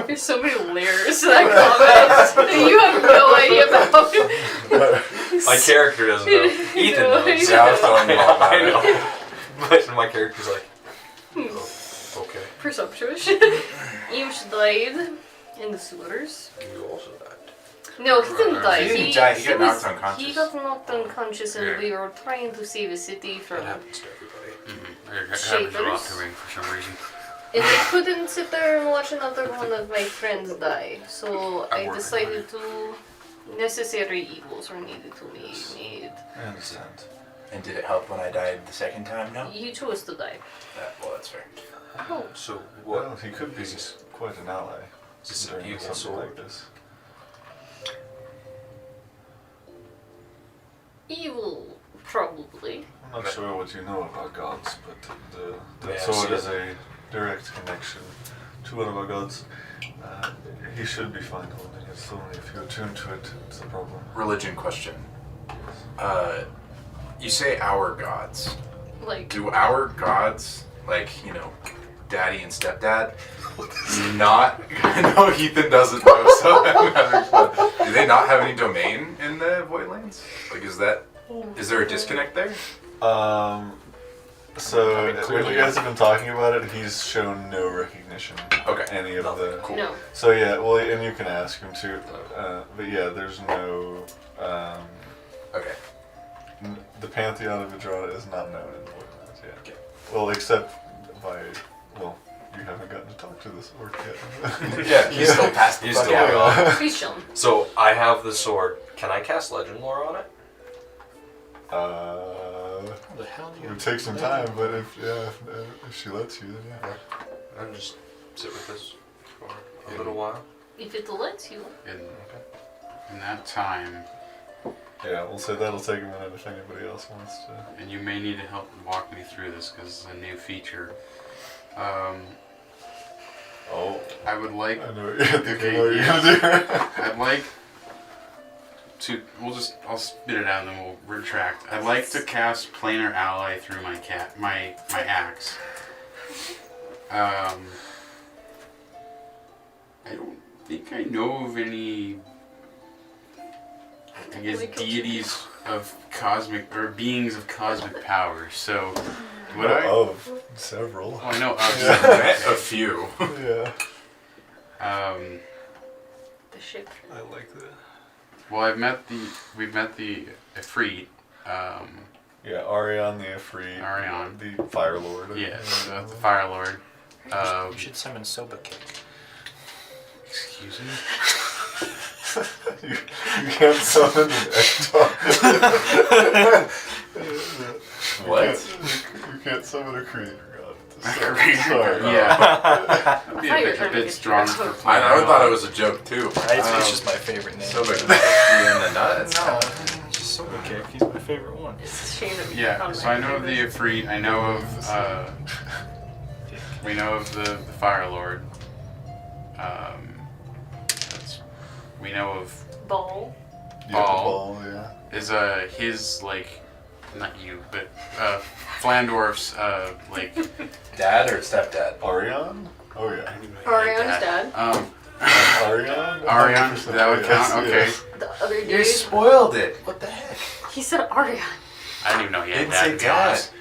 Speaker 2: There's so many layers to that comment that you have no idea about.
Speaker 7: My character doesn't know. Ethan
Speaker 2: No,
Speaker 7: knows.
Speaker 2: you
Speaker 8: Yeah, I was telling you all about
Speaker 7: I
Speaker 8: it.
Speaker 7: know. But my character's like, oh, okay.
Speaker 2: Presumptuous. Imsh died in the sewers.
Speaker 7: You also died.
Speaker 2: No, he didn't die.
Speaker 8: He didn't die, he got knocked
Speaker 2: was-
Speaker 8: unconscious.
Speaker 2: He got knocked unconscious, and
Speaker 6: Yeah.
Speaker 2: we were trying to save a city from.
Speaker 7: That happens to everybody.
Speaker 6: It happens a lot
Speaker 2: Shapers.
Speaker 6: to me for some reason.
Speaker 2: And I couldn't sit there and watch another one of my friends die, so
Speaker 6: I'm
Speaker 2: I
Speaker 6: working
Speaker 2: decided to. Necessary evils were needed to be made.
Speaker 1: I understand.
Speaker 8: And did it help when I died the second time? No.
Speaker 2: You chose to die.
Speaker 8: Well, that's fair.
Speaker 2: Oh,
Speaker 7: So what?
Speaker 1: Well, he could be quite an ally
Speaker 7: Is this an
Speaker 1: during
Speaker 7: evil
Speaker 1: something
Speaker 7: sword?
Speaker 1: like this.
Speaker 2: evil Probably.
Speaker 1: I'm not sure what you know about gods, but the
Speaker 7: Yeah,
Speaker 1: sword
Speaker 7: see
Speaker 1: is a direct connection to one of our gods. He should be fine holding it. It's only if you're attuned to it, it's the problem.
Speaker 8: Religion question. You say our gods.
Speaker 2: Like,
Speaker 8: Do our gods, like, you know, daddy and stepdad, not... I know Ethan doesn't know, so I'm having fun. Do they not have any domain in the Voidlands? Like, is there a disconnect there?
Speaker 1: So
Speaker 7: I mean,
Speaker 1: when
Speaker 7: clearly-
Speaker 1: you guys have been talking about it, he's shown no recognition of
Speaker 8: Okay.
Speaker 1: any of the.
Speaker 8: Cool.
Speaker 2: no.
Speaker 1: So yeah, well, and you can ask him too. But yeah, there's no.
Speaker 8: Okay.
Speaker 1: The pantheon of Edjrana is not known in the Voidlands yet.
Speaker 8: Okay.
Speaker 1: Well, except by you haven't gotten to talk to this orc yet.
Speaker 8: Yeah, he's still past the
Speaker 7: He's
Speaker 8: fuck
Speaker 7: still
Speaker 8: out.
Speaker 7: gone.
Speaker 2: Please show him.
Speaker 7: So I have the sword. Can I cast legend lore on it?
Speaker 5: How the hell do
Speaker 1: It
Speaker 5: you?
Speaker 1: would take some time, but if she lets you, then yeah.
Speaker 7: I'll just sit with this for a little while.
Speaker 2: If it lets you.
Speaker 6: In that time,
Speaker 1: Yeah, we'll say that'll take a minute if anybody else wants to.
Speaker 6: and you may need to help walk me through this because it's a new feature.
Speaker 1: Oh,
Speaker 6: I would like
Speaker 1: I know what you're thinking. What you're gonna do.
Speaker 6: I'd like to. I'll spit it out and then we'll retract. I'd like to cast planar ally through my axe. I don't think I know of any. I guess deities of cosmic or beings of cosmic power. So, would I?
Speaker 1: Of several.
Speaker 6: Oh, I know of.
Speaker 8: Met a few.
Speaker 1: Yeah.
Speaker 2: The ship.
Speaker 1: I like that.
Speaker 6: Well, we've met the Ifrit.
Speaker 1: Yeah, Arion the Ifrit.
Speaker 6: Arion.
Speaker 1: The Fire Lord.
Speaker 6: Yeah, the Fire Lord.
Speaker 5: You should summon Soba Cake.
Speaker 6: Excuse me.
Speaker 1: you can't summon an Ektar.
Speaker 8: What?
Speaker 1: You can't summon a creator god.
Speaker 6: Creator
Speaker 1: Sorry.
Speaker 6: Yeah. That'd be
Speaker 2: I thought you were
Speaker 6: a
Speaker 2: trying to
Speaker 6: bit
Speaker 2: get
Speaker 6: strong
Speaker 2: your
Speaker 6: for
Speaker 2: joke.
Speaker 6: planar
Speaker 8: I thought
Speaker 6: ally.
Speaker 8: it was a joke too.
Speaker 5: It's just my favorite name.
Speaker 8: So big. In the nuts.
Speaker 5: No, just Soba Cake. He's my favorite one.
Speaker 2: It's a shame that we
Speaker 6: Yeah,
Speaker 2: found
Speaker 6: so I
Speaker 2: that
Speaker 6: know of the
Speaker 2: famous.
Speaker 6: Ifrit. I know of. We know of the Fire Lord. We know of
Speaker 2: Ball.
Speaker 1: Yeah, the
Speaker 6: Ball.
Speaker 1: ball, yeah.
Speaker 6: is his like, not you, but Flandorf's like.
Speaker 8: Dad or stepdad?
Speaker 1: Arion? Oh yeah.
Speaker 2: Orion's dad.
Speaker 1: Arion?
Speaker 6: Arion,
Speaker 1: 100%
Speaker 6: that would
Speaker 1: yes,
Speaker 6: count. Okay.
Speaker 1: yes.
Speaker 2: The other
Speaker 8: You
Speaker 2: dude.
Speaker 8: spoiled it. What the heck?
Speaker 2: He said Arion.
Speaker 6: I didn't even know he had
Speaker 8: Didn't
Speaker 6: that.
Speaker 8: say
Speaker 6: to be
Speaker 8: dad.
Speaker 6: honest.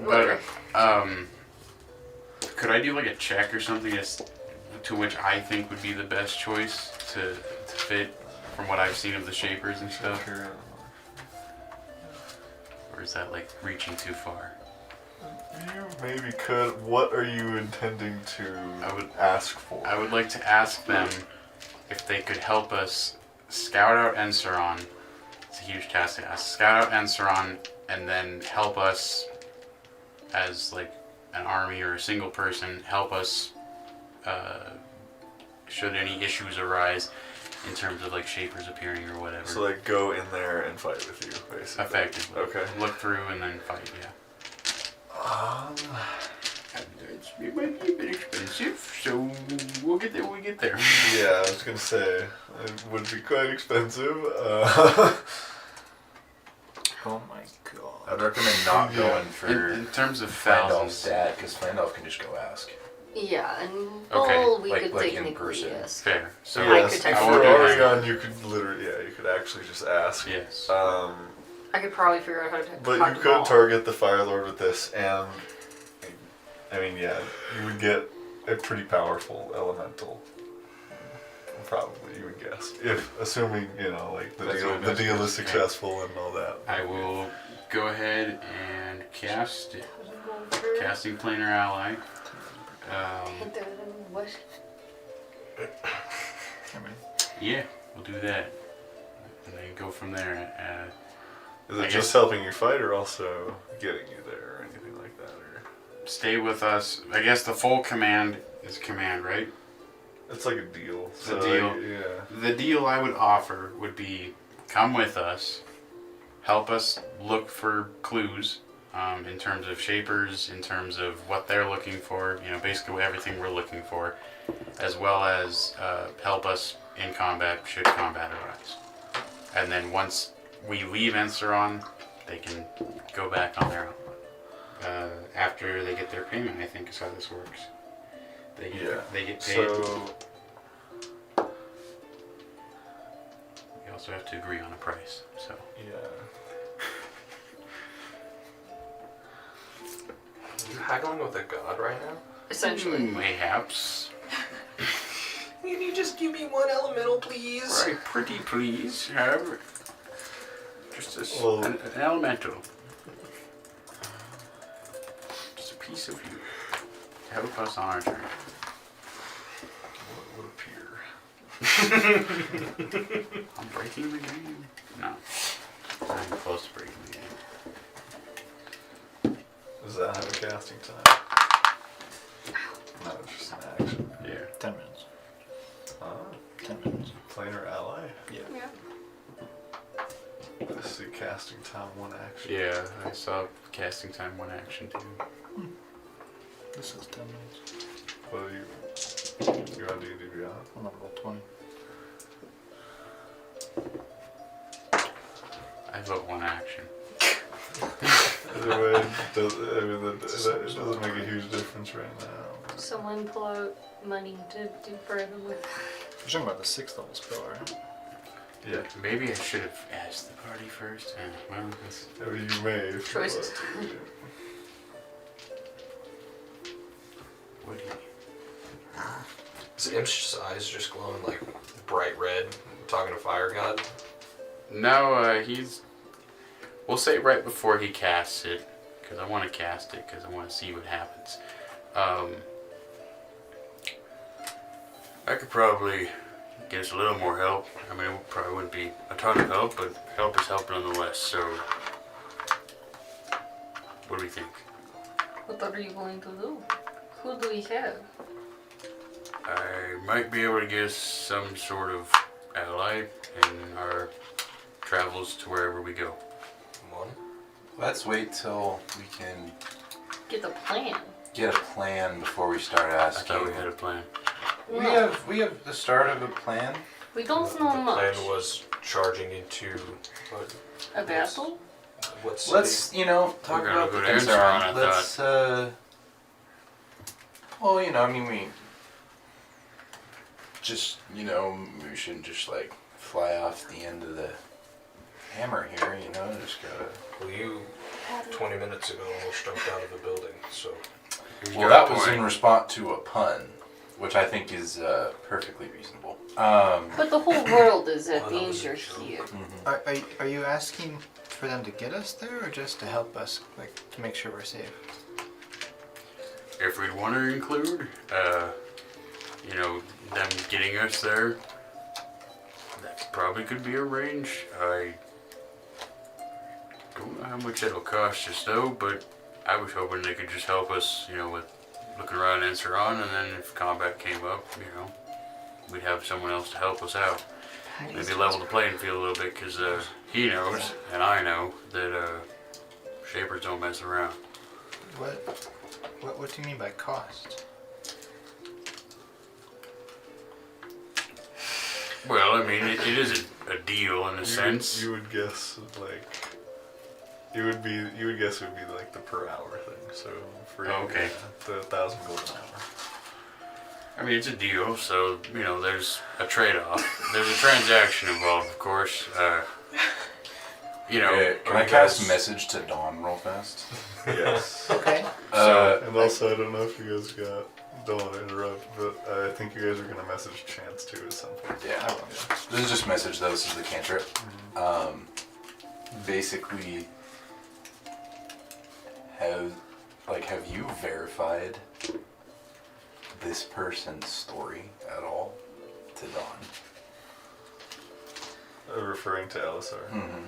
Speaker 2: Whatever.
Speaker 6: But could I do like a check or something as to which I think would be the best choice to fit from what I've seen of the shapers and stuff?
Speaker 1: Sure.
Speaker 6: Or is that like reaching too far?
Speaker 1: You maybe could. What are you intending to
Speaker 6: I would-
Speaker 1: ask for?
Speaker 6: I would like to ask them if they could help us scout out Enceron. It's a huge task to ask. Scout out Enceron and then help us as like an army or a single person, help us should any issues arise in terms of like shapers appearing or whatever.
Speaker 1: So like go in there and fight with you, basically.
Speaker 6: Effectively.
Speaker 1: Okay.
Speaker 6: Look through and then fight, yeah. It might be a bit expensive, so we'll get there when we get there.
Speaker 1: Yeah, I was gonna say it would be quite expensive.
Speaker 5: Oh my god.
Speaker 8: I'd recommend not
Speaker 1: Yeah.
Speaker 8: going for
Speaker 6: In terms of
Speaker 8: Flandolf's
Speaker 6: thousands,
Speaker 8: dad, because Flandolf can just go ask.
Speaker 2: Yeah, and
Speaker 6: Okay,
Speaker 2: Ball we
Speaker 8: like-
Speaker 2: could
Speaker 8: like in
Speaker 2: technically
Speaker 8: person.
Speaker 2: yes.
Speaker 6: fair. So
Speaker 2: I
Speaker 1: yes,
Speaker 2: could
Speaker 1: for
Speaker 2: technically
Speaker 6: do that.
Speaker 1: Arion, you could literally, you could actually just ask.
Speaker 6: yes.
Speaker 2: I could probably figure out how to
Speaker 1: But
Speaker 2: talk
Speaker 1: you
Speaker 2: to
Speaker 1: could
Speaker 2: Ball.
Speaker 1: target the Fire Lord with this, and I mean, yeah, you would get a pretty powerful elemental. Probably, you would guess, if assuming like the
Speaker 8: That's
Speaker 1: deal,
Speaker 8: what
Speaker 1: the
Speaker 8: most
Speaker 1: deal
Speaker 8: people
Speaker 1: is
Speaker 8: think.
Speaker 1: successful and all that.
Speaker 6: I will go ahead and cast it. Casting Planar Ally.
Speaker 2: What?
Speaker 6: Yeah, we'll do that. And then go from there.
Speaker 1: Is
Speaker 6: I
Speaker 1: it
Speaker 6: guess-
Speaker 1: just helping you fight, or also getting you there, or anything like that? Or
Speaker 6: Stay with us. I guess the full command is command, right?
Speaker 1: it's like a deal.
Speaker 6: A deal.
Speaker 1: Yeah.
Speaker 6: The deal I would offer would be come with us help us look for clues in terms of shapers, in terms of what they're looking for, basically everything we're looking for, as well as help us in combat should combat arise. And then once we leave Edjrana, they can go back on their own. After they get their payment, I think is how this works. They get paid.
Speaker 1: So
Speaker 6: We also have to agree on a price. So
Speaker 1: yeah.
Speaker 7: Are you haggling with a god right now?
Speaker 2: Essentially.
Speaker 6: mayhaps.
Speaker 7: Can you just give me one elemental, please?
Speaker 6: Right, pretty please. Have just
Speaker 1: Well-
Speaker 6: an elemental. Just a piece of you. To help us on our journey.
Speaker 1: What would appear?
Speaker 6: I'm breaking the game. No. I'm close to breaking the game.
Speaker 1: Does that have a casting time? No, it's just an action.
Speaker 6: Yeah.
Speaker 5: 10 minutes. 10 minutes.
Speaker 1: Planar ally?
Speaker 5: Yeah.
Speaker 2: Yeah.
Speaker 1: I see casting time, one action.
Speaker 6: Yeah, I saw casting time one action too.
Speaker 5: This is 10 minutes.
Speaker 1: What are you on D&D Beyond?
Speaker 5: I'm on roll 20.
Speaker 6: I vote one action.
Speaker 1: Either way, it doesn't make a huge difference right now.
Speaker 2: Someone pull out money to do further with.
Speaker 5: You're talking about the 6th level spell, right?
Speaker 1: Yeah.
Speaker 6: Maybe I should have asked the party first. Well, that's...
Speaker 1: I mean, you may if you
Speaker 2: Choices.
Speaker 1: want to.
Speaker 6: What do you
Speaker 7: Is Imsh's eyes just glowing like bright red? Talking to Fire God?
Speaker 6: No, he's... We'll say right before he casts it, because I want to cast it, because I want to see what happens. I could probably get us a little more help. I mean, it probably wouldn't be a ton of help, but help is help nonetheless, so... What do we think?
Speaker 2: What are you going to do? Who do we have?
Speaker 6: I might be able to get us some sort of ally in our travels to wherever we go.
Speaker 7: One.
Speaker 8: Let's wait till we can
Speaker 2: Get the plan.
Speaker 8: get a plan before we start
Speaker 6: I
Speaker 8: asking.
Speaker 6: thought we had a plan.
Speaker 8: We have the start of a plan.
Speaker 2: We don't know
Speaker 7: The
Speaker 2: much.
Speaker 7: plan was charging into what?
Speaker 2: A battle?
Speaker 7: What city?
Speaker 8: Let's talk
Speaker 6: We're gonna
Speaker 8: about
Speaker 6: go
Speaker 8: the
Speaker 6: to
Speaker 8: things that
Speaker 6: Edjrana,
Speaker 8: are
Speaker 6: I
Speaker 8: on. Let's well, I mean, we just we shouldn't just like fly off the end of the hammer here. Just gotta.
Speaker 7: Well, you 20 minutes ago almost jumped out of a building, so.
Speaker 8: Well, that was in response to a pun, which I think is perfectly reasonable.
Speaker 2: But the whole world is at danger here.
Speaker 5: Are you asking for them to get us there, or just to help us, like, to make sure we're safe?
Speaker 6: If we'd want to include, them getting us there, that probably could be arranged. I don't know how much it'll cost us though, but I was hoping they could just help us, with looking around Edjrana, and then if combat came up, we'd have someone else to help us out. Maybe level the playing field a little bit, because he knows, and I know, that Shapers don't mess around.
Speaker 5: What do you mean by cost?
Speaker 6: Well, I mean, it is a deal in a sense.
Speaker 1: You would guess you would guess it would be like the per hour thing. So for
Speaker 6: Okay.
Speaker 1: the 1,000 gold an hour.
Speaker 6: I mean, it's a deal, so, there's a trade-off. There's a transaction involved, of course.
Speaker 8: Can I
Speaker 6: you
Speaker 8: cast
Speaker 6: guys-
Speaker 8: a message to Dawn real fast?
Speaker 1: Yes.
Speaker 5: Okay.
Speaker 1: And also, I don't know if you guys don't want to interrupt, but I think you guys are gonna message Chance too at some point.
Speaker 8: Yeah, I will. This is just message though. This is the cantrip. Basically, have you verified this person's story at all to Dawn?
Speaker 1: Referring to Elisar.
Speaker 8: Mm-hmm.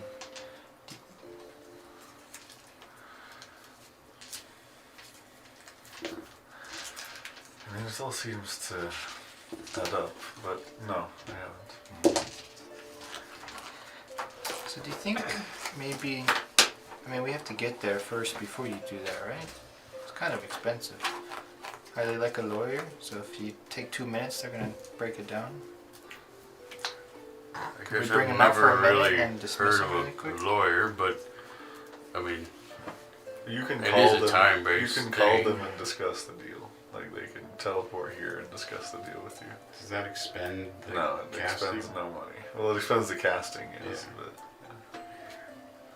Speaker 1: I mean, it all seems to add up, but no, I haven't.
Speaker 5: So do you think maybe, I mean, we have to get there first before you do that, right? It's kind of expensive. Are they like a lawyer? So if you take 2 minutes, they're gonna break it down?
Speaker 6: I
Speaker 5: Could we
Speaker 6: guess
Speaker 5: bring
Speaker 6: I've
Speaker 5: him out for
Speaker 6: never
Speaker 5: a minute
Speaker 6: really
Speaker 5: and dismiss
Speaker 6: heard
Speaker 5: him really
Speaker 6: of
Speaker 5: quick?
Speaker 6: a lawyer, but I mean,
Speaker 1: You can
Speaker 6: It
Speaker 1: call
Speaker 6: is a
Speaker 1: them.
Speaker 6: time-based
Speaker 1: You can call
Speaker 6: thing.
Speaker 1: them and discuss the deal. Like they can teleport here and discuss the deal with you.
Speaker 6: does that expend the
Speaker 1: No, it
Speaker 6: casting?
Speaker 1: expends no money. Well, it expends the casting, yes,
Speaker 6: Yeah.
Speaker 1: but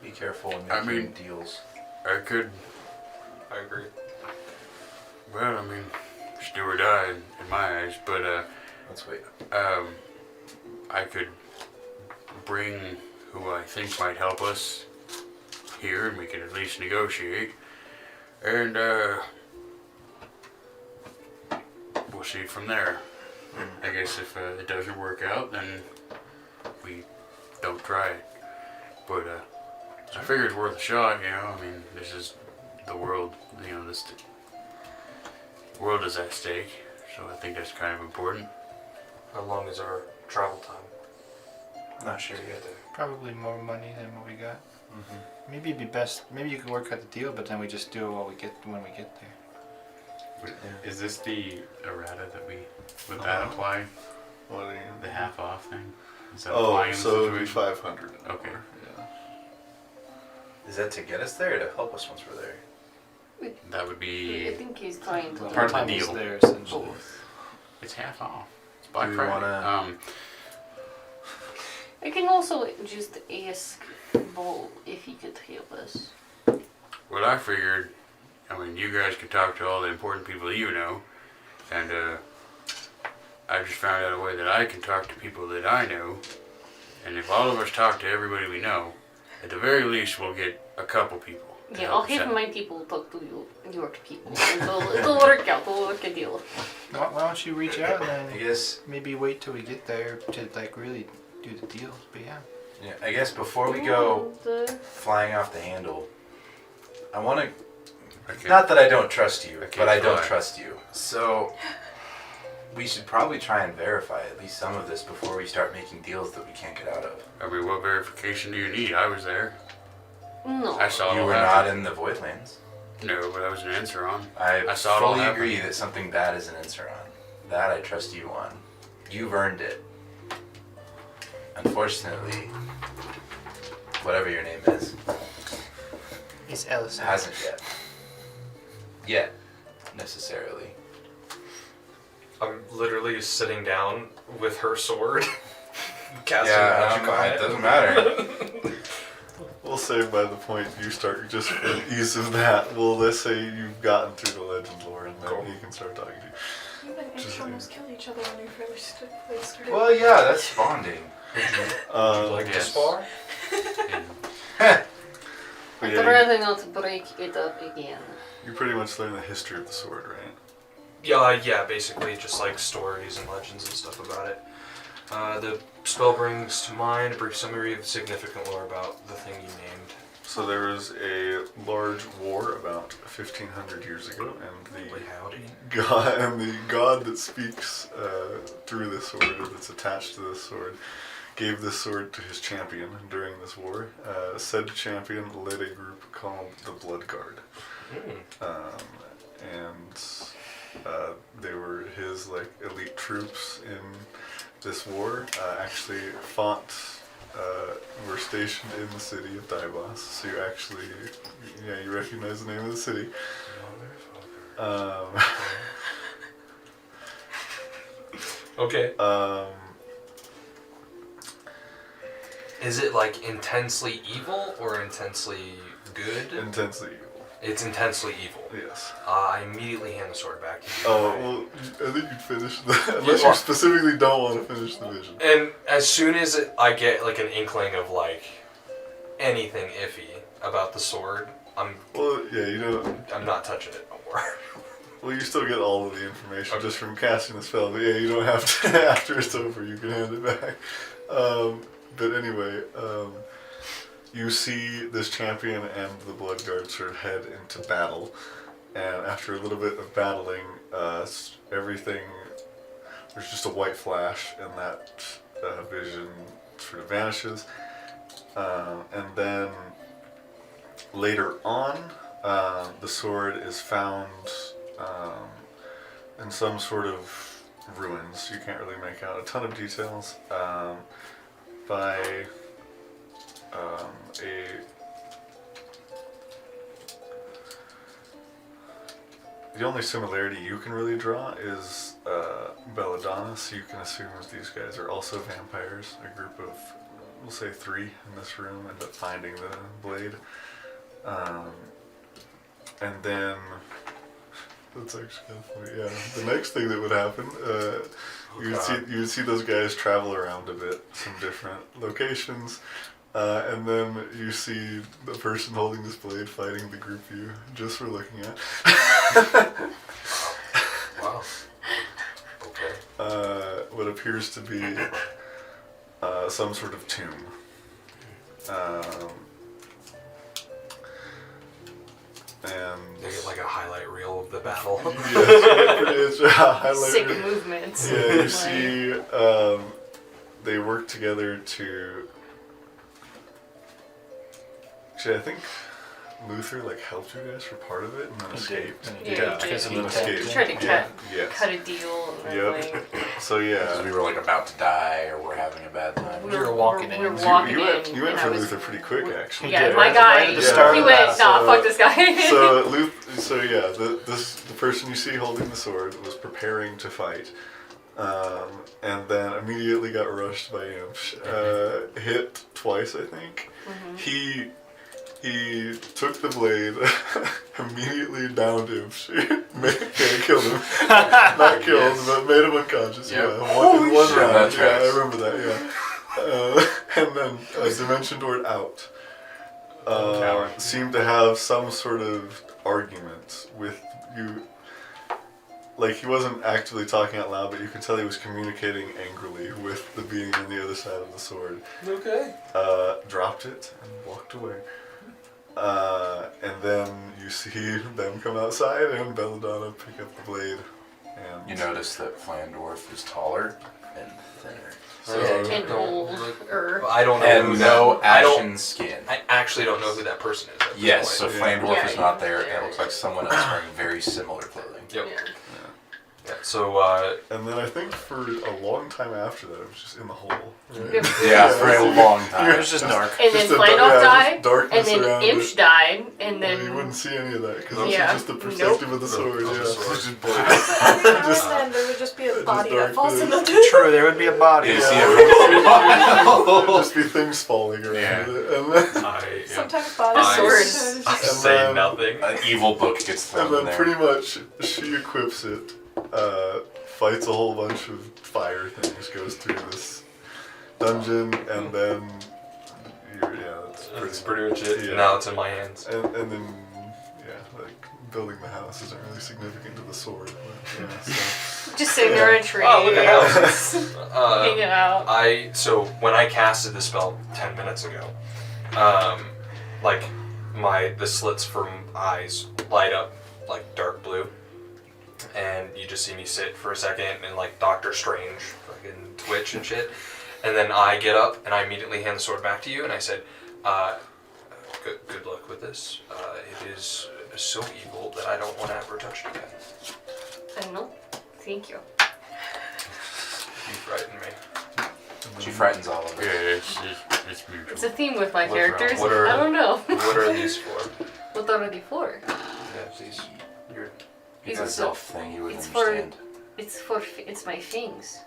Speaker 4: Be careful when
Speaker 6: I
Speaker 4: making
Speaker 6: mean-
Speaker 4: deals.
Speaker 6: I could.
Speaker 7: I agree.
Speaker 6: Well, I mean, she do or die in my eyes, but
Speaker 4: Let's wait.
Speaker 6: I could bring who I think might help us here, and we can at least negotiate. And we'll see from there. I guess if it doesn't work out, then we don't try it. But I figure it's worth a shot. You know, I mean, this is the world. You know, this world is at stake, so I think that's kind of important.
Speaker 7: How long is our travel time
Speaker 4: Not sure
Speaker 7: to
Speaker 4: yet.
Speaker 7: get there?
Speaker 5: Probably more money than what we got. Maybe it'd be best, maybe you could work out the deal, but then we just do it when we get there.
Speaker 6: Is this the errata that would that apply?
Speaker 1: what do you?
Speaker 6: The half off thing? Is that
Speaker 1: Oh,
Speaker 6: applying in
Speaker 1: so
Speaker 6: the
Speaker 1: it'd be
Speaker 6: situation?
Speaker 1: 500.
Speaker 6: Okay.
Speaker 1: Yeah.
Speaker 4: Is that to get us there or to help us once we're there?
Speaker 6: That would
Speaker 2: I
Speaker 6: be.
Speaker 2: think he's trying to
Speaker 6: Part
Speaker 2: do
Speaker 6: of the
Speaker 5: Time is
Speaker 6: deal.
Speaker 5: there, essentially.
Speaker 2: both.
Speaker 6: It's half off. It's Black
Speaker 4: Do we
Speaker 6: Friday.
Speaker 4: wanna-
Speaker 2: I can also just ask Bo if he could help us.
Speaker 6: What I figured, I mean, you guys can talk to all the important people that you know, and I just found out a way that I can talk to people that I know, and if all of us talk to everybody we know, at the very least we'll get a couple people. to
Speaker 2: Yeah,
Speaker 6: help
Speaker 2: I'll
Speaker 6: us
Speaker 2: have
Speaker 6: out.
Speaker 2: my people talk to your people. It'll work out. It'll work a deal.
Speaker 5: Why don't you reach out and
Speaker 4: I
Speaker 5: then
Speaker 4: guess.
Speaker 5: maybe wait till we get there to like really do the deal? But yeah.
Speaker 4: Yeah. I guess before we go
Speaker 2: The-
Speaker 4: flying off the handle, I want to.
Speaker 6: Okay.
Speaker 4: Not that I don't trust you,
Speaker 6: Okay,
Speaker 4: but I don't
Speaker 6: fine.
Speaker 4: trust you. So we should probably try and verify at least some of this before we start making deals that we can't get out of.
Speaker 6: I mean, what verification do you need? I was there.
Speaker 2: No.
Speaker 6: I saw it
Speaker 4: You
Speaker 6: all
Speaker 4: were
Speaker 6: happen.
Speaker 4: not in the Voidlands.
Speaker 6: No, but I was an answer on.
Speaker 4: I
Speaker 6: saw it all
Speaker 4: fully
Speaker 6: happen.
Speaker 4: agree that something bad is an answer on. That I trust you on. You've earned it. Unfortunately, whatever your name is,
Speaker 5: It's Ellison.
Speaker 4: hasn't yet. Yet, necessarily.
Speaker 7: I'm literally sitting down with her sword, casting
Speaker 4: Yeah,
Speaker 7: magic on
Speaker 4: it
Speaker 7: it.
Speaker 4: doesn't matter.
Speaker 1: We'll say by the point you start, just for the ease of that, well, let's say you've gotten through the legend lore and then
Speaker 7: Cool.
Speaker 1: he can start talking to you.
Speaker 3: You and
Speaker 1: Just
Speaker 3: Edge almost killed each other when we first started.
Speaker 4: Well, yeah, that's bonding.
Speaker 7: Would you like to
Speaker 6: Yes.
Speaker 7: spar?
Speaker 6: And
Speaker 1: but
Speaker 2: I'd
Speaker 1: yeah,
Speaker 2: rather not break it up again.
Speaker 1: you pretty much learn the history of the sword, right?
Speaker 7: Yeah, basically just like stories and legends and stuff about it. The spell brings to mind a brief summary of the significant lore about the thing you named.
Speaker 1: So there was a large war about 1,500 years ago, and
Speaker 7: Holy howdy.
Speaker 1: the god that speaks through this sword, that's attached to this sword, gave this sword to his champion during this war. Said champion led a group called the Blood Guard, and they were his like elite troops in this war. Actually fought. Were stationed in the city of Dybos, so you actually, yeah, you recognize the name of the city.
Speaker 7: Okay.
Speaker 1: Is
Speaker 7: Is it like intensely evil or intensely good?
Speaker 1: intensely evil.
Speaker 7: It's intensely evil.
Speaker 1: Yes.
Speaker 7: I immediately hand the sword back to you.
Speaker 1: Oh, well, I think you'd finish that. Unless you specifically don't want to finish the vision.
Speaker 7: And as soon as I get like an inkling of like anything iffy about the sword,
Speaker 1: Well, yeah, you don't.
Speaker 7: I'm not touching it no more.
Speaker 1: Well, you still get all of the information just from casting the spell, but yeah, you don't have to. After it's over, you can hand it back. But anyway, you see this champion and the Blood Guard sort of head into battle, and after a little bit of battling, everything, there's just a white flash, and that vision sort of vanishes, And then later on, the sword is found in some sort of ruins. You can't really make out a ton of details. By the only similarity you can really draw is Belladonna, so you can assume that these guys are also vampires. A group of, we'll say 3 in this room, end up finding the blade. And then, that's actually kind of funny, yeah. The next thing that would happen, you would see those guys travel around a bit, some different locations, and then you see the person holding this blade fighting the group you just were looking at.
Speaker 7: Wow. Okay.
Speaker 1: What appears to be some sort of tomb. And
Speaker 7: They get like a highlight reel of the battle.
Speaker 1: it's a highlight
Speaker 2: Sick
Speaker 1: reel.
Speaker 2: movements.
Speaker 1: Yeah, you see, they work together to. Actually, I think Luther helped you guys for part of it and then escaped.
Speaker 2: Yeah,
Speaker 1: and then
Speaker 2: he
Speaker 1: escaped.
Speaker 2: tried to
Speaker 1: Yes.
Speaker 2: cut a deal and then
Speaker 1: Yep. So
Speaker 8: Because we
Speaker 1: yeah,
Speaker 8: were about to die or we're having a bad time.
Speaker 5: We were walking in.
Speaker 2: We were
Speaker 5: You-
Speaker 2: walking
Speaker 1: you went
Speaker 2: in.
Speaker 1: for
Speaker 2: and I was-
Speaker 1: Luther pretty quick actually.
Speaker 2: Yeah,
Speaker 5: did,
Speaker 2: my
Speaker 5: right?
Speaker 2: guy,
Speaker 5: Right at the
Speaker 1: Yeah.
Speaker 5: start
Speaker 2: he
Speaker 5: of
Speaker 2: went,
Speaker 5: that,
Speaker 2: nah,
Speaker 1: so-
Speaker 2: fuck this guy.
Speaker 1: So yeah, the person you see holding the sword was preparing to fight, and then immediately got rushed by imps. Hit twice, I think.
Speaker 2: Mhm.
Speaker 1: He took the blade, immediately downed him. Killed him. Not killed, but made him unconscious.
Speaker 6: Yep.
Speaker 1: Yeah, in one
Speaker 8: shit.
Speaker 1: round.
Speaker 8: That
Speaker 1: Yeah, I
Speaker 8: tracks.
Speaker 1: remember that. Yeah. And then Dimension Door out.
Speaker 6: Coward.
Speaker 1: Seemed to have some sort of argument with you. He wasn't actively talking out loud, but you could tell he was communicating angrily with the being on the other side of the sword.
Speaker 7: Okay.
Speaker 1: Dropped it and walked away. And then you see them come outside and Belladonna pick up the blade. And
Speaker 8: You notice that Flandorf is taller and thinner.
Speaker 2: And older.
Speaker 7: I don't know.
Speaker 8: And
Speaker 7: who
Speaker 8: no
Speaker 7: that, I don't.
Speaker 8: ashen skin.
Speaker 7: I actually don't know who that person is. At this
Speaker 8: Yes, so
Speaker 7: point.
Speaker 8: Flandorf
Speaker 2: Yeah,
Speaker 8: is not there,
Speaker 2: yeah.
Speaker 8: and it looks like someone else wearing very similar clothing.
Speaker 7: Yep.
Speaker 2: Yeah.
Speaker 7: Yeah. So
Speaker 1: And then I think for a long time after that, it was just in the hole. Right?
Speaker 8: Yeah, for a long
Speaker 5: It
Speaker 8: time.
Speaker 5: was just dark.
Speaker 2: And then
Speaker 1: Just a-
Speaker 2: Flandolf
Speaker 1: yeah,
Speaker 2: died,
Speaker 1: just darkness
Speaker 2: and then
Speaker 1: around
Speaker 2: Imsh
Speaker 1: it.
Speaker 2: died, and
Speaker 1: Well,
Speaker 2: then
Speaker 1: you wouldn't see any of that because
Speaker 2: Yeah.
Speaker 1: it's just the perspective of the sword.
Speaker 7: Of the
Speaker 1: Yeah,
Speaker 7: sword.
Speaker 1: it's just black.
Speaker 3: Just then there would just be a
Speaker 1: just
Speaker 3: body that
Speaker 1: dark
Speaker 3: falls in the
Speaker 1: things.
Speaker 5: True, there would be a body.
Speaker 8: You see
Speaker 1: There'd just be things falling around
Speaker 6: Yeah.
Speaker 1: it, and then,
Speaker 7: I
Speaker 3: Sometimes
Speaker 2: The
Speaker 3: bodies.
Speaker 2: sword.
Speaker 7: I
Speaker 1: And
Speaker 7: say
Speaker 1: then-
Speaker 7: nothing.
Speaker 8: An evil book gets thrown
Speaker 1: and
Speaker 8: in
Speaker 1: then
Speaker 8: there.
Speaker 1: pretty much she equips it, fights a whole bunch of fire things, goes through this dungeon, and then
Speaker 7: That's pretty much it.
Speaker 1: Yeah.
Speaker 7: Now it's in my hands.
Speaker 1: And then building the house isn't really significant to the sword. But, yeah, so.
Speaker 2: just sitting there in a tree,
Speaker 7: Oh, look at houses.
Speaker 2: hanging out.
Speaker 7: So when I casted the spell 10 minutes ago, the slits from eyes light up like dark blue, and you just see me sit for a second and like Doctor Strange fucking twitch and shit, and then I get up and I immediately hand the sword back to you and I said, good luck with this. It is so evil that I don't want to ever touch it again.
Speaker 2: I know. Thank you.
Speaker 7: You frighten me.
Speaker 8: She frightens all of us.
Speaker 6: Yeah, it's beautiful.
Speaker 2: It's a theme with my
Speaker 7: What-
Speaker 2: characters.
Speaker 7: what are-
Speaker 2: I don't know.
Speaker 7: What are these for?
Speaker 2: What are they for?
Speaker 7: Yeah, these. You're.
Speaker 8: It's a
Speaker 2: It's
Speaker 8: self thing you would
Speaker 2: it's for-
Speaker 8: understand.
Speaker 2: It's my fangs.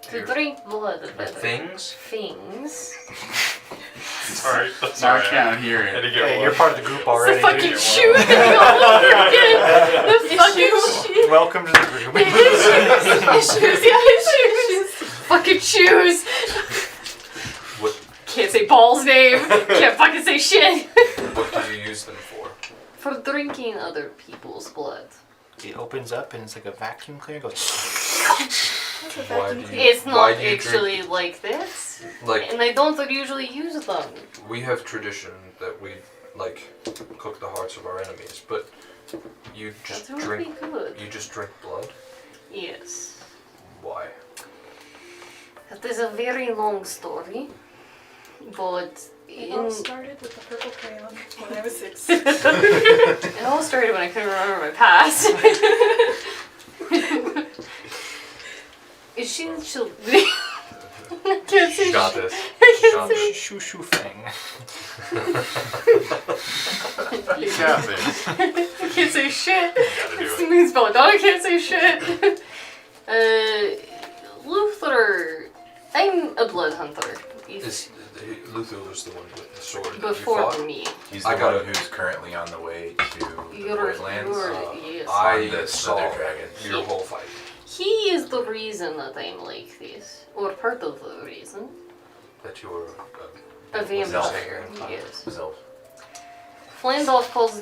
Speaker 2: To
Speaker 7: Your-
Speaker 2: drink blood.
Speaker 7: your
Speaker 2: better.
Speaker 7: things?
Speaker 2: Fangs.
Speaker 7: Sorry.
Speaker 6: No, I can't hear
Speaker 7: Had
Speaker 6: it.
Speaker 7: to get
Speaker 5: Hey,
Speaker 7: one.
Speaker 5: you're part of the group
Speaker 2: It's the
Speaker 5: already.
Speaker 2: fucking
Speaker 5: dude.
Speaker 2: shoes thing all over again. The fucking shoes.
Speaker 5: Welcome to the group.
Speaker 2: His shoes. Yeah, his shoes. Fucking shoes.
Speaker 7: What?
Speaker 2: Can't say Paul's name. Can't fucking say shit.
Speaker 7: What do you use them for?
Speaker 2: For drinking other people's blood.
Speaker 5: It opens up and it's like a vacuum cleaner. It goes.
Speaker 7: Why do you?
Speaker 2: It's
Speaker 7: why
Speaker 2: not
Speaker 7: do you
Speaker 2: actually like this.
Speaker 7: Like
Speaker 2: And I don't usually use them.
Speaker 7: we have tradition that we cook the hearts of our enemies, but you just
Speaker 2: That would
Speaker 7: drink.
Speaker 2: be good.
Speaker 7: You just drink blood.
Speaker 2: Yes.
Speaker 7: Why?
Speaker 2: That is a very long story. But
Speaker 3: It all started with the purple crayon when I was 6.
Speaker 2: It all started when I couldn't remember my past. Is she? She'll. I can't say
Speaker 7: She got
Speaker 2: shit.
Speaker 7: this.
Speaker 2: I
Speaker 7: She
Speaker 2: can't
Speaker 7: got
Speaker 2: say
Speaker 7: this.
Speaker 5: Shoo shoo thing.
Speaker 6: You got this.
Speaker 2: I can't say shit.
Speaker 7: Gotta do
Speaker 2: This
Speaker 7: it.
Speaker 2: means Belladonna can't say shit. Luther, I'm a blood hunter.
Speaker 7: Is Luther was the one with the sword that you
Speaker 2: Before
Speaker 7: fought?
Speaker 2: me.
Speaker 8: He's
Speaker 7: I
Speaker 8: the
Speaker 7: got
Speaker 8: one
Speaker 7: it.
Speaker 8: who's currently on the way to the
Speaker 2: You're,
Speaker 8: Voidlands.
Speaker 2: yes.
Speaker 7: I
Speaker 8: On the
Speaker 7: saw
Speaker 8: Slither Dragon.
Speaker 7: your whole fight.
Speaker 2: He is the reason that I'm like this. Or part of the reason.
Speaker 7: That you were
Speaker 2: A
Speaker 7: vampire.
Speaker 2: vampire, yes.
Speaker 8: Zelf.
Speaker 2: Flandorf calls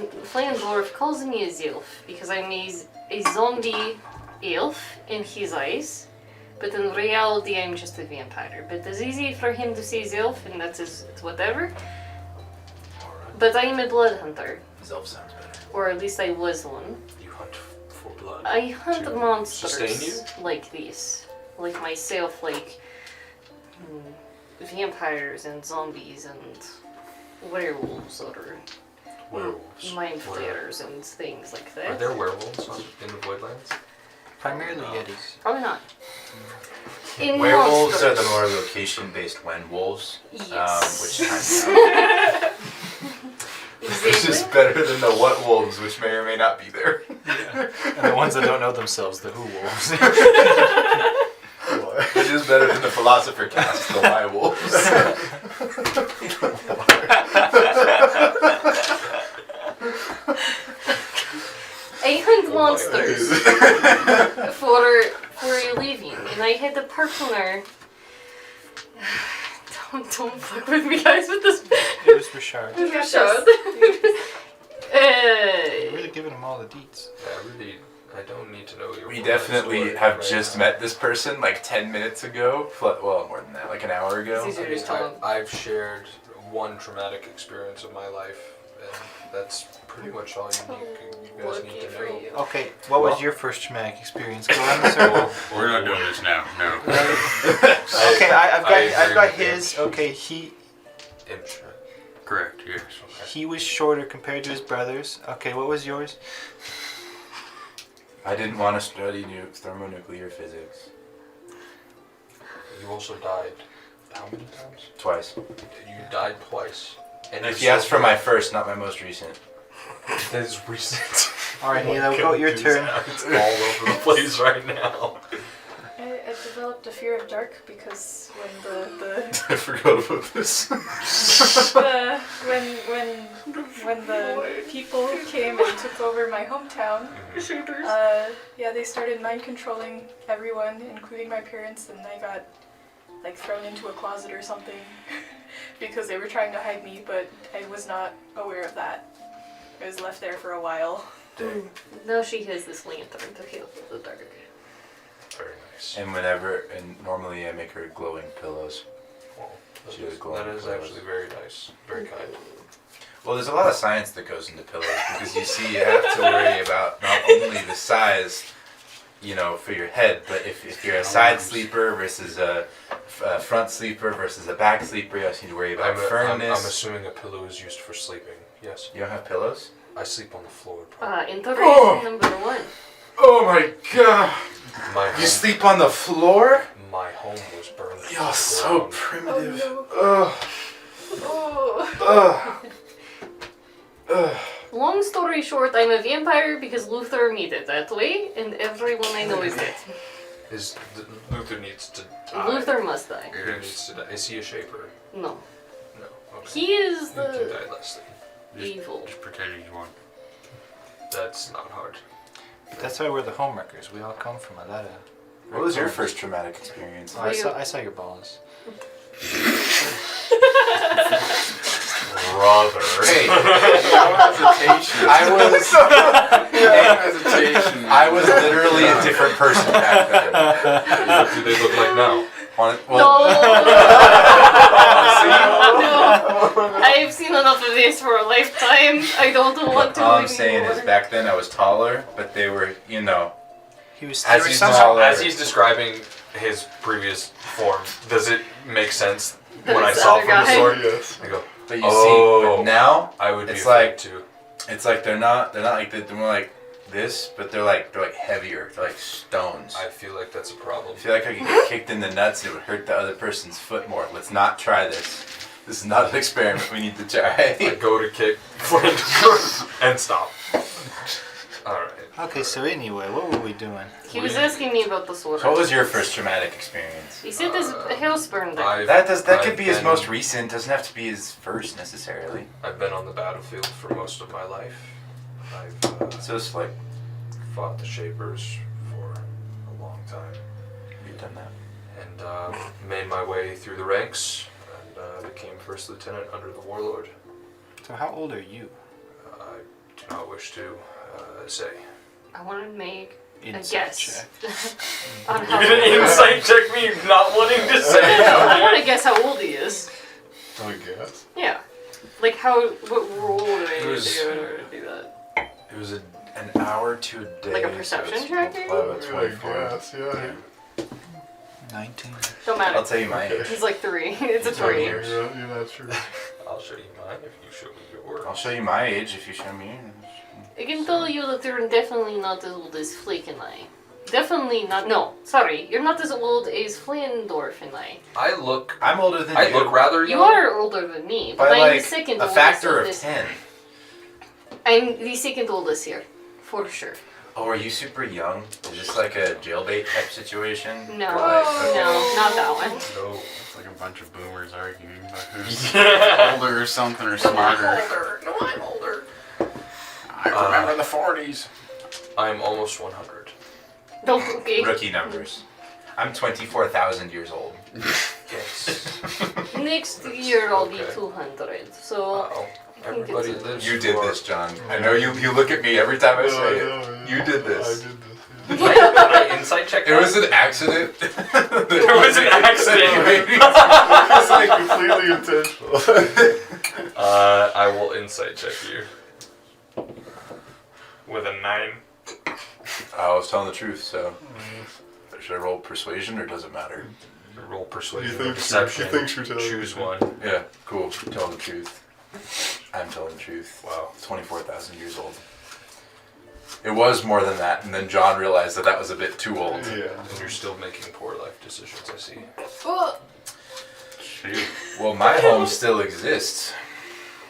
Speaker 2: me a Zilf because I'm a zombie elf in his eyes. But in reality, I'm just a vampire. But it's easy for him to say Zilf, and that's his whatever.
Speaker 7: Alright.
Speaker 2: But I'm a blood hunter.
Speaker 8: Zelf sounds better.
Speaker 2: Or at least I was one.
Speaker 7: You hunt for blood.
Speaker 2: I hunt
Speaker 7: To
Speaker 2: monsters
Speaker 7: sustain you?
Speaker 2: like this. Like myself, like vampires and zombies and werewolves or
Speaker 7: Werewolves.
Speaker 2: mind
Speaker 7: Were-
Speaker 2: flayers and things like
Speaker 7: Are
Speaker 2: that.
Speaker 7: there werewolves in the Voidlands?
Speaker 5: Primarily Yetis.
Speaker 2: Probably not. In
Speaker 8: Werewolves are the
Speaker 2: monsters.
Speaker 8: more location-based wenwolves,
Speaker 2: Yes.
Speaker 8: which times out. Which is
Speaker 2: Exactly.
Speaker 8: better than the what wolves, which may or may not be there.
Speaker 5: And the ones that don't know themselves, the who wolves.
Speaker 8: Which is better than the philosopher cast, the why wolves.
Speaker 2: I hunt
Speaker 7: Oh my
Speaker 2: monsters for a living, and I had a partner. Don't fuck with me, guys, with this.
Speaker 5: It was Richard.
Speaker 2: With
Speaker 3: got
Speaker 2: Rashad.
Speaker 5: You're really giving them all the deets.
Speaker 7: I don't need to know your
Speaker 8: We
Speaker 7: whole
Speaker 8: definitely
Speaker 7: story
Speaker 8: have
Speaker 7: right
Speaker 8: just
Speaker 7: now.
Speaker 8: met this person like 10 minutes ago. Well, more than that, like an hour ago.
Speaker 2: It's easier to just tell them.
Speaker 7: I've shared one traumatic experience of my life, and that's pretty much all you guys
Speaker 2: Lucky
Speaker 7: need to
Speaker 2: for
Speaker 7: know.
Speaker 2: you.
Speaker 5: Okay, what was your first traumatic experience? Go on the circle.
Speaker 6: We're not doing this now. No.
Speaker 5: Okay, I've got
Speaker 7: I agree with
Speaker 5: his. Okay, he
Speaker 7: Edjrana.
Speaker 6: Correct. Yes.
Speaker 5: he was shorter compared to his brothers. Okay, what was yours?
Speaker 8: I didn't want to study thermonuclear physics.
Speaker 7: You also died how many times?
Speaker 8: Twice.
Speaker 7: You died twice. And
Speaker 8: If you asked for my first, not my most recent.
Speaker 7: That is recent.
Speaker 5: All right, Nilo, go your turn.
Speaker 7: It's all over the place right now.
Speaker 3: I developed a fear of dark because when
Speaker 8: I forgot about this.
Speaker 3: when the people came and took over my hometown, they started mind controlling everyone, including my parents, and I got like thrown into a closet or something because they were trying to hide me, but I was not aware of that. I was left there for a while.
Speaker 2: Now she has this lantern to heal the dark.
Speaker 7: Very nice.
Speaker 8: And normally I make her glowing pillows.
Speaker 7: Well,
Speaker 8: She has glowing
Speaker 7: that is
Speaker 8: pillows.
Speaker 7: actually very nice. Very kind.
Speaker 8: Well, there's a lot of science that goes into pillows because you see, you have to worry about not only the size, for your head, but if you're a side sleeper versus a front sleeper versus a back sleeper, you also need to worry about
Speaker 7: I'm
Speaker 8: firmness.
Speaker 7: assuming a pillow is used for sleeping. Yes.
Speaker 8: You don't have pillows?
Speaker 7: I sleep on the floor. Probably.
Speaker 2: Interrogation number 1.
Speaker 8: Oh my god!
Speaker 7: My home,
Speaker 8: You sleep on the floor?
Speaker 7: my home was burned. to
Speaker 8: You're
Speaker 7: the
Speaker 8: so
Speaker 7: ground.
Speaker 8: primitive.
Speaker 3: Oh,
Speaker 8: Ugh. Ugh.
Speaker 2: Long story short, I'm a vampire because Luther made it that way, and everyone I know is dead.
Speaker 7: Luther needs to die.
Speaker 2: Luther must die.
Speaker 7: He needs to die. Is he a shaper?
Speaker 2: No.
Speaker 7: No. Okay.
Speaker 2: He is
Speaker 7: He can
Speaker 2: the
Speaker 7: die less than.
Speaker 2: evil.
Speaker 6: Just pretend he's one.
Speaker 7: That's not hard.
Speaker 5: That's why we're the homewreckers. We all come from a lot of.
Speaker 8: What was your first traumatic experience?
Speaker 5: Oh, I saw your balls.
Speaker 7: Brother.
Speaker 8: Hey, no hesitation. I was literally a different person back then.
Speaker 7: What do they look like now?
Speaker 2: No! I've seen enough of this for a lifetime. I don't want to
Speaker 8: All I'm
Speaker 2: anymore.
Speaker 8: saying is back then I was taller, but they were,
Speaker 5: He was.
Speaker 8: As
Speaker 5: they were
Speaker 8: he's
Speaker 5: somehow-
Speaker 8: taller.
Speaker 7: As he's describing his previous form, does it make sense
Speaker 2: That
Speaker 7: when I
Speaker 2: it's the
Speaker 7: saw
Speaker 2: other
Speaker 7: from the
Speaker 2: guy?
Speaker 7: sword?
Speaker 1: Yes.
Speaker 7: I go,
Speaker 4: But you see, but
Speaker 7: Oh.
Speaker 4: now
Speaker 7: I would be
Speaker 4: It's
Speaker 7: afraid
Speaker 4: like-
Speaker 7: too.
Speaker 4: it's like they're not like they're more like this, but they're like heavier. They're like stones.
Speaker 7: I feel like that's a problem.
Speaker 4: I feel like I could get kicked in the nuts and it would hurt the other person's foot more. Let's not try this. This is not an experiment we need to
Speaker 7: I
Speaker 4: try.
Speaker 7: go to kick and stop. Alright.
Speaker 5: Okay, so anyway, what were we doing?
Speaker 2: He was asking me about the sword.
Speaker 4: So what was your first traumatic experience?
Speaker 2: He said his house burned down.
Speaker 7: I've-
Speaker 4: That could
Speaker 7: I've
Speaker 4: be his
Speaker 7: been-
Speaker 4: most recent. Doesn't have to be his first necessarily.
Speaker 7: I've been on the battlefield for most of my life. I've
Speaker 4: So it's like
Speaker 7: fought the Shapers for a long time
Speaker 4: you've done that.
Speaker 7: and made my way through the ranks and became first lieutenant under the warlord.
Speaker 5: So how old are you?
Speaker 7: I do not wish to say.
Speaker 2: I want to make a
Speaker 5: Insight
Speaker 2: guess.
Speaker 5: check.
Speaker 2: On how
Speaker 7: You're gonna insight check me not wanting to say.
Speaker 2: I want to guess how old he is.
Speaker 1: I guess.
Speaker 2: Yeah. Like what role would I
Speaker 4: It was-
Speaker 2: do that?
Speaker 4: It was an hour to a day.
Speaker 2: Like a
Speaker 4: so
Speaker 2: perception
Speaker 4: it's
Speaker 2: check, maybe?
Speaker 4: multiplied by
Speaker 1: Yeah,
Speaker 4: 24.
Speaker 1: I guess, yeah.
Speaker 5: 19.
Speaker 2: Don't matter.
Speaker 4: I'll tell you my age.
Speaker 2: He's like 3. It's a
Speaker 4: It's
Speaker 2: 3.
Speaker 4: okay.
Speaker 1: You're not sure.
Speaker 7: I'll show you mine if you show me yours.
Speaker 4: I'll show you my age if you show me.
Speaker 2: I can tell you that you're definitely not as old as Flake and I. Definitely not. No, sorry. You're not as old as Flandorf and I.
Speaker 7: I look.
Speaker 4: I'm older than
Speaker 7: I
Speaker 4: you.
Speaker 7: look rather
Speaker 2: You
Speaker 7: young.
Speaker 2: are older than me, but
Speaker 4: by
Speaker 2: I'm
Speaker 4: like
Speaker 2: the second
Speaker 4: a
Speaker 2: oldest
Speaker 4: factor of
Speaker 2: this.
Speaker 4: 10.
Speaker 2: I'm the second oldest here, for sure.
Speaker 4: Oh, are you super young? Is this like a jailbait type situation?
Speaker 2: No,
Speaker 4: Or like,
Speaker 2: no, not that one.
Speaker 6: No, it's like a bunch of boomers arguing about who's
Speaker 7: Yeah.
Speaker 6: older or something or smarter.
Speaker 2: No, I'm older.
Speaker 6: I remember the 40s.
Speaker 7: I'm almost 100.
Speaker 2: Don't, okay.
Speaker 4: Rookie numbers. I'm 24,000 years old.
Speaker 7: Yes.
Speaker 2: Next year I'll be
Speaker 7: Okay.
Speaker 2: 200, so
Speaker 7: Wow.
Speaker 2: I think
Speaker 7: Everybody
Speaker 2: it's-
Speaker 7: lives.
Speaker 4: You did
Speaker 7: for-
Speaker 4: this, John. I know you look at me every time I say it.
Speaker 1: yeah.
Speaker 4: You did this.
Speaker 1: I did this. Yeah.
Speaker 7: Can I insight check
Speaker 4: It
Speaker 7: that?
Speaker 4: was an accident.
Speaker 7: It was an accident.
Speaker 1: It's like completely intentional.
Speaker 7: I will insight check you. With a 9.
Speaker 4: I was telling the truth, so should I roll persuasion or does it matter?
Speaker 7: Roll
Speaker 1: He
Speaker 7: persuasion or
Speaker 1: thinks
Speaker 7: perception.
Speaker 1: he thinks you're telling
Speaker 7: Choose
Speaker 1: the
Speaker 7: one.
Speaker 4: Yeah, cool. Tell the truth. I'm telling the truth.
Speaker 7: Wow.
Speaker 4: 24,000 years old. It was more than that, and then John realized that was a bit too old.
Speaker 1: Yeah.
Speaker 7: And you're still making poor life decisions, I see.
Speaker 2: Oh,
Speaker 6: Shoot.
Speaker 4: Well, my home still exists.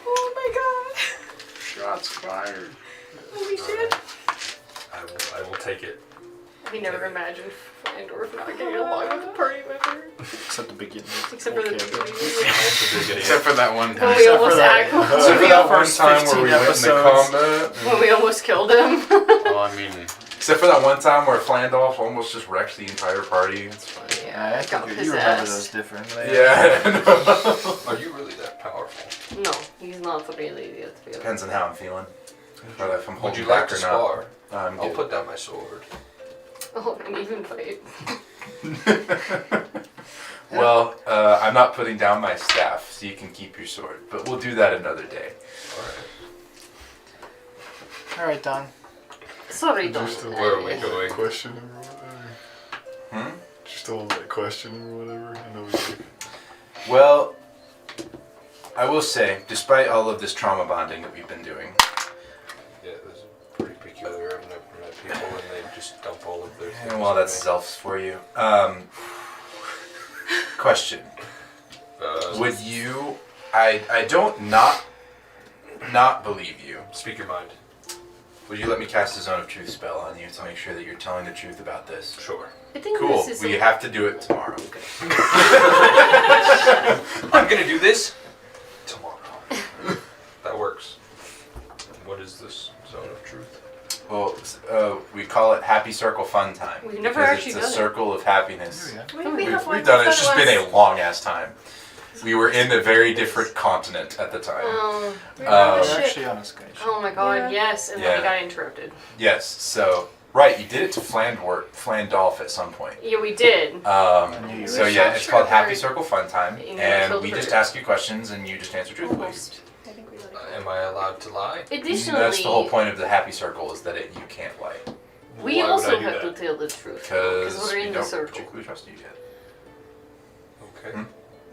Speaker 2: oh my god.
Speaker 6: Shots fired.
Speaker 2: Holy shit.
Speaker 7: I will take it.
Speaker 2: We never imagined Flandorf not getting along with a party member.
Speaker 5: Except the beginning.
Speaker 2: Except for the
Speaker 5: Okay.
Speaker 2: beginning.
Speaker 6: Except for that one
Speaker 2: When
Speaker 6: time.
Speaker 2: we almost
Speaker 5: that.
Speaker 4: Except for that one
Speaker 5: first
Speaker 4: time where we
Speaker 5: 15
Speaker 4: went into
Speaker 5: episodes.
Speaker 4: combat.
Speaker 2: When we almost killed him.
Speaker 6: Well, I mean,
Speaker 4: Except for that one time where Flandolf almost just wrecked the entire party. It's fine.
Speaker 5: Yeah, I
Speaker 2: got
Speaker 5: think
Speaker 2: his
Speaker 5: you remember
Speaker 2: ass.
Speaker 5: those differently.
Speaker 4: Yeah.
Speaker 7: Are you really that powerful?
Speaker 2: No, he's not really yet.
Speaker 4: Depends on how I'm feeling. Or if I'm
Speaker 7: Would
Speaker 4: holding
Speaker 7: you like
Speaker 4: back
Speaker 7: to
Speaker 4: or not.
Speaker 7: spar?
Speaker 4: I'm
Speaker 7: I'll
Speaker 4: good.
Speaker 7: put down my sword.
Speaker 2: Oh, and even fight.
Speaker 4: Well, I'm not putting down my staff, so you can keep your sword. But we'll do that another day.
Speaker 7: Alright.
Speaker 5: Alright, Don.
Speaker 2: Sorry,
Speaker 1: You're
Speaker 2: Don.
Speaker 1: still
Speaker 7: Where are we
Speaker 1: on
Speaker 7: going?
Speaker 1: that question or whatever.
Speaker 4: Hmm?
Speaker 1: You're still on that question or whatever. I know we did.
Speaker 4: Well, I will say, despite all of this trauma bonding that we've been doing,
Speaker 7: Yeah, this is pretty peculiar. I've never met people and they just dump all of their things.
Speaker 4: and well, that's
Speaker 7: on
Speaker 4: selves for you. Question.
Speaker 7: me.
Speaker 4: Would you... I don't not believe you.
Speaker 7: Speak your mind.
Speaker 4: Would you let me cast a Zone of Truth spell on you to make sure that you're telling the truth about this?
Speaker 7: Sure.
Speaker 2: I think
Speaker 4: Cool.
Speaker 2: this is
Speaker 4: We have to do it tomorrow.
Speaker 7: I'm gonna do this tomorrow. That works. What is this zone of truth?
Speaker 4: Well, we call it Happy Circle Fun Time.
Speaker 2: We've never
Speaker 4: because
Speaker 2: actually
Speaker 4: it's a
Speaker 2: done it.
Speaker 4: circle of happiness.
Speaker 3: We have one.
Speaker 4: We've done it. It's
Speaker 3: We've
Speaker 4: just
Speaker 3: done
Speaker 4: been
Speaker 3: once.
Speaker 4: a long ass time. We were in a very different continent at the time.
Speaker 3: We were on a
Speaker 5: We're
Speaker 3: ship.
Speaker 5: actually on a Sky ship.
Speaker 2: Oh my god,
Speaker 3: Yeah.
Speaker 2: yes, and then
Speaker 4: Yeah.
Speaker 2: we got interrupted.
Speaker 4: Yes. So right, you did it to Flandolf at some point.
Speaker 2: Yeah, we did.
Speaker 5: knew
Speaker 4: So
Speaker 2: you
Speaker 4: yeah,
Speaker 2: were.
Speaker 4: it's called
Speaker 2: Sure.
Speaker 4: Happy Circle Fun Time,
Speaker 2: And you
Speaker 4: and
Speaker 2: killed
Speaker 4: we
Speaker 2: the
Speaker 4: just
Speaker 2: bird.
Speaker 4: ask you questions and you just answer truthfully.
Speaker 3: Almost. I think we let it go.
Speaker 7: Am I allowed to lie?
Speaker 2: Additionally,
Speaker 4: That's the whole point of the Happy Circle is that you can't lie
Speaker 2: we
Speaker 7: Why would
Speaker 2: also
Speaker 7: I do
Speaker 2: have to
Speaker 7: that?
Speaker 2: tell the truth
Speaker 4: because
Speaker 2: we're
Speaker 4: we
Speaker 2: in the
Speaker 4: don't
Speaker 2: circle.
Speaker 4: particularly trust you yet.
Speaker 7: Okay.
Speaker 4: Hmm?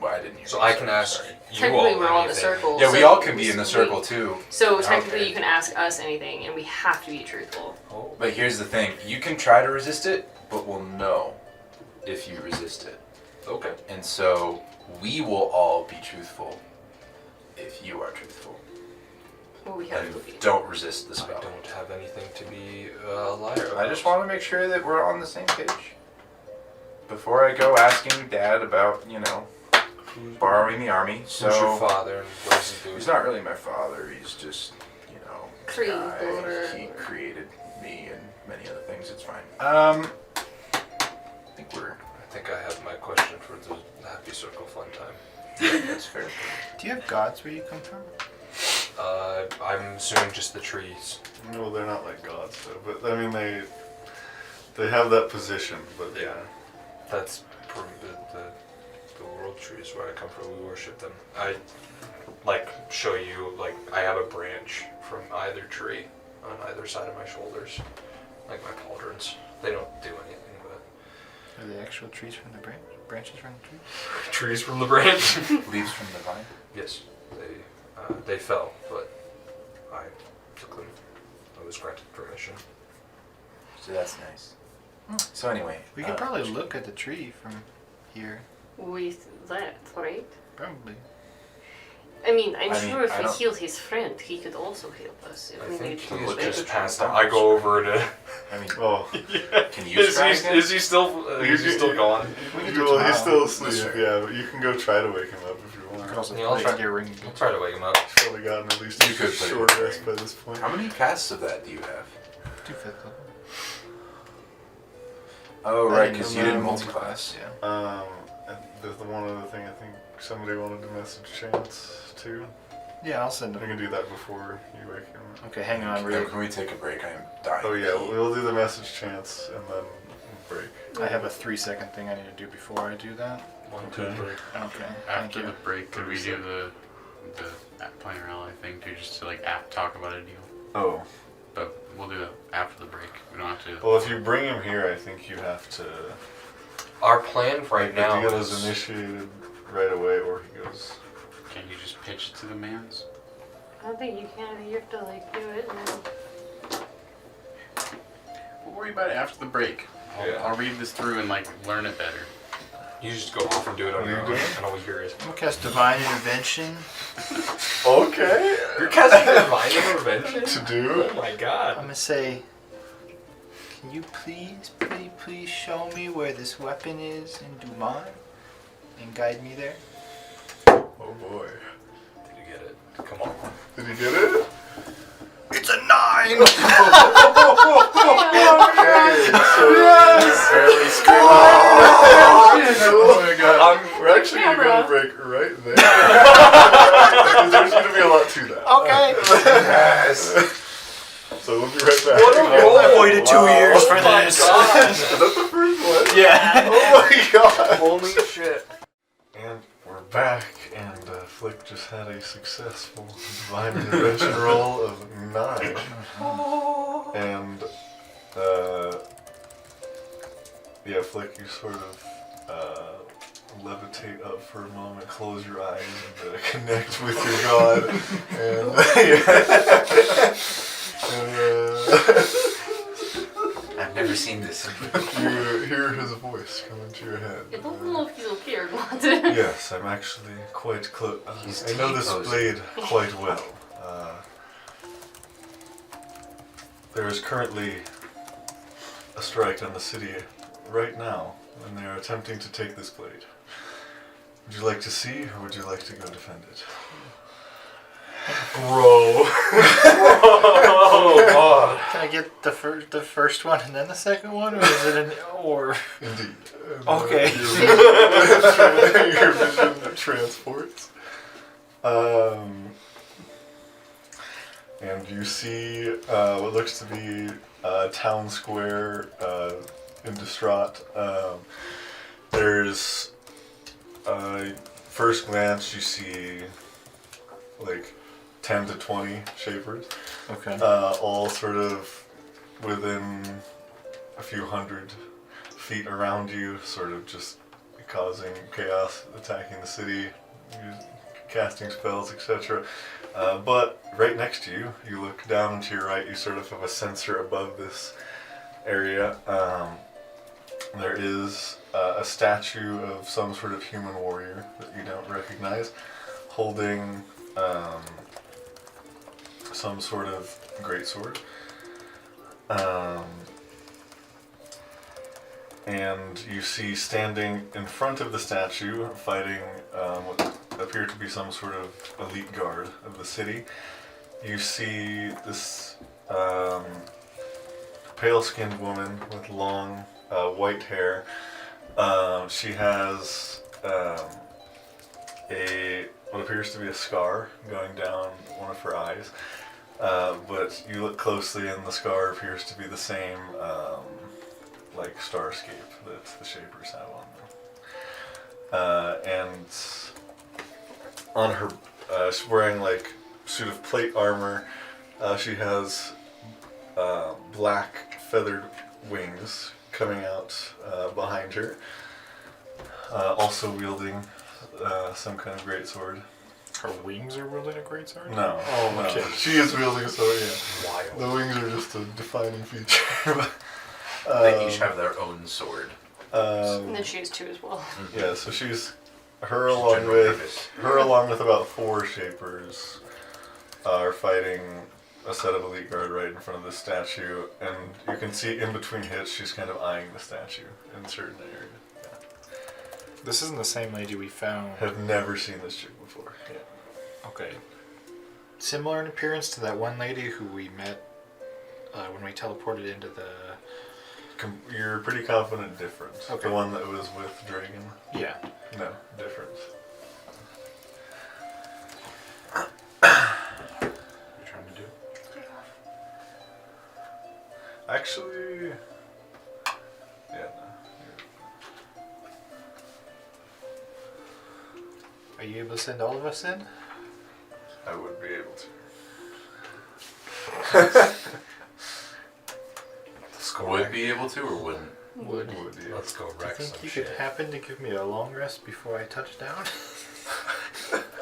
Speaker 4: Well, I didn't hear
Speaker 7: So
Speaker 4: you,
Speaker 7: I can
Speaker 4: sorry,
Speaker 7: ask
Speaker 4: sorry.
Speaker 7: you
Speaker 2: Technically,
Speaker 7: all
Speaker 2: we're all in a
Speaker 7: anything.
Speaker 2: circle.
Speaker 4: Yeah, we
Speaker 2: so
Speaker 4: all can be in the circle too.
Speaker 2: So technically,
Speaker 4: Okay.
Speaker 2: you can ask us anything, and we have to be truthful.
Speaker 7: Oh,
Speaker 4: But here's the thing: you can try to resist it, but we'll know if you resist it.
Speaker 7: okay.
Speaker 4: And so we will all be truthful if you are truthful.
Speaker 2: Well, we have
Speaker 4: And
Speaker 2: to be.
Speaker 4: don't resist the
Speaker 7: I
Speaker 4: spell.
Speaker 7: don't have anything to be a liar about.
Speaker 4: I just want to make sure that we're on the same page. Before I go asking Dad about, borrowing the army.
Speaker 7: Who's your
Speaker 4: So
Speaker 7: father and what does he do?
Speaker 4: he's not really my father. He's just, this
Speaker 2: Creed
Speaker 4: guy.
Speaker 2: daughter.
Speaker 4: He created me and many other things. It's fine. I
Speaker 7: I think I have my question for the Happy Circle Fun Time.
Speaker 4: That's fair.
Speaker 5: Do you have gods where you come from?
Speaker 7: I'm assuming just the trees.
Speaker 1: No, they're not like gods though. But I mean, they have that position. But
Speaker 7: Yeah. That's the world trees where I come from. We worship them. I show you I have a branch from either tree on either side of my shoulders, like my pauldrons. They don't do anything, but
Speaker 5: Are they actual trees from the branches from the tree?
Speaker 7: trees from the branch.
Speaker 4: Leaves from the vine.
Speaker 7: Yes, they fell, but I took them. I was granted permission.
Speaker 4: So that's nice. So anyway,
Speaker 5: We could probably look at the tree from here.
Speaker 2: With that, right?
Speaker 5: Probably.
Speaker 2: I mean, I'm
Speaker 4: I mean,
Speaker 2: sure if
Speaker 4: I
Speaker 2: we
Speaker 4: don't-
Speaker 2: healed his friend, he could also help us. If
Speaker 7: I
Speaker 2: we
Speaker 7: think
Speaker 2: need to
Speaker 7: he
Speaker 4: look
Speaker 7: is
Speaker 4: at
Speaker 7: just
Speaker 4: the
Speaker 7: passed
Speaker 4: tree.
Speaker 7: out. I go over to.
Speaker 4: I mean,
Speaker 1: Oh,
Speaker 4: can you try again?
Speaker 7: Is he still? Is he still gone?
Speaker 5: We can do
Speaker 1: well,
Speaker 5: it
Speaker 1: he's
Speaker 5: tomorrow.
Speaker 1: still asleep.
Speaker 4: Sure.
Speaker 1: Yeah, but you can go try to wake him up if you
Speaker 5: You
Speaker 1: want.
Speaker 5: could also
Speaker 7: Yeah, I'll
Speaker 5: play
Speaker 7: try.
Speaker 5: your ring.
Speaker 7: I'll try to wake him up.
Speaker 1: He's probably gotten at least
Speaker 4: You could play
Speaker 1: short
Speaker 4: your
Speaker 1: rest
Speaker 4: ring.
Speaker 1: by this point.
Speaker 4: How many casts of that do you have?
Speaker 5: 2/5 level.
Speaker 4: Oh, right,
Speaker 5: And
Speaker 4: because
Speaker 5: then
Speaker 4: you didn't
Speaker 5: multi-class,
Speaker 4: multi-class.
Speaker 5: Yeah.
Speaker 1: And there's the one other thing I think somebody wanted to message Chance too.
Speaker 5: Yeah, I'll send
Speaker 1: I
Speaker 5: them.
Speaker 1: can do that before you wake him up.
Speaker 5: Okay, hang on.
Speaker 4: Can
Speaker 5: Really.
Speaker 4: we take a break? I'm dying.
Speaker 1: Oh
Speaker 4: to
Speaker 1: yeah,
Speaker 4: pee.
Speaker 1: we'll do the message Chance and then break.
Speaker 5: I have a 3-second thing I need to do before I do that.
Speaker 7: 1, 2,
Speaker 1: Okay.
Speaker 7: 3.
Speaker 5: Okay. Thank
Speaker 6: After
Speaker 5: you.
Speaker 6: the break, could we do the app playing around thing too, just to talk about a deal?
Speaker 1: Oh.
Speaker 6: But we'll do that after the break. We don't have to.
Speaker 1: Well, if you bring him here, I think you have to.
Speaker 7: Our plan right
Speaker 1: the
Speaker 7: now
Speaker 1: deal
Speaker 7: is
Speaker 1: is initiated right away, or he goes.
Speaker 6: Can you just pitch it to the mans?
Speaker 2: I don't think you can. You have to do it. And
Speaker 6: We'll worry about it after the break.
Speaker 7: Yeah.
Speaker 6: I'll read this through and learn it better.
Speaker 7: you just go off and do it on
Speaker 1: What are
Speaker 7: your
Speaker 1: you
Speaker 7: own,
Speaker 1: doing?
Speaker 7: and all we hear is.
Speaker 5: I'm gonna cast Divine Intervention.
Speaker 1: Okay.
Speaker 7: You're casting divine intervention.
Speaker 1: To do.
Speaker 7: Oh my
Speaker 5: I'm
Speaker 7: god.
Speaker 5: gonna say, can you please show me where this weapon is in Duman and guide me there?
Speaker 1: Oh boy.
Speaker 7: Did you get it? Come on.
Speaker 1: Did he get it?
Speaker 5: It's a 9!
Speaker 1: Okay. So
Speaker 4: Barely screaming.
Speaker 1: oh my god. We're actually
Speaker 2: Camera.
Speaker 1: gonna break right there. There's gonna be a lot to that.
Speaker 5: Okay.
Speaker 4: Yes.
Speaker 1: So we'll be right back.
Speaker 7: What a roll.
Speaker 5: I waited 2 years for
Speaker 7: Oh my
Speaker 5: this.
Speaker 7: god.
Speaker 1: Is that the first one?
Speaker 5: Yeah.
Speaker 1: Oh my god.
Speaker 5: Holy shit.
Speaker 1: And we're back, and Flick just had a successful divine intervention roll of 9. And, yeah, Flick, you sort of levitate up for a moment, close your eyes, and connect with your god. And,
Speaker 4: I've never seen this.
Speaker 1: you hear his voice come into your head.
Speaker 2: I don't know if he's okay or not.
Speaker 1: Yes, I'm actually quite close.
Speaker 4: He's
Speaker 1: I know this
Speaker 4: T-posing.
Speaker 1: blade quite well. There is currently a strike on the city right now, and they are attempting to take this blade. Would you like to see, or would you like to go defend it?
Speaker 7: Bro. Oh god.
Speaker 5: Can I get the first one and then the second one, or is it an or?
Speaker 1: Indeed.
Speaker 5: Okay.
Speaker 1: Your vision transports. And you see what looks to be a town square in Distraught. There's, first glance, you see like 10 to 20 shapers,
Speaker 5: Okay.
Speaker 1: all sort of within a few hundred feet around you, sort of just causing chaos, attacking the city, casting spells, etc. But right next to you, you look down and to your right, you sort of have a sensor above this area. There is a statue of some sort of human warrior that you don't recognize, holding some sort of greatsword. And you see standing in front of the statue, fighting what appear to be some sort of elite guard of the city. You see this pale-skinned woman with long white hair. She has what appears to be a scar going down one of her eyes. But you look closely and the scar appears to be the same like starscape that the Shapers have on them. And on her, she's wearing like suit of plate armor. She has black feathered wings coming out behind her. Also wielding some kind of greatsword.
Speaker 5: Her wings are wielding a greatsword?
Speaker 1: No.
Speaker 5: Oh, okay.
Speaker 1: No. She is wielding a sword, yeah.
Speaker 7: Wild.
Speaker 1: The wings are just a defining feature.
Speaker 8: They each have their own sword.
Speaker 2: And then she has two as well.
Speaker 1: Yeah, so she's her
Speaker 8: She's
Speaker 1: along
Speaker 8: generally
Speaker 1: with about 4 Shapers are fighting a set of elite guard right in front of the statue, and you can see in between hits she's kind of eyeing the statue in certain areas. Yeah.
Speaker 5: This isn't the same lady we found.
Speaker 1: Have never seen this chick before. Yeah.
Speaker 5: Okay. Similar in appearance to that one lady who we met when we teleported into the...
Speaker 1: You're pretty confident different.
Speaker 5: Okay.
Speaker 1: The one that was with Dragon.
Speaker 5: Yeah.
Speaker 1: No, different.
Speaker 8: What are you trying to do?
Speaker 1: Actually, yeah, no.
Speaker 5: Are you able to send all of us in?
Speaker 1: I would be able to.
Speaker 8: Would be able to or wouldn't?
Speaker 1: Would yeah.
Speaker 7: Let's go
Speaker 5: Do you
Speaker 7: wreck
Speaker 5: think
Speaker 7: some
Speaker 5: you
Speaker 7: shit.
Speaker 5: could happen to give me a long rest before I touch down?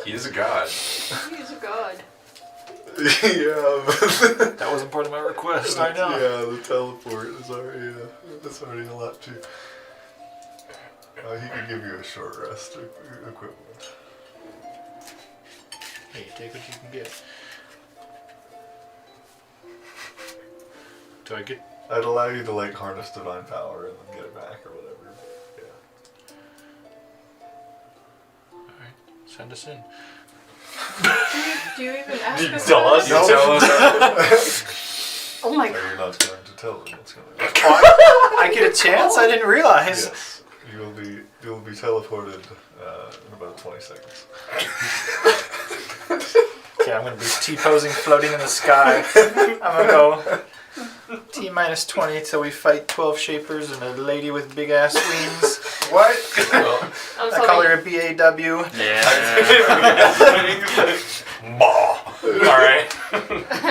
Speaker 8: He is a god.
Speaker 2: He's a god.
Speaker 1: Yeah, but
Speaker 5: That wasn't part of my request, I know.
Speaker 1: yeah, the teleport is already that's already a lot too. He could give you a short rest equivalent.
Speaker 5: Hey, take what you can get. Do I get...
Speaker 1: I'd allow you to like harness divine power and then get it back or whatever. Yeah.
Speaker 5: Alright, send us in.
Speaker 3: Do you even ask us?
Speaker 7: Tell us.
Speaker 1: No.
Speaker 7: Tell us.
Speaker 2: Oh my
Speaker 1: Are
Speaker 2: god.
Speaker 1: you not going to tell them what's going to happen?
Speaker 5: I get a chance? I didn't realize.
Speaker 1: Yes. You'll be teleported in about 20 seconds.
Speaker 5: Okay, I'm gonna be T-posing, floating in the sky. I'm gonna go T-minus 20 till we fight 12 Shapers and a lady with big ass wings.
Speaker 8: What?
Speaker 2: I'm
Speaker 5: I call her
Speaker 2: sorry.
Speaker 5: a BAW.
Speaker 7: Alright.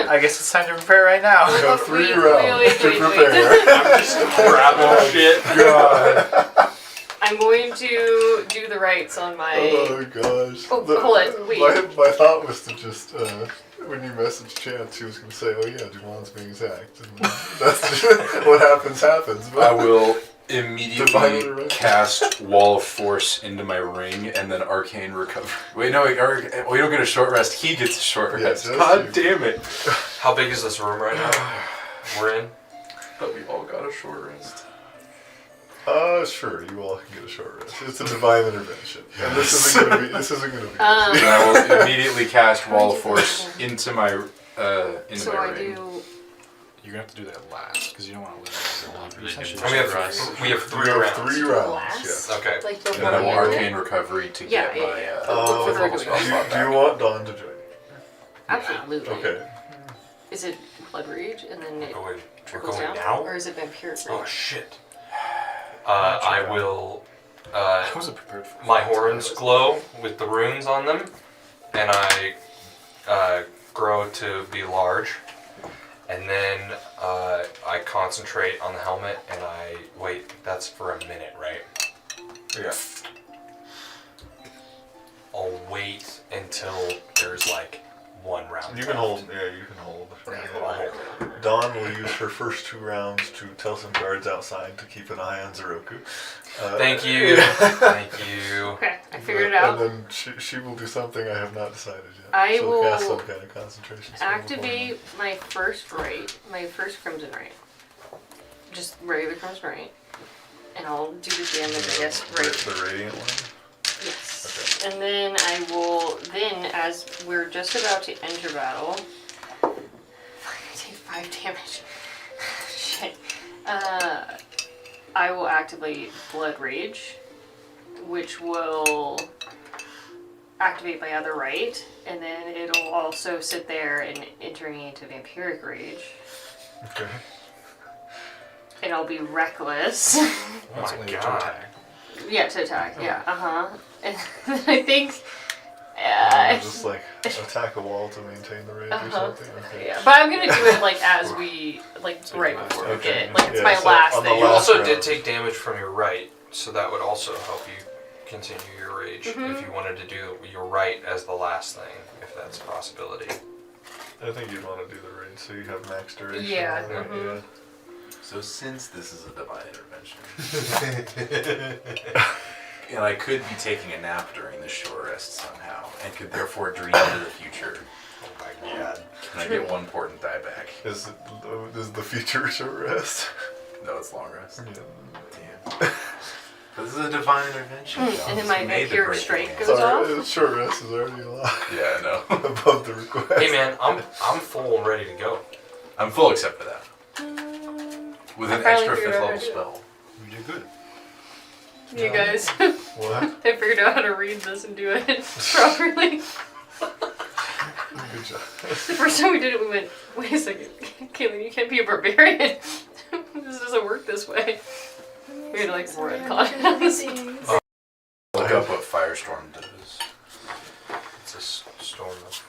Speaker 5: I guess it's time to prepare right now.
Speaker 1: You have 3
Speaker 2: Wait,
Speaker 1: rounds
Speaker 2: wait,
Speaker 1: to
Speaker 2: wait.
Speaker 1: prepare.
Speaker 7: I'm just grabbing shit.
Speaker 2: I'm going to do the rights on my.
Speaker 1: Oh gosh.
Speaker 2: Oh, hold on, wait.
Speaker 1: My thought was to just, when you message Chance, he was going to say, oh yeah, Jumon's being attacked. And that's just, what happens. But
Speaker 8: I will
Speaker 1: Divine
Speaker 8: immediately
Speaker 1: intervention.
Speaker 8: cast Wall of Force into my ring and then Arcane Recovery. Wait, no, we don't get a short rest. He gets a short
Speaker 1: Yes,
Speaker 8: rest.
Speaker 1: that's
Speaker 8: God
Speaker 1: true.
Speaker 8: damn it.
Speaker 7: How big is this room right now? We're in?
Speaker 8: But we all got a short rest.
Speaker 1: Sure, you all can get a short rest. It's a divine intervention. And this isn't going to be
Speaker 8: And I will immediately cast Wall of Force into my
Speaker 2: So
Speaker 8: my
Speaker 2: I
Speaker 8: ring.
Speaker 2: do.
Speaker 5: You're gonna have to do that last because you don't want to live so long.
Speaker 7: And we have 3
Speaker 1: You have
Speaker 7: rounds.
Speaker 1: 3 rounds,
Speaker 2: Last?
Speaker 1: yes.
Speaker 7: Okay.
Speaker 2: Like
Speaker 8: And then I will
Speaker 2: before.
Speaker 8: Arcane Recovery to
Speaker 2: Yeah,
Speaker 8: get
Speaker 2: yeah,
Speaker 8: my
Speaker 2: yeah.
Speaker 1: Oh,
Speaker 2: Look for the
Speaker 8: level
Speaker 2: regular.
Speaker 8: spell slot
Speaker 1: Do you
Speaker 8: back.
Speaker 1: want Dawn to join you?
Speaker 2: Absolutely.
Speaker 1: Okay.
Speaker 2: Is it Blood Rage and then it
Speaker 7: We're
Speaker 2: trickles
Speaker 7: going
Speaker 2: down?
Speaker 7: now?
Speaker 2: Or is it Vampiric Rage?
Speaker 7: Oh shit. I will.
Speaker 5: I wasn't prepared for
Speaker 7: My horns glow with the runes on them, and I grow to be large. And then I concentrate on the helmet, and I wait. That's for a minute, right?
Speaker 1: Yeah.
Speaker 7: I'll wait until there's like one round.
Speaker 1: You can
Speaker 7: left.
Speaker 1: hold. Yeah, you can hold.
Speaker 7: Okay,
Speaker 1: Yeah.
Speaker 7: I'll hold.
Speaker 1: Dawn will use her first 2 rounds to tell some guards outside to keep an eye on Zeroku.
Speaker 7: Thank you. Thank you.
Speaker 2: Okay, I figured it out.
Speaker 1: And then she will do something I have not decided yet.
Speaker 2: I
Speaker 1: She'll cast
Speaker 2: will
Speaker 1: some kind of concentration spell
Speaker 2: Activate my first Crimson Ray. Just regular Crimson Ray. And I'll do the damage, I guess,
Speaker 1: before me.
Speaker 2: right.
Speaker 1: The radiant one.
Speaker 2: Yes. And then I will, as we're just about to enter battle, I take 5 damage. Shit. I will activate Blood Rage, which will activate my other right, and then it'll also sit there and enter me into Vampiric Rage.
Speaker 1: Okay.
Speaker 2: And I'll be reckless.
Speaker 5: That's
Speaker 7: my
Speaker 5: only
Speaker 7: God.
Speaker 5: to attack.
Speaker 2: Yeah, to attack. Yeah, And then I think.
Speaker 1: Just like attack a wall to maintain the range or something. Okay.
Speaker 2: Yeah, but I'm gonna do it like as we right before we
Speaker 1: Okay.
Speaker 2: get like it's
Speaker 1: Yeah,
Speaker 2: my
Speaker 1: so
Speaker 2: last
Speaker 1: on the
Speaker 2: thing.
Speaker 7: You
Speaker 1: last
Speaker 7: also
Speaker 1: round.
Speaker 7: did take damage from your right, so that would also help you continue your rage if you wanted to do your right as the last thing, if that's a possibility.
Speaker 1: I think you'd want to do the range so you have max duration.
Speaker 2: Yeah,
Speaker 1: on it,
Speaker 2: mhm.
Speaker 8: So since this is a divine intervention, and I could be taking a nap during this short rest somehow, and could therefore dream into the future,
Speaker 7: Oh my god.
Speaker 8: can I get 1 important die back?
Speaker 1: Is the feature short rest?
Speaker 8: No, it's long rest.
Speaker 1: Yeah.
Speaker 8: Damn. But this is a divine intervention.
Speaker 2: And
Speaker 8: John.
Speaker 2: then my
Speaker 8: We made the
Speaker 2: Vampiric
Speaker 8: break
Speaker 2: Strike
Speaker 8: game.
Speaker 2: goes
Speaker 1: Sorry,
Speaker 2: off?
Speaker 1: short rest is already a lot
Speaker 8: Yeah, I know.
Speaker 1: above the request.
Speaker 7: Hey man, I'm full and ready to go.
Speaker 8: I'm full except for that. With
Speaker 3: I
Speaker 8: an
Speaker 3: finally
Speaker 8: extra
Speaker 3: figured
Speaker 8: 5th
Speaker 3: out how
Speaker 8: level
Speaker 3: to do it.
Speaker 8: spell. You did good.
Speaker 2: You guys,
Speaker 1: What?
Speaker 2: I figured out how to read this and do it properly.
Speaker 1: Good job.
Speaker 2: The first time we did it, we went, wait a second, Caitlin, you can't be a barbarian. This doesn't work this way. We had to like retcon.
Speaker 8: Look up what Firestorm does.
Speaker 7: It's a storm of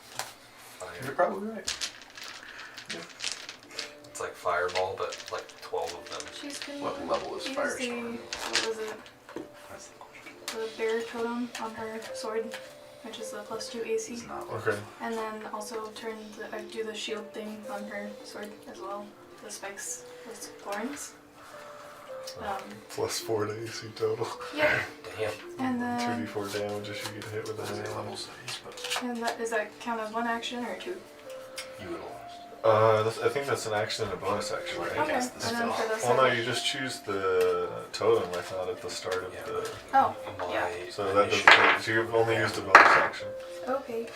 Speaker 8: You're
Speaker 7: fire.
Speaker 8: probably right.
Speaker 7: It's like fireball, but like 12 of them.
Speaker 3: She's gonna
Speaker 8: What level is
Speaker 3: use
Speaker 8: Firestorm?
Speaker 3: what was it?
Speaker 8: That's the question.
Speaker 3: The bear totem on her sword, which is the +2 AC.
Speaker 8: It's not
Speaker 1: Okay.
Speaker 3: And then also I do the shield thing on her sword as well. The spikes with thorns.
Speaker 1: +4 to AC total.
Speaker 3: Yeah.
Speaker 7: Damn.
Speaker 3: And then
Speaker 1: 2d4 damage if you get hit with a
Speaker 8: That's a
Speaker 1: melee.
Speaker 8: level studies, but
Speaker 3: does that count as 1 action or 2?
Speaker 8: you would have lost.
Speaker 1: I think that's an action and a bonus action, right?
Speaker 8: I
Speaker 3: Okay.
Speaker 8: guess
Speaker 3: And
Speaker 8: this
Speaker 3: then
Speaker 8: spell.
Speaker 3: for the
Speaker 1: Well, no,
Speaker 3: second.
Speaker 1: you just choose the totem, I thought, at the start of
Speaker 7: Yeah.
Speaker 1: the...
Speaker 3: Oh,
Speaker 7: My
Speaker 3: yeah.
Speaker 1: So that doesn't... So you've only used a bonus action.
Speaker 3: Okay.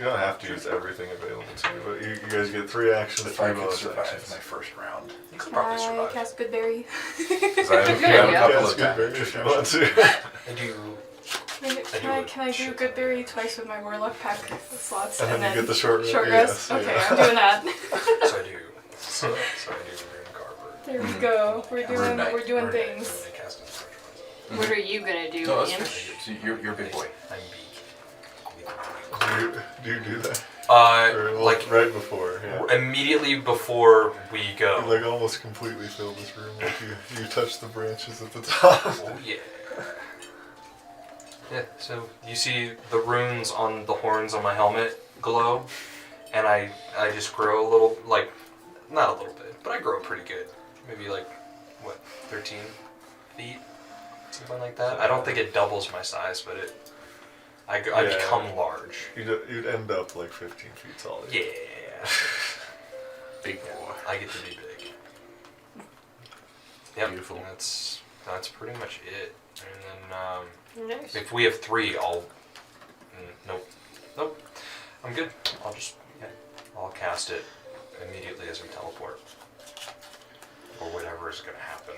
Speaker 1: You don't have to use everything available to you, but you guys get 3 actions,
Speaker 8: If
Speaker 1: 3
Speaker 8: I could
Speaker 1: bonus
Speaker 8: survive
Speaker 1: actions.
Speaker 8: my first round.
Speaker 7: You could
Speaker 3: Can
Speaker 7: probably
Speaker 3: I
Speaker 7: survive.
Speaker 3: cast Goodberry?
Speaker 8: Because I have
Speaker 2: Good
Speaker 8: a
Speaker 2: idea.
Speaker 8: couple
Speaker 1: Yes,
Speaker 8: of
Speaker 1: good berry if you want to.
Speaker 7: I do.
Speaker 3: Can I do Goodberry twice with my Warlock pack slots?
Speaker 1: And then you get the short rest.
Speaker 3: Short
Speaker 1: Yes,
Speaker 3: rest? Okay,
Speaker 1: yeah.
Speaker 3: I'm doing that.
Speaker 7: So I do. So I do Rune Carver.
Speaker 3: There we go.
Speaker 8: Rune Knight.
Speaker 3: We're doing
Speaker 7: Rune Knight,
Speaker 3: things.
Speaker 7: when they cast it first.
Speaker 2: What are you gonna do,
Speaker 8: No, that's
Speaker 2: Imp?
Speaker 8: fair. So you're a big boy.
Speaker 7: I'm
Speaker 1: Do you do that?
Speaker 7: big.
Speaker 1: Or, well,
Speaker 7: Like
Speaker 1: right before, yeah.
Speaker 7: immediately before we
Speaker 1: You
Speaker 7: go.
Speaker 1: like almost completely fill this room. Like you touch the branches at the top.
Speaker 7: Oh yeah. Yeah, so you see the runes on the horns on my helmet glow, and I just grow a little, like, not a little bit, but I grow pretty good. Maybe like, what, 13 feet? Something like that. I don't think it doubles my size, but I
Speaker 1: Yeah.
Speaker 7: become large.
Speaker 1: You'd end up like 15 feet tall.
Speaker 7: Yeah.
Speaker 8: Big boy.
Speaker 7: I get to be big. Yep.
Speaker 8: Beautiful.
Speaker 7: And that's pretty much it. And then
Speaker 2: Nice.
Speaker 7: if we have 3, I'll. Nope. I'm good. I'll cast it immediately as we teleport, or whatever is gonna happen.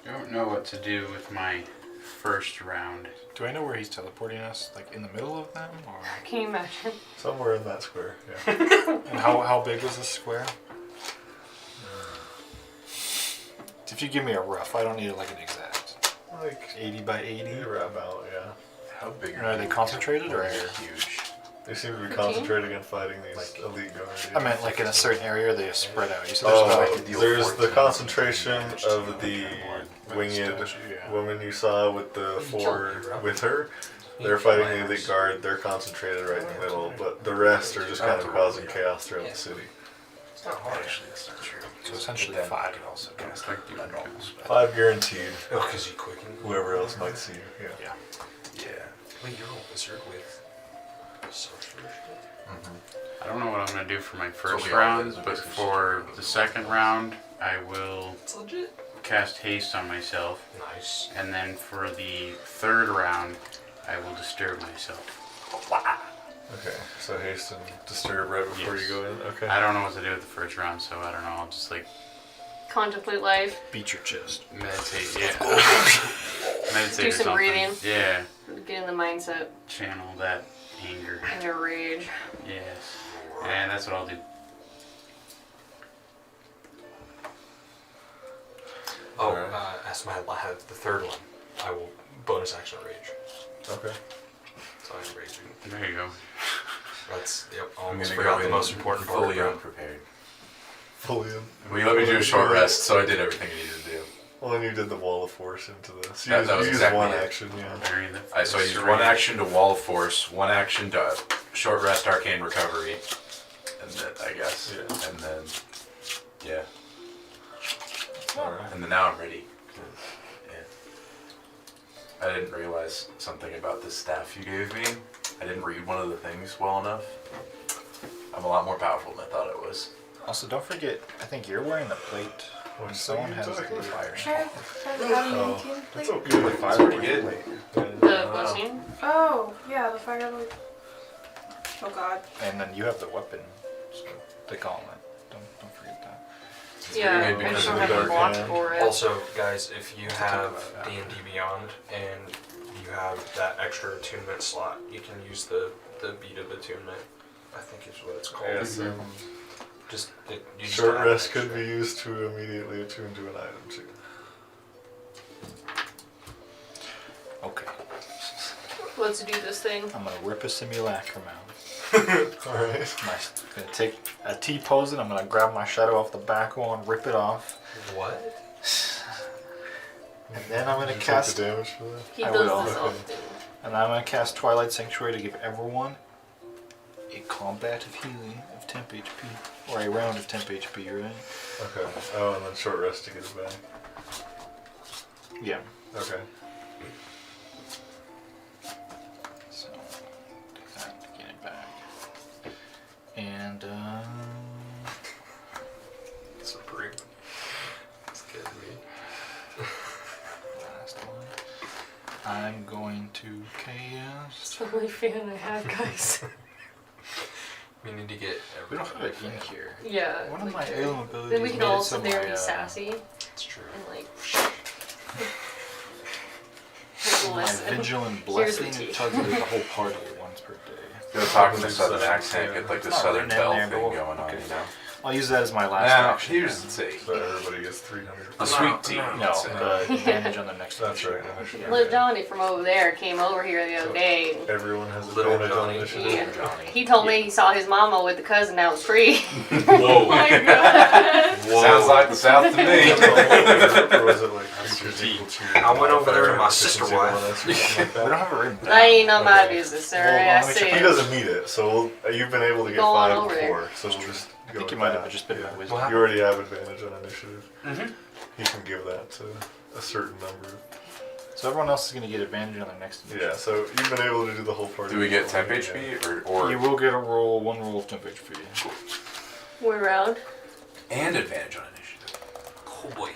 Speaker 6: I don't know what to do with my first round.
Speaker 5: Do I know where he's teleporting us? Like in the middle of them, or
Speaker 2: Can you imagine?
Speaker 1: Somewhere in that square, yeah.
Speaker 5: and how big was this square? If you give me a rough, I don't need like an exact.
Speaker 1: Like
Speaker 5: 80 by 80.
Speaker 1: you're about, yeah.
Speaker 8: How big
Speaker 5: Are they concentrated or?
Speaker 8: They're huge.
Speaker 1: They seem to be
Speaker 2: 15?
Speaker 1: concentrating on fighting these elite guards.
Speaker 5: I meant like in a certain area, they just spread out. You said there's
Speaker 1: Oh,
Speaker 5: like
Speaker 1: there's the concentration of the winged
Speaker 5: Yeah.
Speaker 1: woman you saw with the four with her. They're fighting the elite guard. They're concentrated right in the middle, but the rest are just kind of causing chaos throughout the city.
Speaker 7: It's not hard.
Speaker 8: Actually, that's not true.
Speaker 5: So essentially
Speaker 8: But then
Speaker 5: 5.
Speaker 8: you can also cast like a normal spell.
Speaker 1: 5 guaranteed.
Speaker 7: Oh, because you quicken.
Speaker 1: Whoever else might see you. Yeah.
Speaker 5: Yeah.
Speaker 8: Yeah.
Speaker 7: Wait, you're a wizard with sorcerer shit?
Speaker 6: I don't know what I'm gonna do for my
Speaker 8: what
Speaker 6: first
Speaker 8: we all
Speaker 6: round,
Speaker 8: did,
Speaker 6: but
Speaker 8: is we
Speaker 6: for the second round, I will
Speaker 7: It's legit.
Speaker 6: cast haste on myself,
Speaker 7: Nice.
Speaker 6: and then for the third round, I will disturb myself.
Speaker 1: Okay. So haste and disturb right before
Speaker 6: Yes.
Speaker 1: you go in. Okay.
Speaker 6: I don't know what to do with the first round, so I don't know. I'll just like
Speaker 2: Contemplate life.
Speaker 5: Beat your chest.
Speaker 6: meditate. Yeah. Meditate
Speaker 2: Do
Speaker 6: or
Speaker 2: some
Speaker 6: something.
Speaker 2: breathing.
Speaker 6: Yeah.
Speaker 2: Get in the mindset
Speaker 6: Channel that anger.
Speaker 2: and your rage.
Speaker 6: Yes. And that's what I'll do.
Speaker 7: Oh,
Speaker 1: Alright.
Speaker 7: as the third one, I will bonus action rage.
Speaker 1: Okay.
Speaker 7: So I'm raging.
Speaker 6: There you go.
Speaker 7: That's, yep, I
Speaker 8: I'm
Speaker 7: almost
Speaker 8: gonna
Speaker 7: forgot
Speaker 8: go
Speaker 7: the
Speaker 8: in
Speaker 7: most important part.
Speaker 8: fully
Speaker 7: bro.
Speaker 8: unprepared.
Speaker 1: Fully in.
Speaker 8: Well, you let me do a short rest, so I did everything I needed to do.
Speaker 1: Well, and you did the wall of force into this. You
Speaker 8: That-
Speaker 1: used,
Speaker 8: that was
Speaker 1: you used
Speaker 8: exactly
Speaker 1: one
Speaker 8: it.
Speaker 1: action, yeah.
Speaker 6: Bury the
Speaker 8: So I used
Speaker 6: syringe.
Speaker 8: one action to wall of force, one action to short rest, arcane recovery, and then I guess,
Speaker 1: Yeah.
Speaker 8: and then yeah,
Speaker 1: Alright.
Speaker 8: and then now I'm ready. Yeah. I didn't realize something about this staff you gave me. I didn't read one of the things well enough. I'm a lot more powerful than I thought I was.
Speaker 5: Also, don't forget, I think you're wearing the plate. When someone has the fire.
Speaker 3: Sure. Have the
Speaker 1: Oh,
Speaker 3: adamantium
Speaker 1: that's
Speaker 3: plate.
Speaker 1: okay.
Speaker 5: The fire
Speaker 8: pretty good.
Speaker 5: plate.
Speaker 2: The blessing.
Speaker 3: Oh, yeah, the firelight. Oh god.
Speaker 5: And then you have the weapon, so the gauntlet. Don't forget that.
Speaker 2: Yeah,
Speaker 8: very
Speaker 2: I
Speaker 8: good
Speaker 2: just
Speaker 8: because
Speaker 2: don't
Speaker 8: of
Speaker 2: have
Speaker 8: the
Speaker 2: a
Speaker 1: dark
Speaker 2: block
Speaker 1: hand.
Speaker 2: for it.
Speaker 7: Also, guys, if you have
Speaker 5: about that.
Speaker 7: D&D Beyond and you have that extra attunement slot, you can use the beat of attunement. I think is what it's called.
Speaker 1: Yes,
Speaker 7: Just you just
Speaker 1: short
Speaker 7: add
Speaker 1: rest
Speaker 7: extra.
Speaker 1: could be used to immediately attune to an item too.
Speaker 5: Okay.
Speaker 2: Let's do this thing.
Speaker 5: I'm gonna rip a simulacrum out.
Speaker 1: Alright.
Speaker 5: I'm gonna take a T pose and I'm gonna grab my shadow off the back wall and rip it off.
Speaker 7: What?
Speaker 5: And then I'm gonna
Speaker 1: You take
Speaker 5: cast.
Speaker 1: the damage for that?
Speaker 2: He
Speaker 5: I
Speaker 2: does
Speaker 5: will.
Speaker 2: this often.
Speaker 5: And I'm gonna cast Twilight Sanctuary to give everyone a combat of healing of temp HP. Or a round of temp HP, right?
Speaker 1: Okay. Oh, and then short rest to get it back.
Speaker 5: Yeah.
Speaker 1: Okay.
Speaker 5: So, do that to get it back. And,
Speaker 7: It's a break. It's getting me.
Speaker 5: last one. I'm going to cast.
Speaker 2: It's the only fan I have, guys.
Speaker 7: We need to get
Speaker 5: We don't have
Speaker 7: everybody.
Speaker 5: it in here.
Speaker 2: Yeah.
Speaker 5: One of
Speaker 2: like,
Speaker 5: my alien abilities.
Speaker 2: then we can
Speaker 5: made it
Speaker 2: all
Speaker 5: so
Speaker 2: sit there
Speaker 5: my,
Speaker 2: and be sassy
Speaker 7: It's true.
Speaker 2: and like
Speaker 5: My
Speaker 2: listen.
Speaker 5: vigilant
Speaker 2: Here's the
Speaker 5: blessing
Speaker 2: tea.
Speaker 5: tells you the whole party once per day.
Speaker 8: Go talk in a southern accent, get like the
Speaker 5: It's not
Speaker 8: southern
Speaker 5: written in
Speaker 8: belle
Speaker 5: there,
Speaker 8: thing
Speaker 5: but
Speaker 8: going on,
Speaker 5: okay.
Speaker 8: you know.
Speaker 5: I'll use that as my last
Speaker 8: Now,
Speaker 5: action.
Speaker 8: here's the thing.
Speaker 1: So everybody gets 300.
Speaker 8: The sweet tea.
Speaker 5: No,
Speaker 8: let's say.
Speaker 5: the advantage on the next
Speaker 1: That's
Speaker 5: initiative.
Speaker 1: right. Initiative.
Speaker 2: Little Johnny from over there came over here the other day. And
Speaker 1: Everyone has
Speaker 7: Little
Speaker 1: advantage on
Speaker 7: Johnny.
Speaker 1: initiative.
Speaker 2: yeah, he told me he saw his mama with the cousin that was free.
Speaker 7: Whoa.
Speaker 2: my god.
Speaker 8: Sounds like the South to me.
Speaker 1: Or was it like creatures equal to
Speaker 7: I went over there to my
Speaker 1: efficiency
Speaker 7: sister wife.
Speaker 1: bonus or something
Speaker 5: We don't
Speaker 1: like that?
Speaker 5: have it written down.
Speaker 2: That ain't none of my business, sir.
Speaker 5: Well,
Speaker 2: I
Speaker 5: how much-
Speaker 2: see
Speaker 1: He
Speaker 2: it.
Speaker 1: doesn't need it, so you've been able to get
Speaker 2: Go on
Speaker 1: 5
Speaker 2: over there.
Speaker 1: before, so we'll just
Speaker 5: I
Speaker 1: go
Speaker 5: think you
Speaker 1: with
Speaker 5: might
Speaker 1: that.
Speaker 5: have just been
Speaker 1: Yeah.
Speaker 5: my wisdom.
Speaker 1: You already have advantage on initiative.
Speaker 6: Mm-hmm.
Speaker 1: He can give that to a certain number.
Speaker 5: So everyone else is going to get advantage on the next initiative.
Speaker 1: Yeah, so you've been able to do the whole party.
Speaker 8: Do we get temp
Speaker 1: Yeah.
Speaker 8: HP or
Speaker 5: You will get a roll, one roll of temp HP.
Speaker 2: One round.
Speaker 8: and advantage on initiative?
Speaker 7: Oh boy.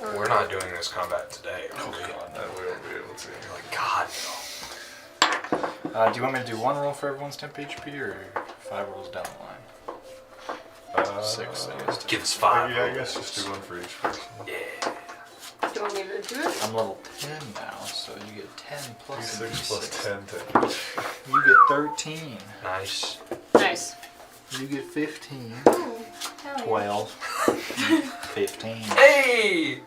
Speaker 7: We're not doing this combat today, are we?
Speaker 1: That we won't be able to.
Speaker 7: You're like, God,
Speaker 5: Do you want me to do one roll for everyone's temp HP or 5 rolls down the line? 6, I guess.
Speaker 7: no. Give us 5.
Speaker 1: Yeah, I guess just do one for each person.
Speaker 7: Yeah.
Speaker 2: Do you want me to do it?
Speaker 5: I'm level 10 now, so you get 10 plus a
Speaker 1: D6 plus
Speaker 5: D6.
Speaker 1: 10 to each.
Speaker 5: You get 13.
Speaker 7: Nice.
Speaker 2: Nice.
Speaker 5: You get 15.
Speaker 3: Hell yeah.
Speaker 5: 12. 15.
Speaker 7: Hey!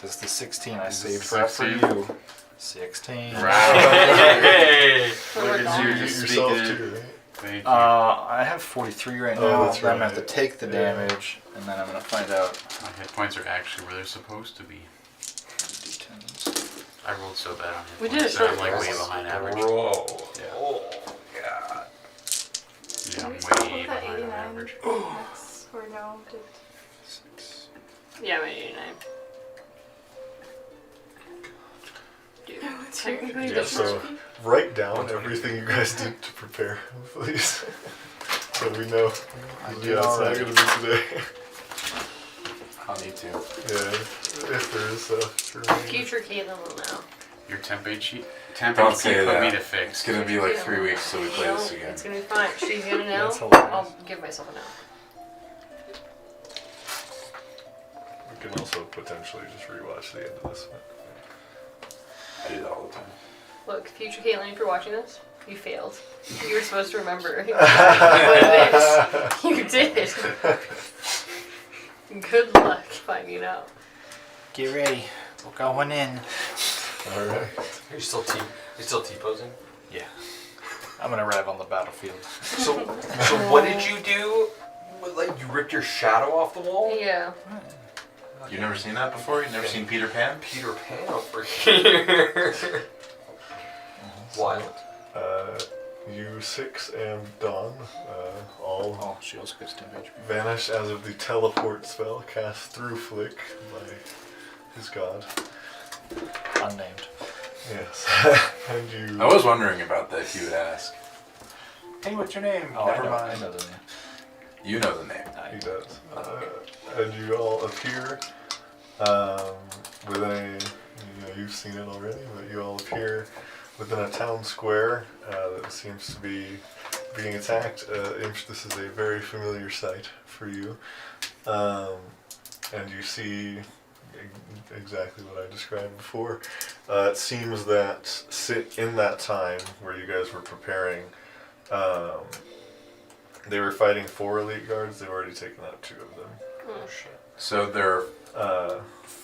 Speaker 5: This is the 16 I
Speaker 6: Is
Speaker 5: saved
Speaker 6: this
Speaker 5: for up for
Speaker 6: 16?
Speaker 5: you. 16.
Speaker 7: Hey!
Speaker 2: So we're
Speaker 6: Look at
Speaker 2: gone.
Speaker 6: you.
Speaker 1: You
Speaker 6: Just
Speaker 1: yourself
Speaker 6: speaking it.
Speaker 1: too, right?
Speaker 6: Thank you.
Speaker 5: I have 43 right
Speaker 1: Oh,
Speaker 5: now.
Speaker 1: that's
Speaker 5: Then I'm gonna have to
Speaker 1: right.
Speaker 5: take the
Speaker 1: Yeah.
Speaker 5: damage, and then I'm gonna find out.
Speaker 6: My hit points are actually where they're supposed to be.
Speaker 5: D10s.
Speaker 6: I rolled so bad on hit
Speaker 2: We
Speaker 6: points.
Speaker 2: did a
Speaker 6: So I'm
Speaker 2: short
Speaker 6: like way
Speaker 2: rest.
Speaker 6: behind average.
Speaker 7: Whoa.
Speaker 6: Yeah.
Speaker 7: Oh, God.
Speaker 6: Yeah,
Speaker 3: Are
Speaker 6: I'm
Speaker 3: we still
Speaker 6: way
Speaker 3: both at
Speaker 6: behind
Speaker 3: 89
Speaker 6: average.
Speaker 3: next? Or no? Did...
Speaker 2: Yeah, I'm at 89. Dude, technically
Speaker 1: Yeah,
Speaker 2: this
Speaker 1: so
Speaker 2: must be-
Speaker 1: write down everything you guys did to prepare, please. So we know.
Speaker 5: I did
Speaker 1: Yeah, it's not
Speaker 5: already.
Speaker 1: gonna be today.
Speaker 4: I'll need to.
Speaker 1: Yeah, if there is a
Speaker 2: Future Caitlin will know.
Speaker 6: Your template sheet. Template
Speaker 4: Don't
Speaker 6: sheet
Speaker 4: say
Speaker 6: put me
Speaker 4: that.
Speaker 6: to fix.
Speaker 4: It's gonna be like 3 weeks till we play
Speaker 2: No,
Speaker 4: this again.
Speaker 2: it's gonna be fine. She's gonna know.
Speaker 5: That's hilarious.
Speaker 2: I'll give myself a no.
Speaker 1: We can also potentially just rewatch the end of this one.
Speaker 4: I do that all the time.
Speaker 2: Look, future Caitlin, if you're watching this, you failed. You were supposed to remember what it is. You did. Good luck finding out.
Speaker 5: Get ready. We're going in.
Speaker 1: Alright.
Speaker 7: Are you still T-posing?
Speaker 5: Yeah. I'm gonna arrive on the battlefield.
Speaker 7: So what did you do? Like, you ripped your shadow off the wall?
Speaker 2: Yeah.
Speaker 4: You've never seen that before? You've never seen Peter Pan?
Speaker 7: Peter Pan over here. Wild.
Speaker 1: You 6 and Dawn all
Speaker 5: Oh, she also gets 10 HP.
Speaker 1: vanish as of the teleport spell cast through Flick by his god.
Speaker 5: Unnamed.
Speaker 1: Yes. And you.
Speaker 4: I was wondering about that if you would ask. Hey, what's your name?
Speaker 5: Oh,
Speaker 4: Never
Speaker 5: I
Speaker 4: mind.
Speaker 5: know the name.
Speaker 4: You know the name.
Speaker 1: He does. And you all appear within a. You've seen it already, but you all appear within a town square that seems to be being attacked. This is a very familiar sight for you. And you see exactly what I described before. It seems that in that time where you guys were preparing, they were fighting 4 elite guards. They've already taken out 2 of them.
Speaker 2: Oh shit.
Speaker 4: So there are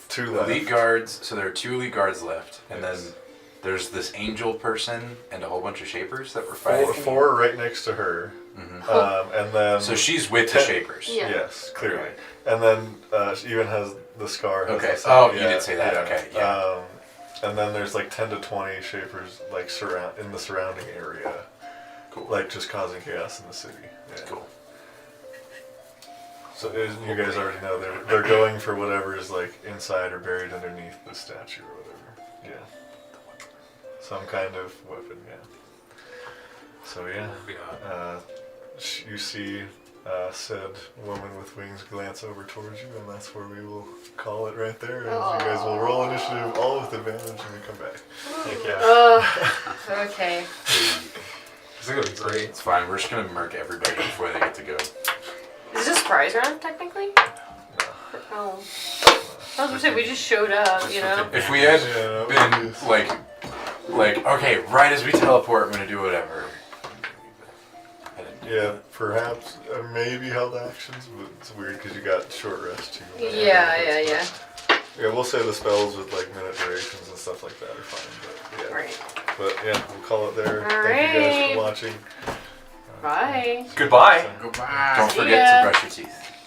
Speaker 1: 2 left.
Speaker 4: elite guards. So there are 2 elite guards left, and
Speaker 1: Yes.
Speaker 4: then there's this angel person and a whole bunch of shapers that were
Speaker 1: 4,
Speaker 4: fighting.
Speaker 1: 4 right next to her.
Speaker 4: Mhm.
Speaker 1: And then
Speaker 4: So she's with the shapers.
Speaker 2: Yeah.
Speaker 1: yes, clearly.
Speaker 4: Okay.
Speaker 1: And then she even has the scar. Has
Speaker 4: Okay.
Speaker 1: the
Speaker 4: Oh, you did say that. Okay, yeah.
Speaker 1: And then there's like 10 to 20 shapers like in the surrounding area,
Speaker 4: Cool.
Speaker 1: like just causing chaos in the city. Yeah.
Speaker 4: Cool.
Speaker 1: So you guys already know they're going for whatever is like inside or buried underneath the statue or whatever. Yeah. Some kind of weapon. Yeah. So yeah. You see said woman with wings glance over towards you, and that's where we will call it right there. And you guys will roll initiative all with advantage when we come back.
Speaker 7: Heck yeah.
Speaker 2: Okay.
Speaker 7: It's gonna be great.
Speaker 4: It's fine. We're just gonna murk everybody before they get to go.
Speaker 2: Is this a surprise round, technically? Oh. I was gonna say, we just showed up, you know?
Speaker 4: If we had
Speaker 1: Yeah,
Speaker 4: been like, okay, right as we teleport, I'm gonna do whatever. I didn't do
Speaker 1: Yeah, perhaps maybe held actions, but it's weird because you got short rest too.
Speaker 2: Yeah.
Speaker 1: Yeah, we'll say the spells with like minute durations and stuff like that are fine, but yeah.
Speaker 2: Right.
Speaker 1: But yeah, we'll call it there.
Speaker 2: All
Speaker 1: Thank you guys
Speaker 2: right.
Speaker 1: for watching.
Speaker 2: Bye.
Speaker 7: Goodbye.
Speaker 6: Goodbye.
Speaker 4: Don't
Speaker 2: See
Speaker 4: forget
Speaker 2: ya.
Speaker 4: to brush your teeth.